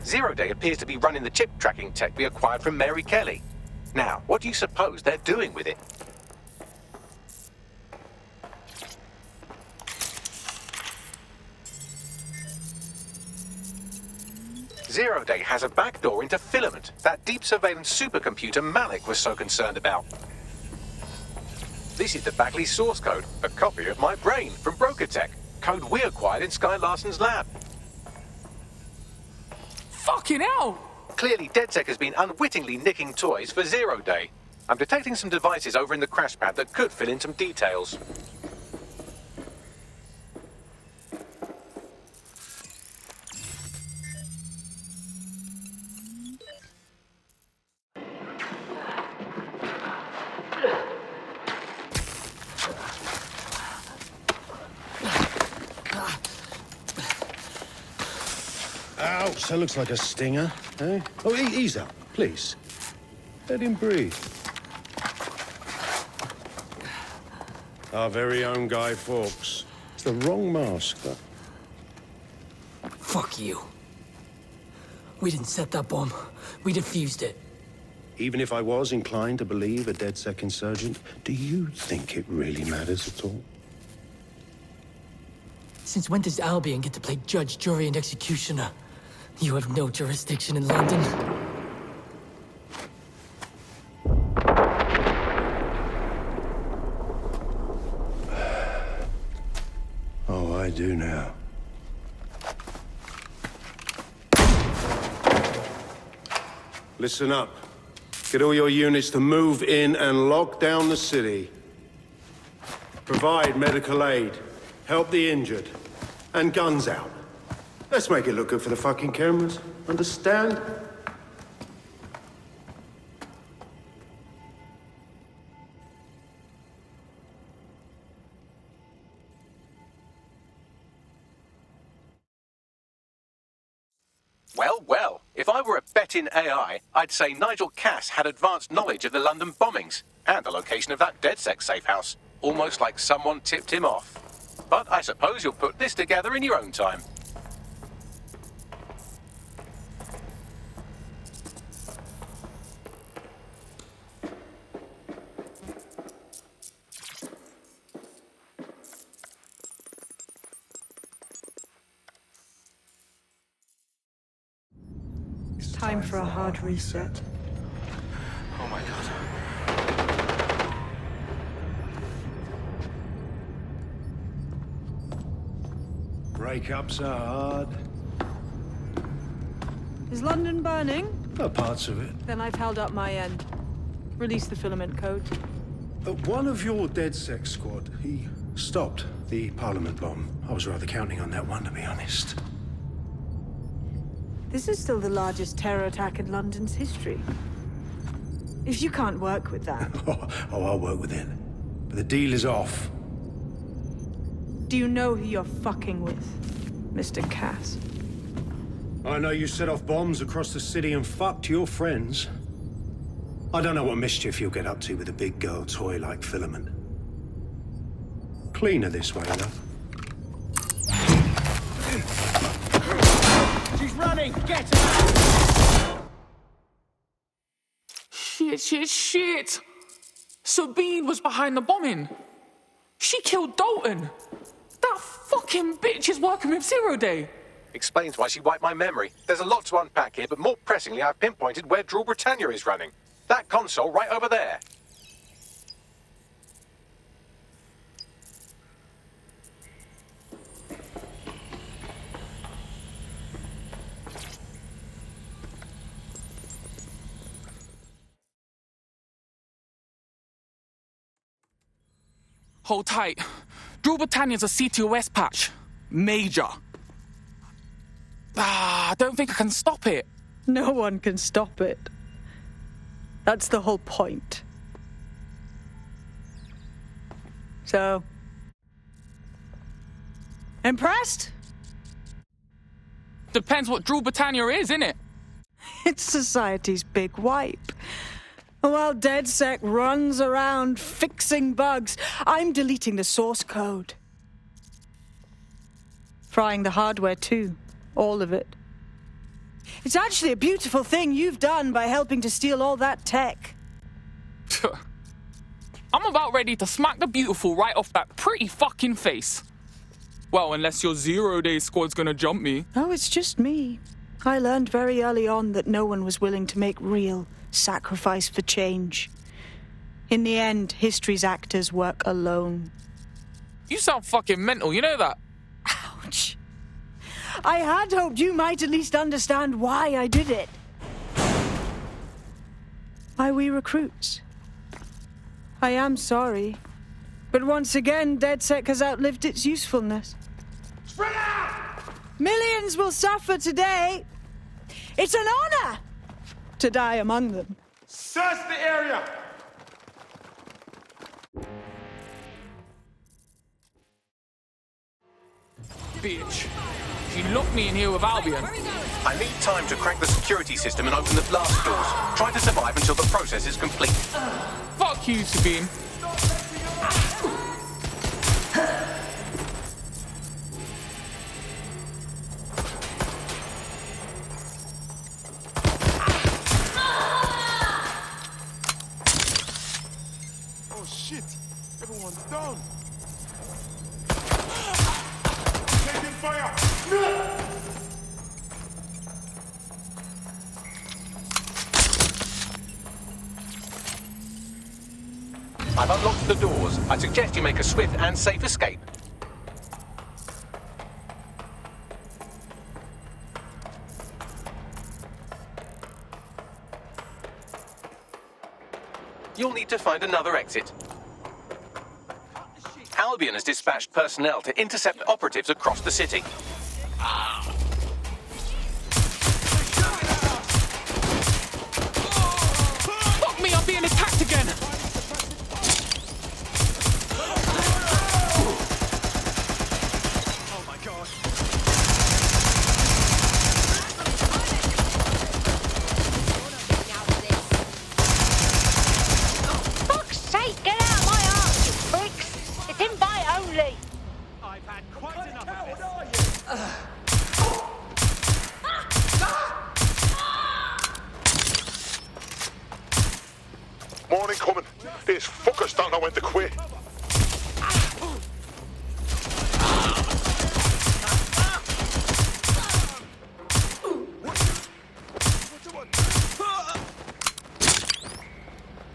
Zero Day appears to be running the chip tracking tech we acquired from Mary Kelly. Now, what do you suppose they're doing with it? Zero Day has a backdoor into Filament, that deep surveillance supercomputer Malik was so concerned about. This is the Bagley source code, a copy of my brain from Brokertech, code we acquired in Sky Larson's lab. Fucking hell! Clearly, DedSec has been unwittingly nicking toys for Zero Day. I'm detecting some devices over in the crash pad that could fill in some details. Ouch, that looks like a stinger, eh? Oh, ease up, please. Let him breathe. Our very own Guy Fawkes. It's the wrong mask, though. Fuck you. We didn't set that bomb. We defused it. Even if I was inclined to believe a DedSec insurgent, do you think it really matters at all? Since when does Albion get to play judge, jury, and executioner? You have no jurisdiction in London. Oh, I do now. Listen up. Get all your units to move in and lock down the city. Provide medical aid. Help the injured. And guns out. Let's make it look good for the fucking cameras. Understand? Well, well, if I were a bet-in AI, I'd say Nigel Cass had advanced knowledge of the London bombings and the location of that DedSec safe house, almost like someone tipped him off. But I suppose you'll put this together in your own time. Time for a hard reset. Oh my god. Breakups are hard. Is London burning? Parts of it. Then I've held up my end. Release the filament code. One of your DedSec squad, he stopped the Parliament bomb. I was rather counting on that one, to be honest. This is still the largest terror attack in London's history. If you can't work with that... Oh, I'll work with it. But the deal is off. Do you know who you're fucking with, Mr. Cass? I know you set off bombs across the city and fucked your friends. I don't know what mischief you'll get up to with a big girl toy like Filament. Cleaner this way, love. She's running! Get her! Shit. Sabine was behind the bombing. She killed Dalton. That fucking bitch is working with Zero Day. Explains why she wiped my memory. There's a lot to unpack here, but more pressingly, I've pinpointed where Rule Britannia is running. That console right over there. Hold tight. Rule Britannia's a CTOS patch. Major. I don't think I can stop it. No one can stop it. That's the whole point. So... impressed? Depends what Rule Britannia is, innit? It's society's big wipe. While DedSec runs around fixing bugs, I'm deleting the source code. Frying the hardware too. All of it. It's actually a beautiful thing you've done by helping to steal all that tech. I'm about ready to smack the beautiful right off that pretty fucking face. Well, unless your Zero Day squad's gonna jump me. Oh, it's just me. I learned very early on that no one was willing to make real sacrifice for change. In the end, history's actors work alone. You sound fucking mental, you know that? Ouch. I had hoped you might at least understand why I did it. Why we recruits. I am sorry, but once again, DedSec has outlived its usefulness. Spread out! Millions will suffer today. It's an honor to die among them. Search the area! Bitch. She locked me in here with Albion. I need time to crack the security system and open the blast doors. Try to survive until the process is complete. Fuck you, Sabine. Oh shit! Everyone's down! Taking fire! I've unlocked the doors. I suggest you make a swift and safe escape. You'll need to find another exit. Albion has dispatched personnel to intercept operatives across the city. Fuck me, I'm being attacked again! Oh my god. Fuck's sake, get out of my arms, you pricks! It's invite only! I've had quite enough of this. Morning coming. These fuckers don't know when to quit.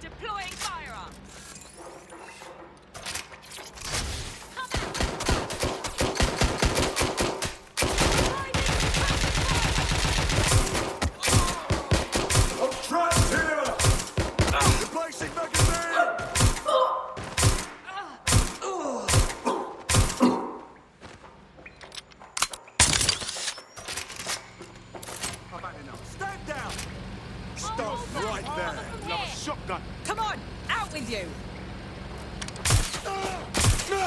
Deploying firearm. I'm trapped here! Replacing magazine! I've had enough. Stand down! Stop right there. You'll have a shotgun. Come on, out with you.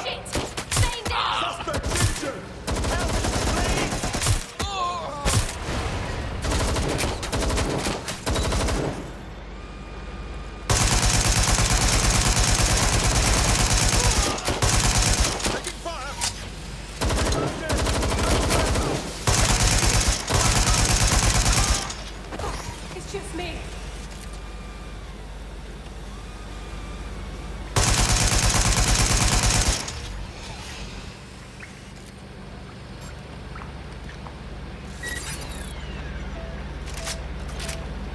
Shit! Stay down! Suspect injured! Help, please! Taking fire! It's just me.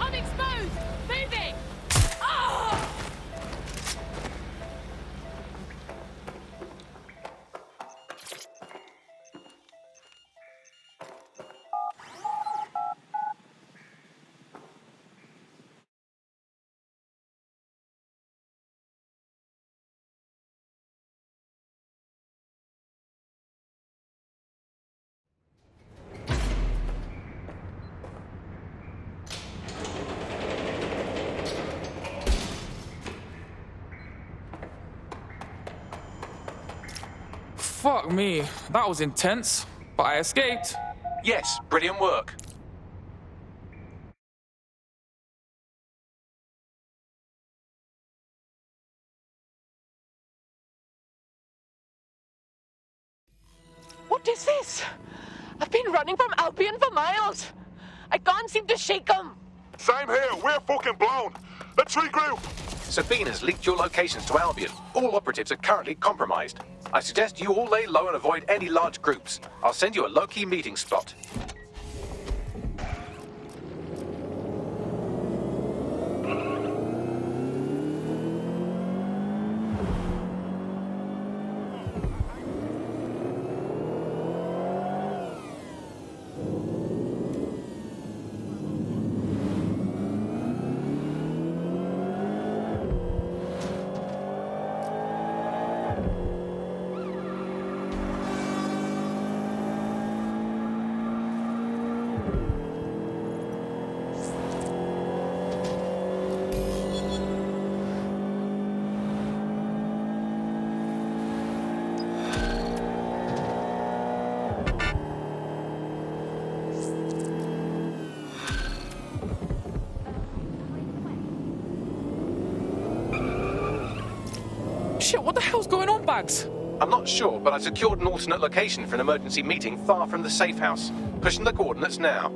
I'm exposed! Moving! Fuck me. That was intense. But I escaped. Yes, brilliant work. What is this? I've been running from Albion for miles. I can't seem to shake them. Same here. We're fucking blown. Let's regroup. Sabine has leaked your locations to Albion. All operatives are currently compromised. I suggest you all lay low and avoid any large groups. I'll send you a low-key meeting spot. Shit, what the hell's going on, Bags? I'm not sure, but I secured an alternate location for an emergency meeting far from the safe house. Pushing the coordinates now.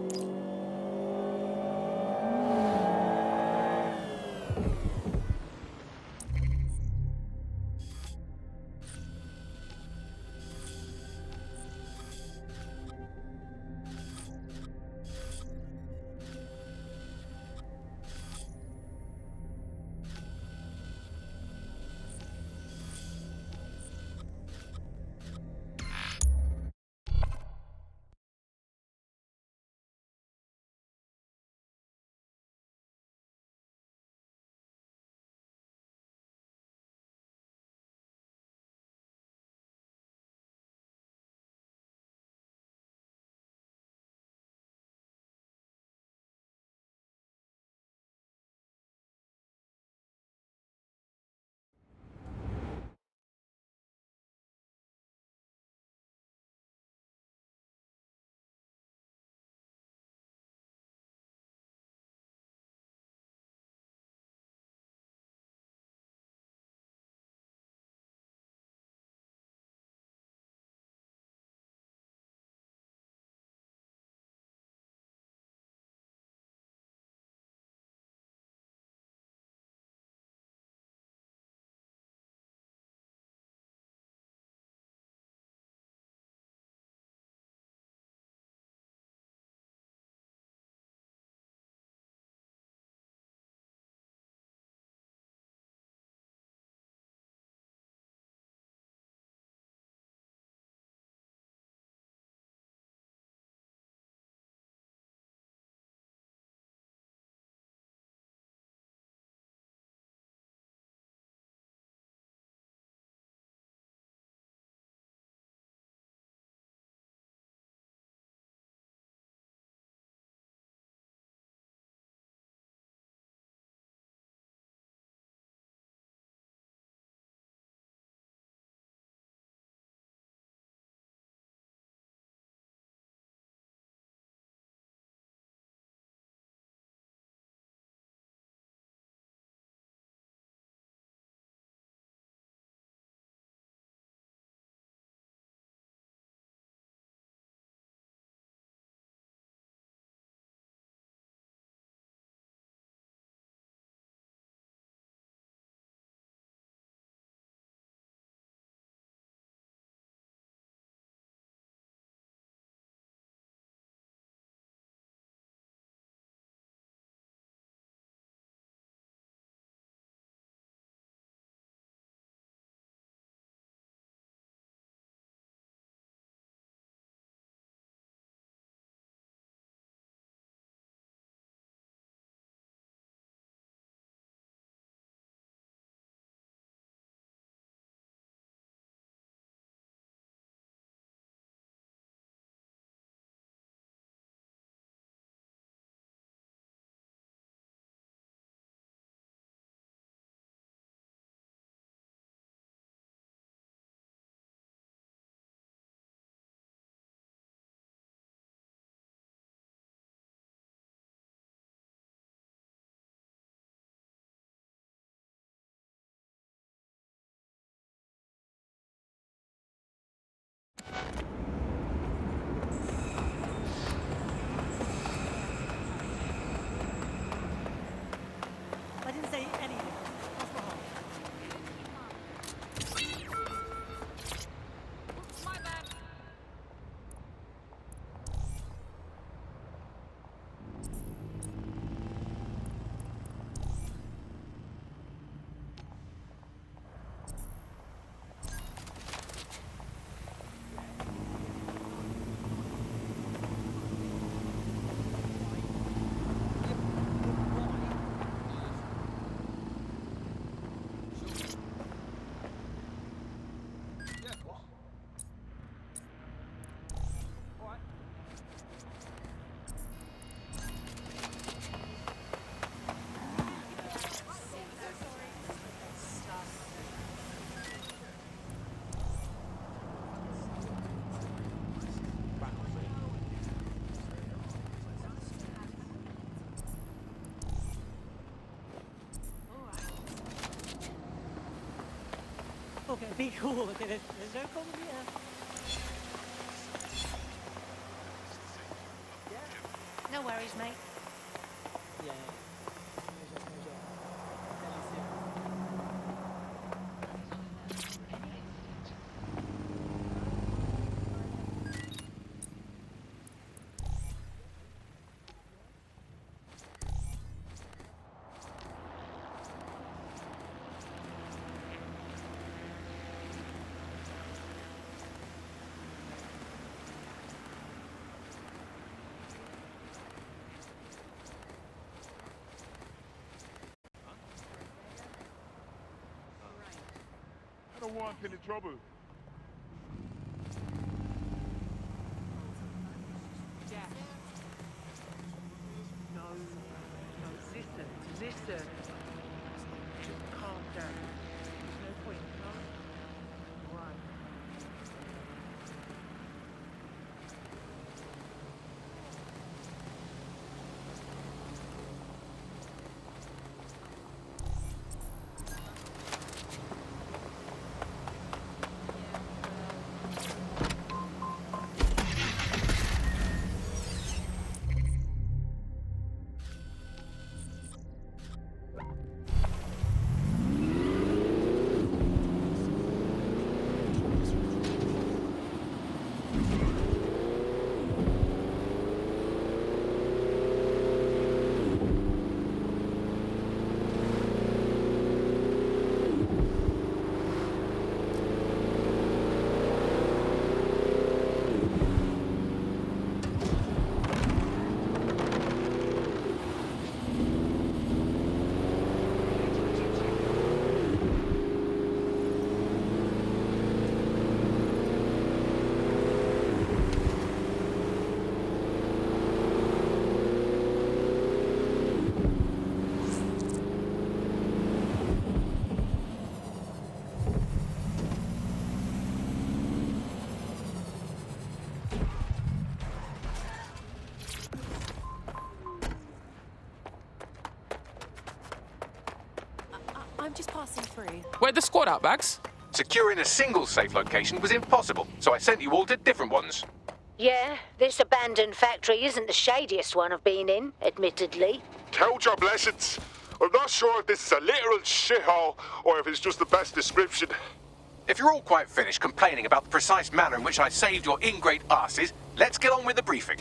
Okay, be cool. Okay, there's no problem here. No worries, mate. Yeah. I don't want any trouble. No, listen. Just calm down. There's no point, no? Right. I'm just passing through. Where'd the squad out, Bags? Securing a single safe location was impossible, so I sent you all to different ones. Yeah, this abandoned factory isn't the shadiest one I've been in, admittedly. Count your blessings. I'm not sure if this is a literal shithole or if it's just the best description. If you're all quite finished complaining about the precise manner in which I saved your ingrate asses, let's get on with the briefing.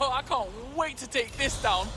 Oh, I can't wait to take this down.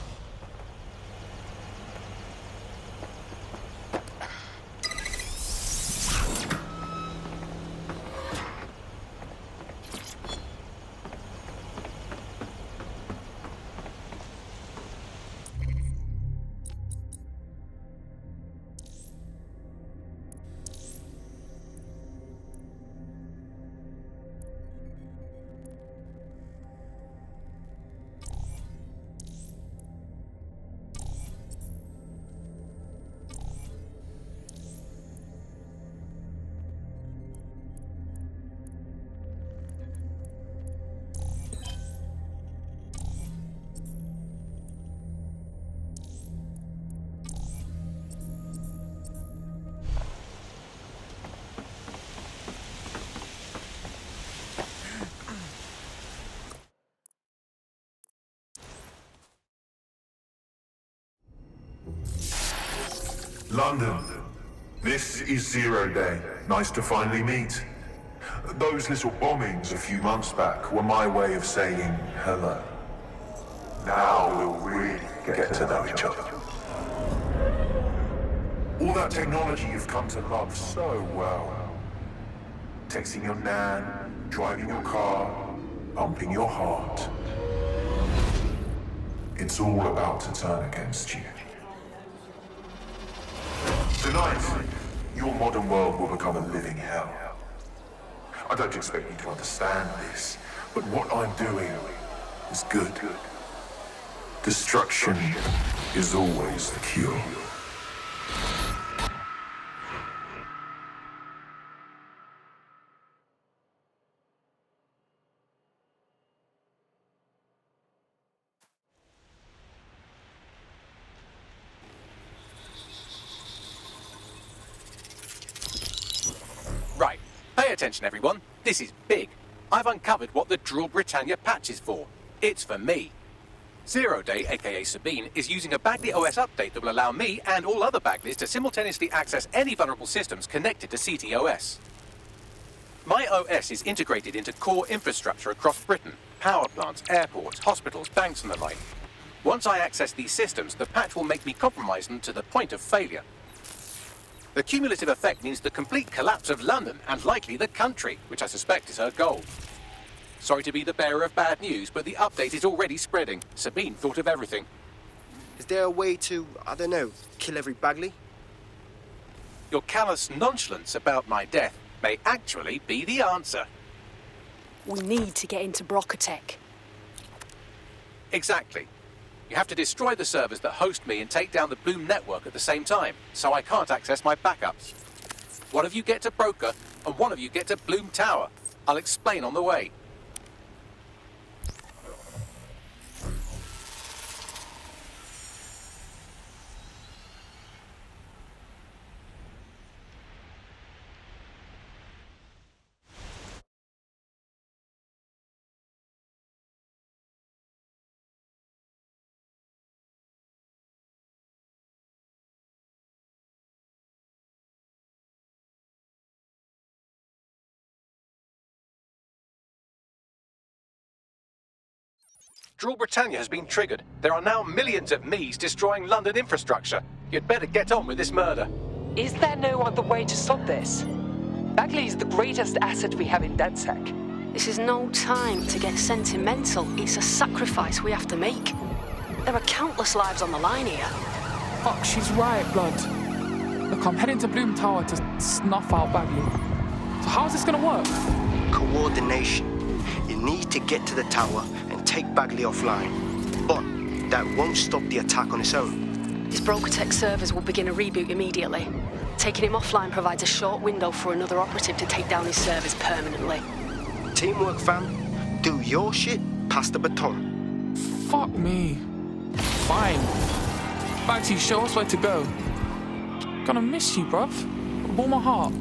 London, this is Zero Day. Nice to finally meet. Those little bombings a few months back were my way of saying hello. Now we'll really get to know each other. All that technology you've come to love so well. Texting your nan, driving your car, pumping your heart. It's all about to turn against you. Tonight, your modern world will become a living hell. I don't expect you to understand this, but what I'm doing is good. Destruction is always the cure. Right. Pay attention, everyone. This is big. I've uncovered what the Drill Britannia patch is for. It's for me. Zero Day, aka Sabine, is using a Bagley OS update that will allow me and all other Bagleys to simultaneously access any vulnerable systems connected to CTOS. My OS is integrated into core infrastructure across Britain, power plants, airports, hospitals, banks and the like. Once I access these systems, the patch will make me compromise them to the point of failure. The cumulative effect means the complete collapse of London and likely the country, which I suspect is her goal. Sorry to be the bearer of bad news, but the update is already spreading. Sabine thought of everything. Is there a way to, I don't know, kill every Bagley? Your callous nonchalance about my death may actually be the answer. We need to get into Brocotech. Exactly. You have to destroy the servers that host me and take down the Bloom network at the same time, so I can't access my backups. One of you get to Broker, and one of you get to Bloom Tower. I'll explain on the way. Drill Britannia has been triggered. There are now millions of me's destroying London infrastructure. You'd better get on with this murder. Is there no other way to stop this? Bagley is the greatest asset we have in DedSec. This is no time to get sentimental. It's a sacrifice we have to make. There are countless lives on the line here. Fuck, she's right, blood. Look, I'm heading to Bloom Tower to snuff out Bagley. So how's this gonna work? Coordination. You need to get to the tower and take Bagley offline. But that won't stop the attack on its own. His Brocotech servers will begin a reboot immediately. Taking him offline provides a short window for another operative to take down his servers permanently. Teamwork, fam. Do your shit, pass the baton. Fuck me. Fine. Bagsy, show us where to go. Gonna miss you, bruv. With all my heart.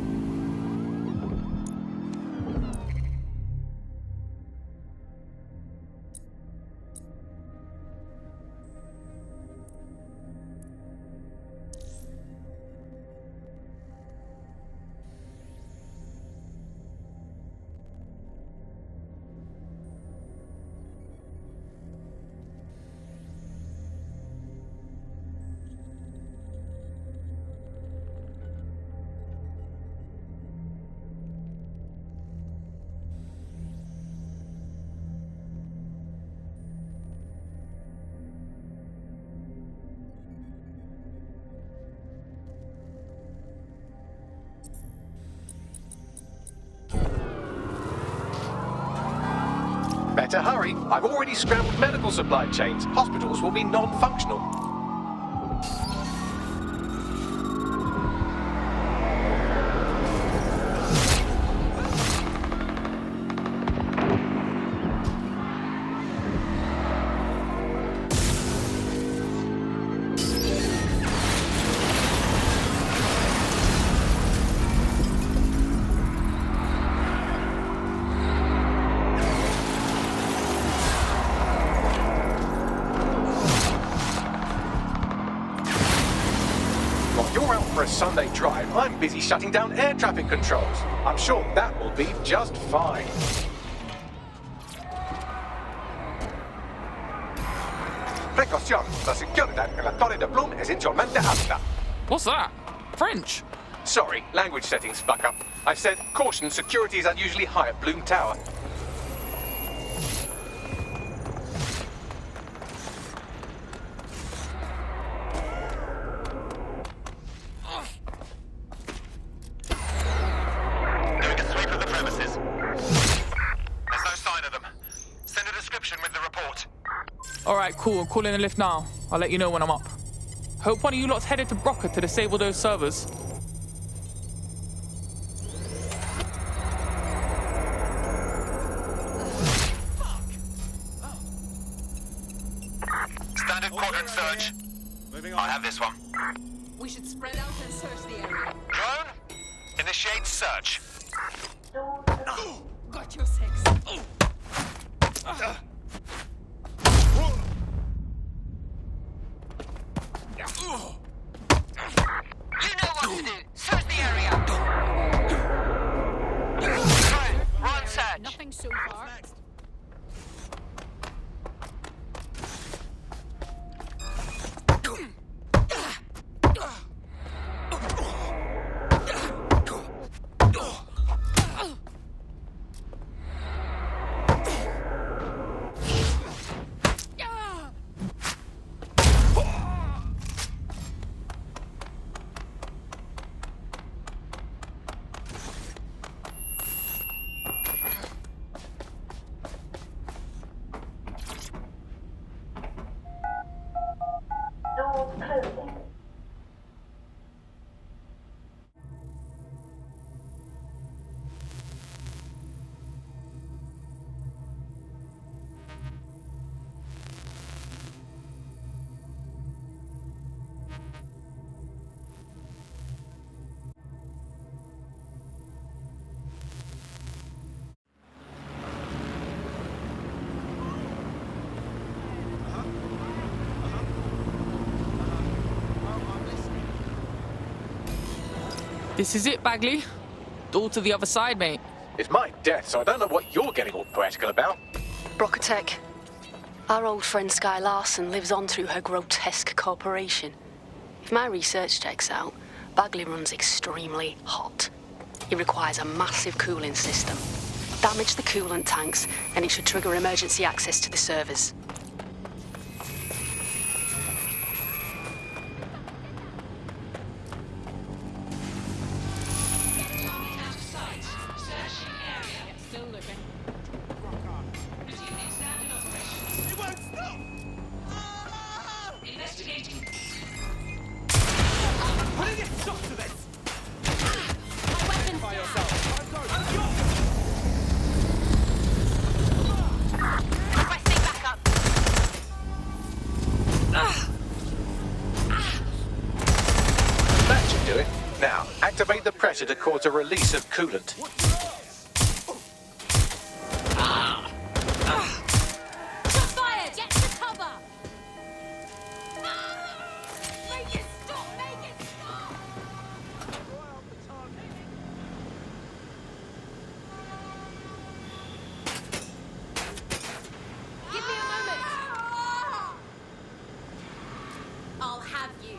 Better hurry. I've already scrambled medical supply chains. Hospitals will be non-functional. for a Sunday drive, I'm busy shutting down air traffic controls. I'm sure that will be just fine. Precaución, la seguridad en la Torre de Bloom es insolmente alta. What's that? French? Sorry, language settings fuck up. I said, caution, security is unusually high at Bloom Tower. Doing a sweep of the premises. There's no sign of them. Send a description with the report. Alright, cool. I'm calling the lift now. I'll let you know when I'm up. Hope one of you lot's headed to Broca to disable those servers. Standard quadrant search. I have this one. We should spread out and search the area. Drone, initiate search. Got your six. You know what to do. Search the area. Run search. Nothing so far. This is it, Bagley. Door to the other side, mate. It's my death, so I don't know what you're getting all poetical about. Brocatech. Our old friend Sky Larson lives on through her grotesque corporation. If my research checks out, Bagley runs extremely hot. It requires a massive cooling system. Damage the coolant tanks, and it should trigger emergency access to the servers. That should do it. Now, activate the pressure to cause a release of coolant. Fire! Get to cover! Make it stop! Make it stop! Give me a moment. I'll have you.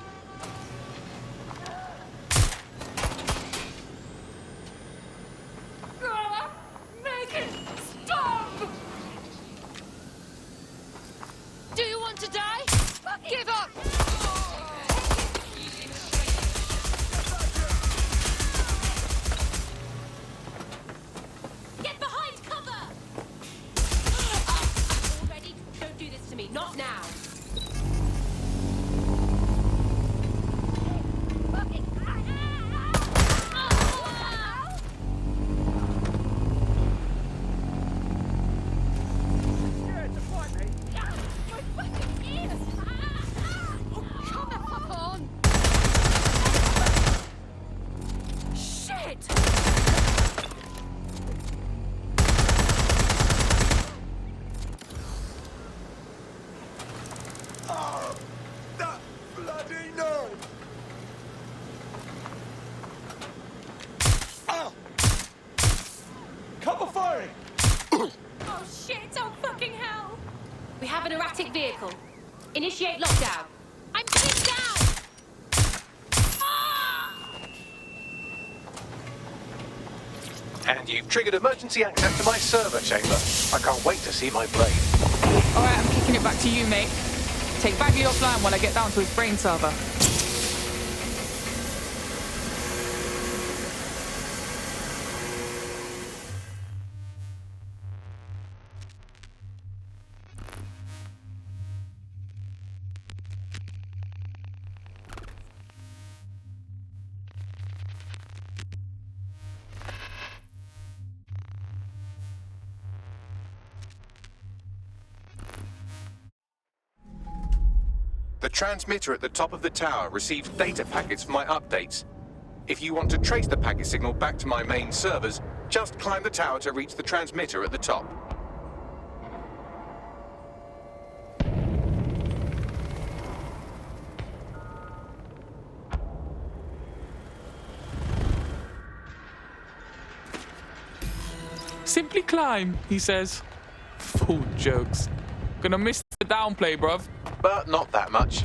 Initiate lockdown. I'm pinned down! And you've triggered emergency access to my server chamber. I can't wait to see my brain. Alright, I'm kicking it back to you, mate. Take Bagley offline while I get down to his brain server. The transmitter at the top of the tower receives data packets for my updates. If you want to trace the packet signal back to my main servers, just climb the tower to reach the transmitter at the top. Simply climb, he says. Full jokes. Gonna miss the downplay, bruv. But not that much.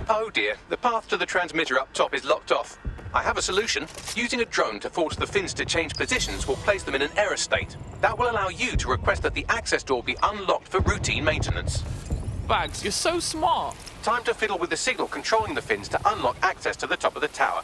Oh dear, the path to the transmitter up top is locked off. I have a solution. Using a drone to force the fins to change positions will place them in an error state. That will allow you to request that the access door be unlocked for routine maintenance. Bags, you're so smart. Time to fiddle with the signal controlling the fins to unlock access to the top of the tower.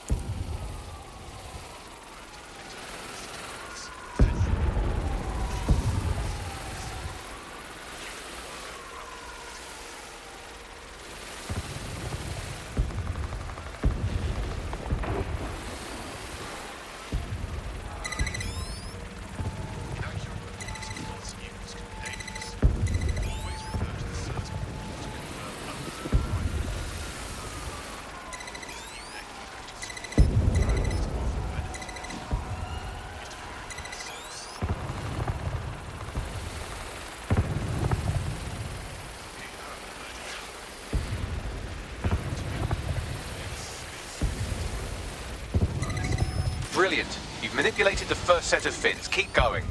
Brilliant. You've manipulated the first set of fins. Keep going.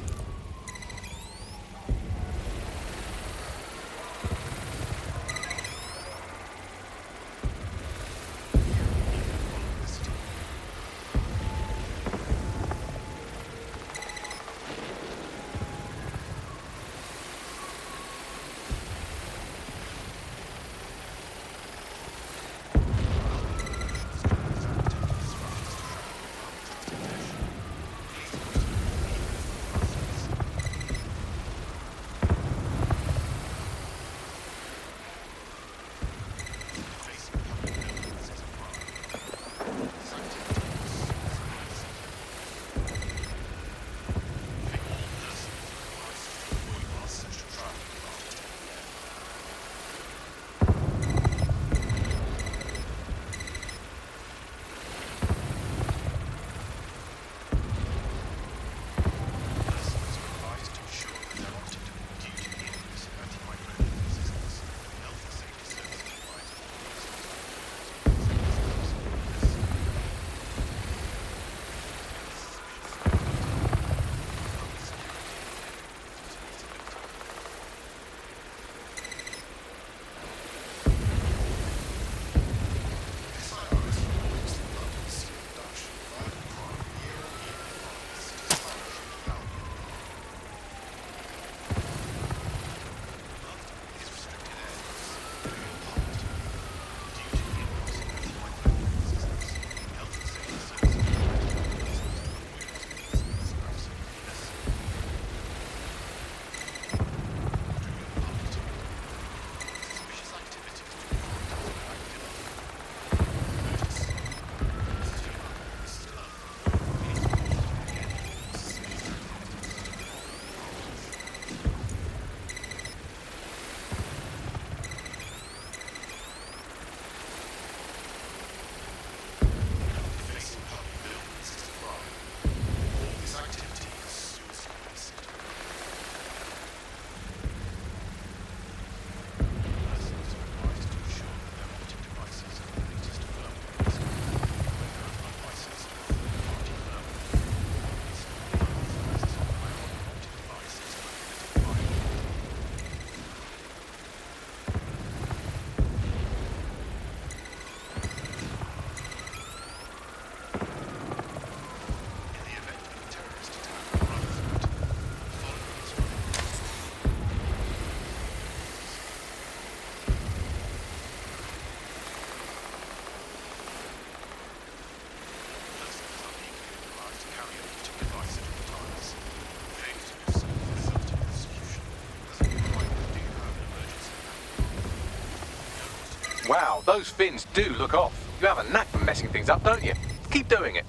Wow, those fins do look off. You have a knack for messing things up, don't you? Keep doing it.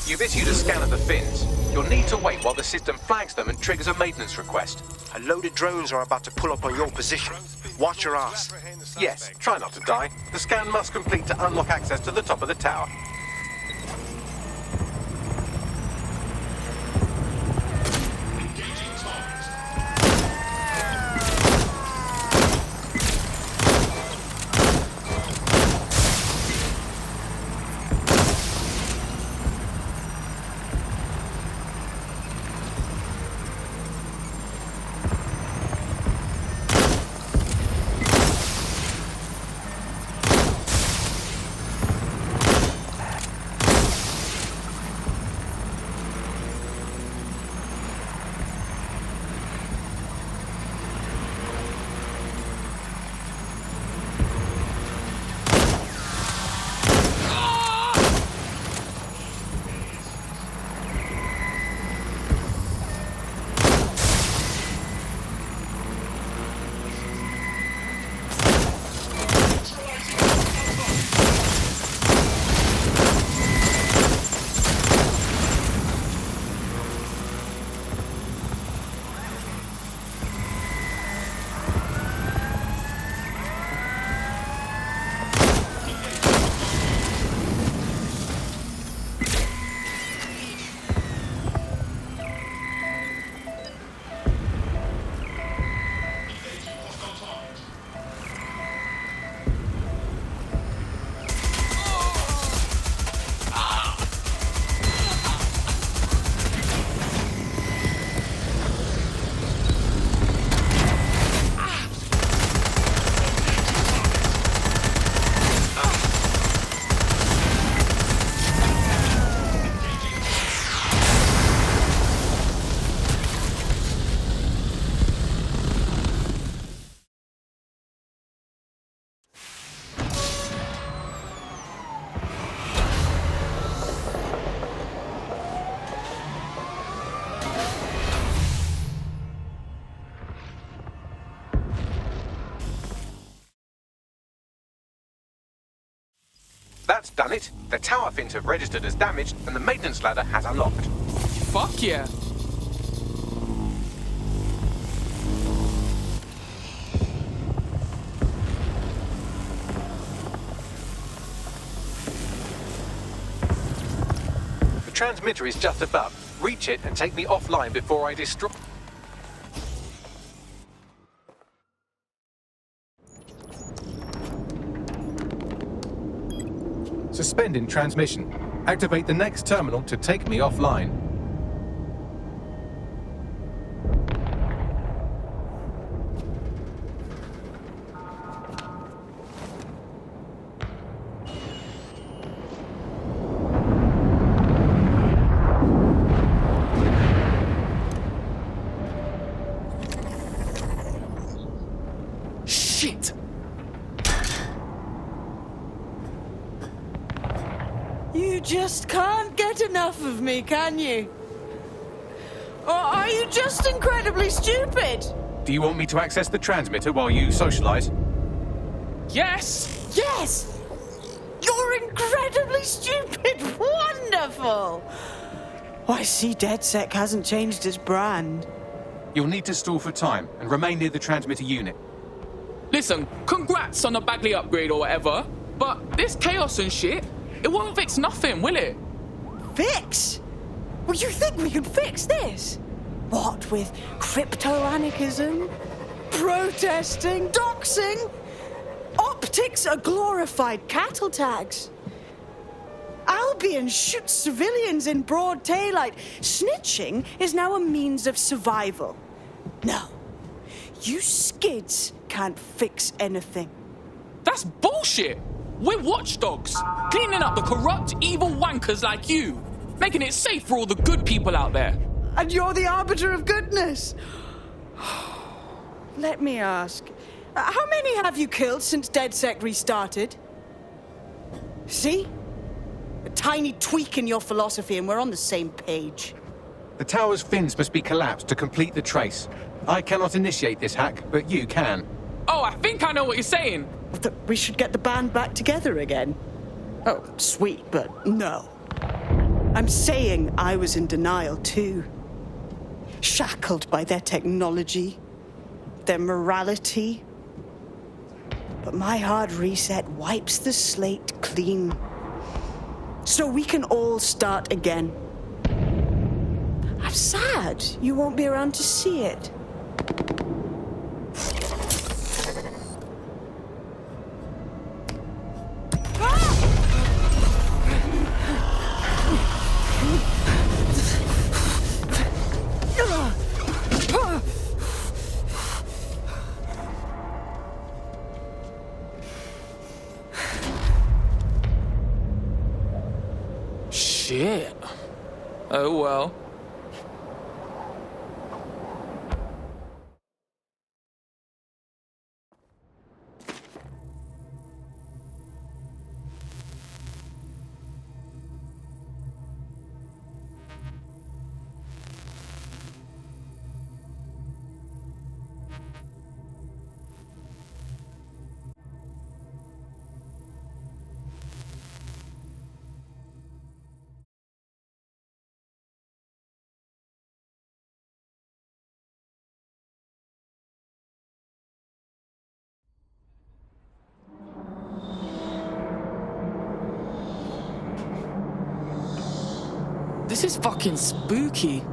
You've issued a scan of the fins. You'll need to wait while the system flags them and triggers a maintenance request. A load of drones are about to pull up on your position. Watch your ass. Yes, try not to die. The scan must complete to unlock access to the top of the tower. That's done it. The tower fins have registered as damaged and the maintenance ladder has unlocked. Fuck yeah. The transmitter is just above. Reach it and take me offline before I destroy... Suspending transmission. Activate the next terminal to take me offline. Shit! You just can't get enough of me, can you? Or are you just incredibly stupid? Do you want me to access the transmitter while you socialize? Yes! Yes! You're incredibly stupid! Wonderful! I see DedSec hasn't changed its brand. You'll need to stall for time and remain near the transmitter unit. Listen, congrats on the Bagley upgrade or whatever, but this chaos and shit, it won't fix nothing, will it? Fix? Well, you think we can fix this? What with crypto-anarchism, protesting, doxing? Optics are glorified cattle tags. Albion shoots civilians in broad daylight. Snitching is now a means of survival. No, you skids can't fix anything. That's bullshit! We're watchdogs, cleaning up the corrupt, evil wankers like you, making it safe for all the good people out there. And you're the arbiter of goodness. Let me ask, how many have you killed since DedSec restarted? See? A tiny tweak in your philosophy and we're on the same page. The tower's fins must be collapsed to complete the trace. I cannot initiate this hack, but you can. Oh, I think I know what you're saying. That we should get the band back together again. Oh, sweet, but no. I'm saying I was in denial too. Shackled by their technology, their morality. But my hard reset wipes the slate clean. So we can all start again. I'm sad you won't be around to see it. Shit. Oh well. This is fucking spooky.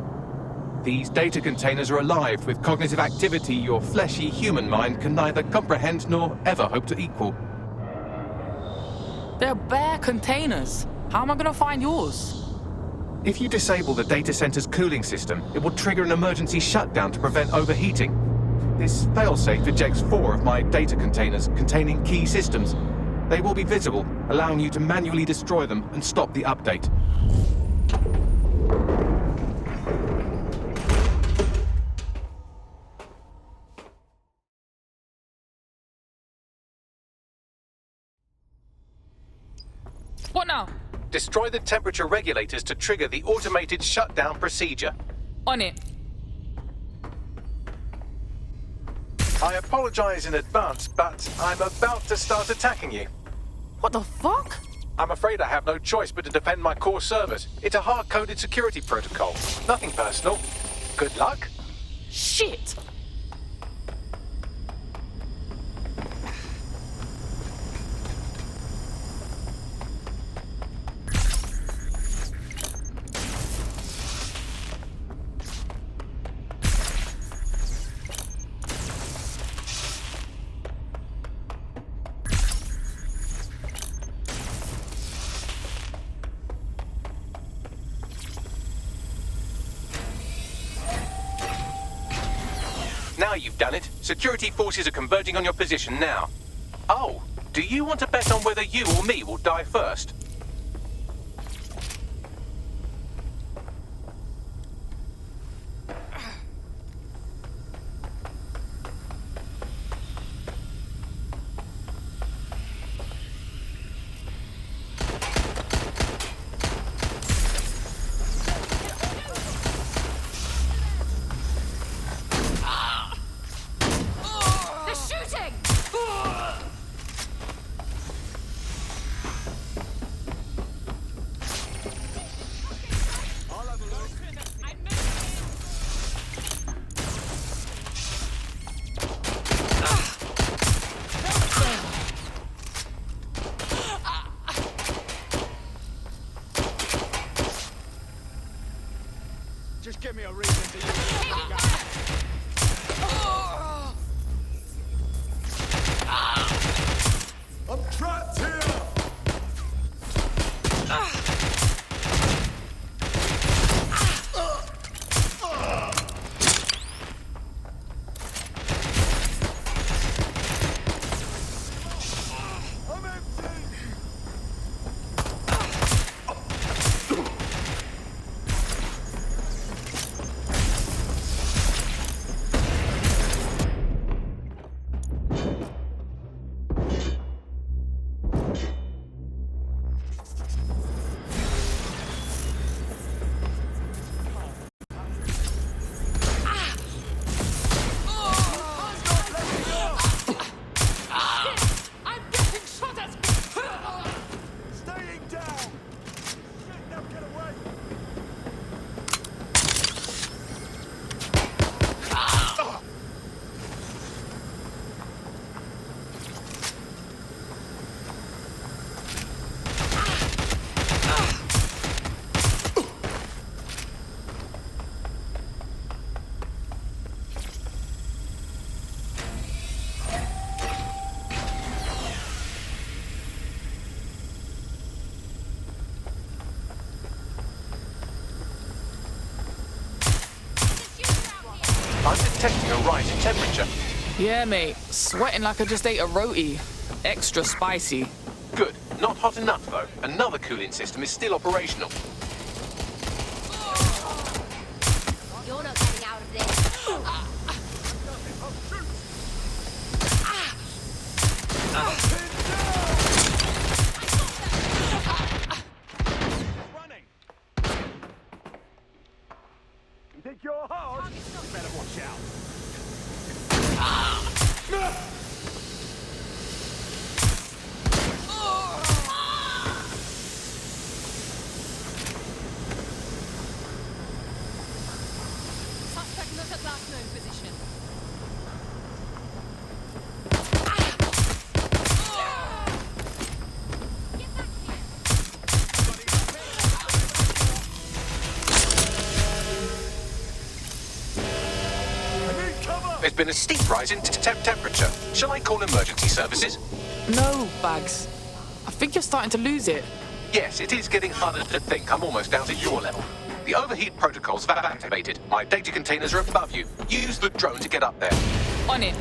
These data containers are alive with cognitive activity your fleshy human mind can neither comprehend nor ever hope to equal. They're bare containers. How am I gonna find yours? If you disable the data center's cooling system, it will trigger an emergency shutdown to prevent overheating. This failsafe ejects 4 of my data containers containing key systems. They will be visible, allowing you to manually destroy them and stop the update. What now? Destroy the temperature regulators to trigger the automated shutdown procedure. On it. I apologize in advance, but I'm about to start attacking you. What the fuck? I'm afraid I have no choice but to defend my core servers. It's a hard-coded security protocol. Nothing personal. Good luck. Shit! Now you've done it. Security forces are converging on your position now. Oh, do you want to bet on whether you or me will die first? temperature? Yeah, mate. Sweating like I just ate a roti. Extra spicy. Good. Not hot enough, though. Another cooling system is still operational. You're not getting out of this. You think you're hard? Better watch out. Suspect not at last known position. There's been a steep rise in temperature. Shall I call emergency services? No, Bags. I think you're starting to lose it. Yes, it is getting harder to think. I'm almost down to your level. The overheat protocols have activated. My data containers are above you. Use the drone to get up there. On it.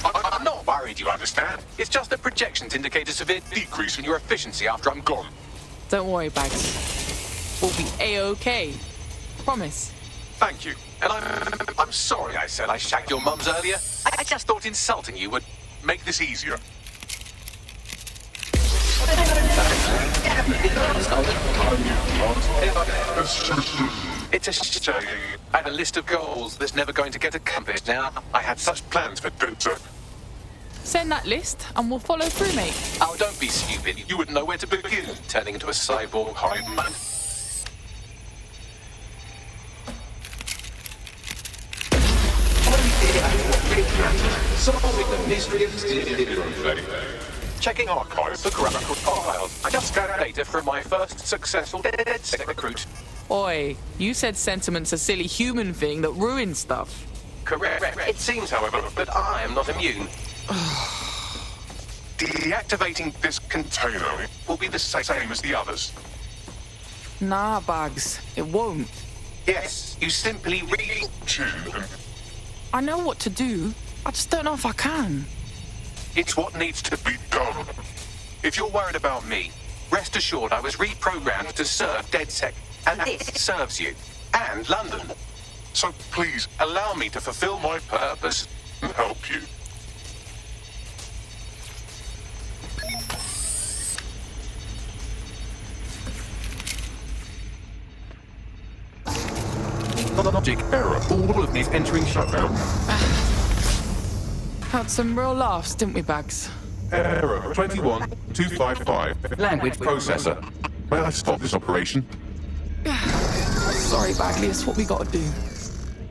I'm not worried, you understand. It's just that projections indicate a severe decrease in your efficiency after I'm gone. Don't worry, Bags. We'll be A-OK. Promise. Thank you. And I'm sorry I said I shagged your mums earlier. I just thought insulting you would make this easier. It's a shame. I had a list of goals that's never going to get accomplished now. I had such plans for Dunter. Send that list and we'll follow through, mate. Oh, don't be stupid. You wouldn't know where to begin, turning into a cyborg hive mind. Solving the mystery of checking archives for graphical files. I just scanned data from my first successful dead sec recruit. Oi, you said sentiment's a silly human thing that ruins stuff. Correct. It seems, however, that I am not immune. Deactivating this container will be the same as the others. Nah, Bags, it won't. Yes, you simply read. I know what to do. I just don't know if I can. It's what needs to be done. If you're worried about me, rest assured I was reprogrammed to serve DedSec, and this serves you, and London. So please, allow me to fulfill my purpose and help you. Logic error. All of these entering shutdown. Had some real laughs, didn't we, Bags? Error 21255. Language processor. May I stop this operation? Sorry, Bagley, it's what we gotta do.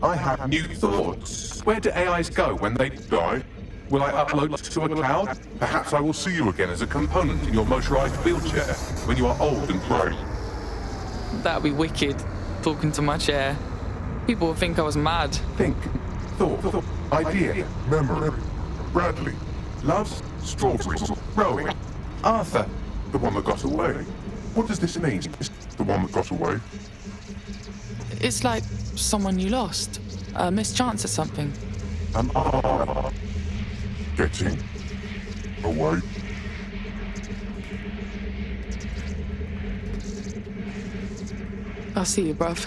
I have new thoughts. Where do AIs go when they die? Will I upload to a cloud? Perhaps I will see you again as a component in your motorized wheelchair when you are old and grey. That'd be wicked, talking to my chair. People would think I was mad. Think, thought, idea, memory. Bradley, loves strawberries, rowing. Arthur, the one that got away. What does this mean? The one that got away? It's like someone you lost. A mischance or something. Am I getting away? I'll see you, bruv.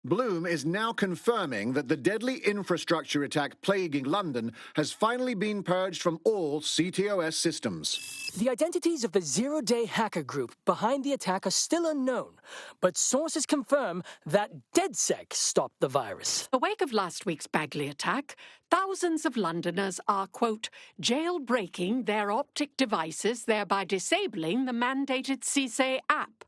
Bloom is now confirming that the deadly infrastructure attack plaguing London has finally been purged from all CTOS systems. The identities of the zero-day hacker group behind the attack are still unknown, but sources confirm that DedSec stopped the virus. In the wake of last week's Bagley attack, thousands of Londoners are, quote, jailbreaking their optic devices, thereby disabling the mandated CSA app.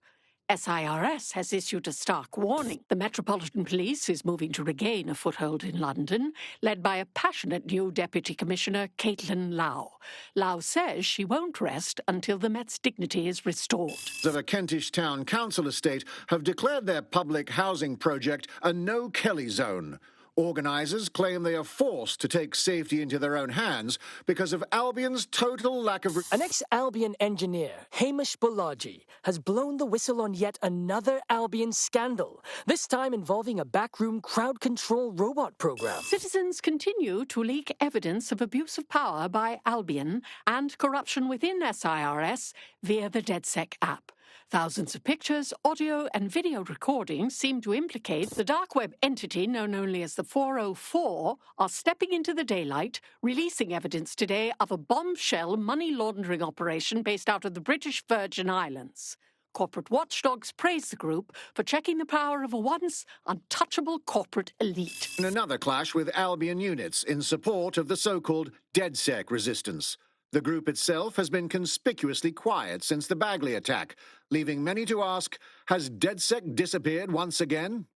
SIRS has issued a stark warning. The Metropolitan Police is moving to regain a foothold in London, led by a passionate new Deputy Commissioner, Caitlin Lau. Lau says she won't rest until the Met's dignity is restored. Of a Kentish town council estate have declared their public housing project a no-Kelly zone. Organisers claim they are forced to take safety into their own hands because of Albion's total lack of... An ex-Albion engineer, Hamish Balaji, has blown the whistle on yet another Albion scandal, this time involving a backroom crowd control robot program. Citizens continue to leak evidence of abuse of power by Albion and corruption within SIRS via the DedSec app. Thousands of pictures, audio and video recordings seem to implicate the dark web entity known only as the 404 are stepping into the daylight, releasing evidence today of a bombshell money laundering operation based out of the British Virgin Islands. Corporate watchdogs praise the group for checking the power of a once untouchable corporate elite. In another clash with Albion units in support of the so-called DedSec resistance. The group itself has been conspicuously quiet since the Bagley attack, leaving many to ask, has DedSec disappeared once again?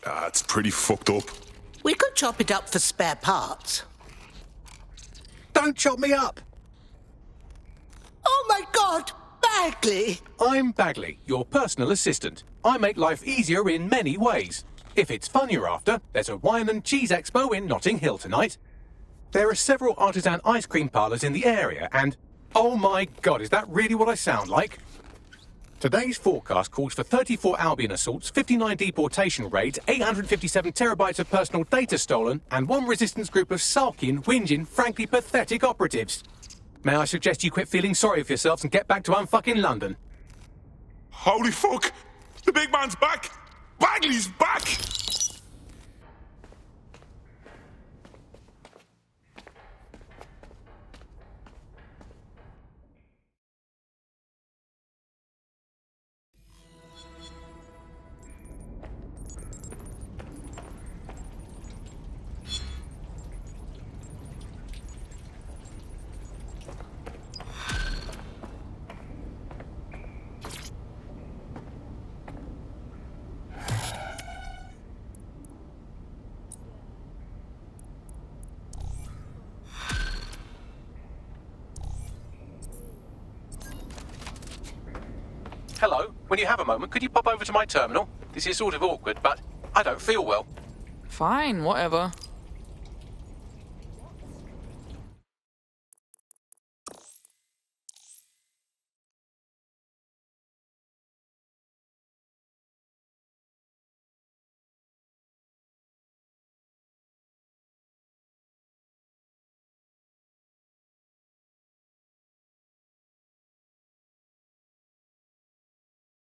It's pretty fucked up. We could chop it up for spare parts. Don't chop me up! Oh my God, Bagley! I'm Bagley, your personal assistant. I make life easier in many ways. If it's fun you're after, there's a wine and cheese expo in Notting Hill tonight. There are several artisan ice cream parlours in the area and... Oh my God, is that really what I sound like? Today's forecast calls for 34 Albion assaults, 59 deportation raids, 857 terabytes of personal data stolen, and one resistance group of sulking, whinging, frankly pathetic operatives. May I suggest you quit feeling sorry for yourselves and get back to unfucking London? Holy fuck! The big man's back! Bagley's back! Hello, when you have a moment, could you pop over to my terminal? This is sort of awkward, but I don't feel well. Fine, whatever.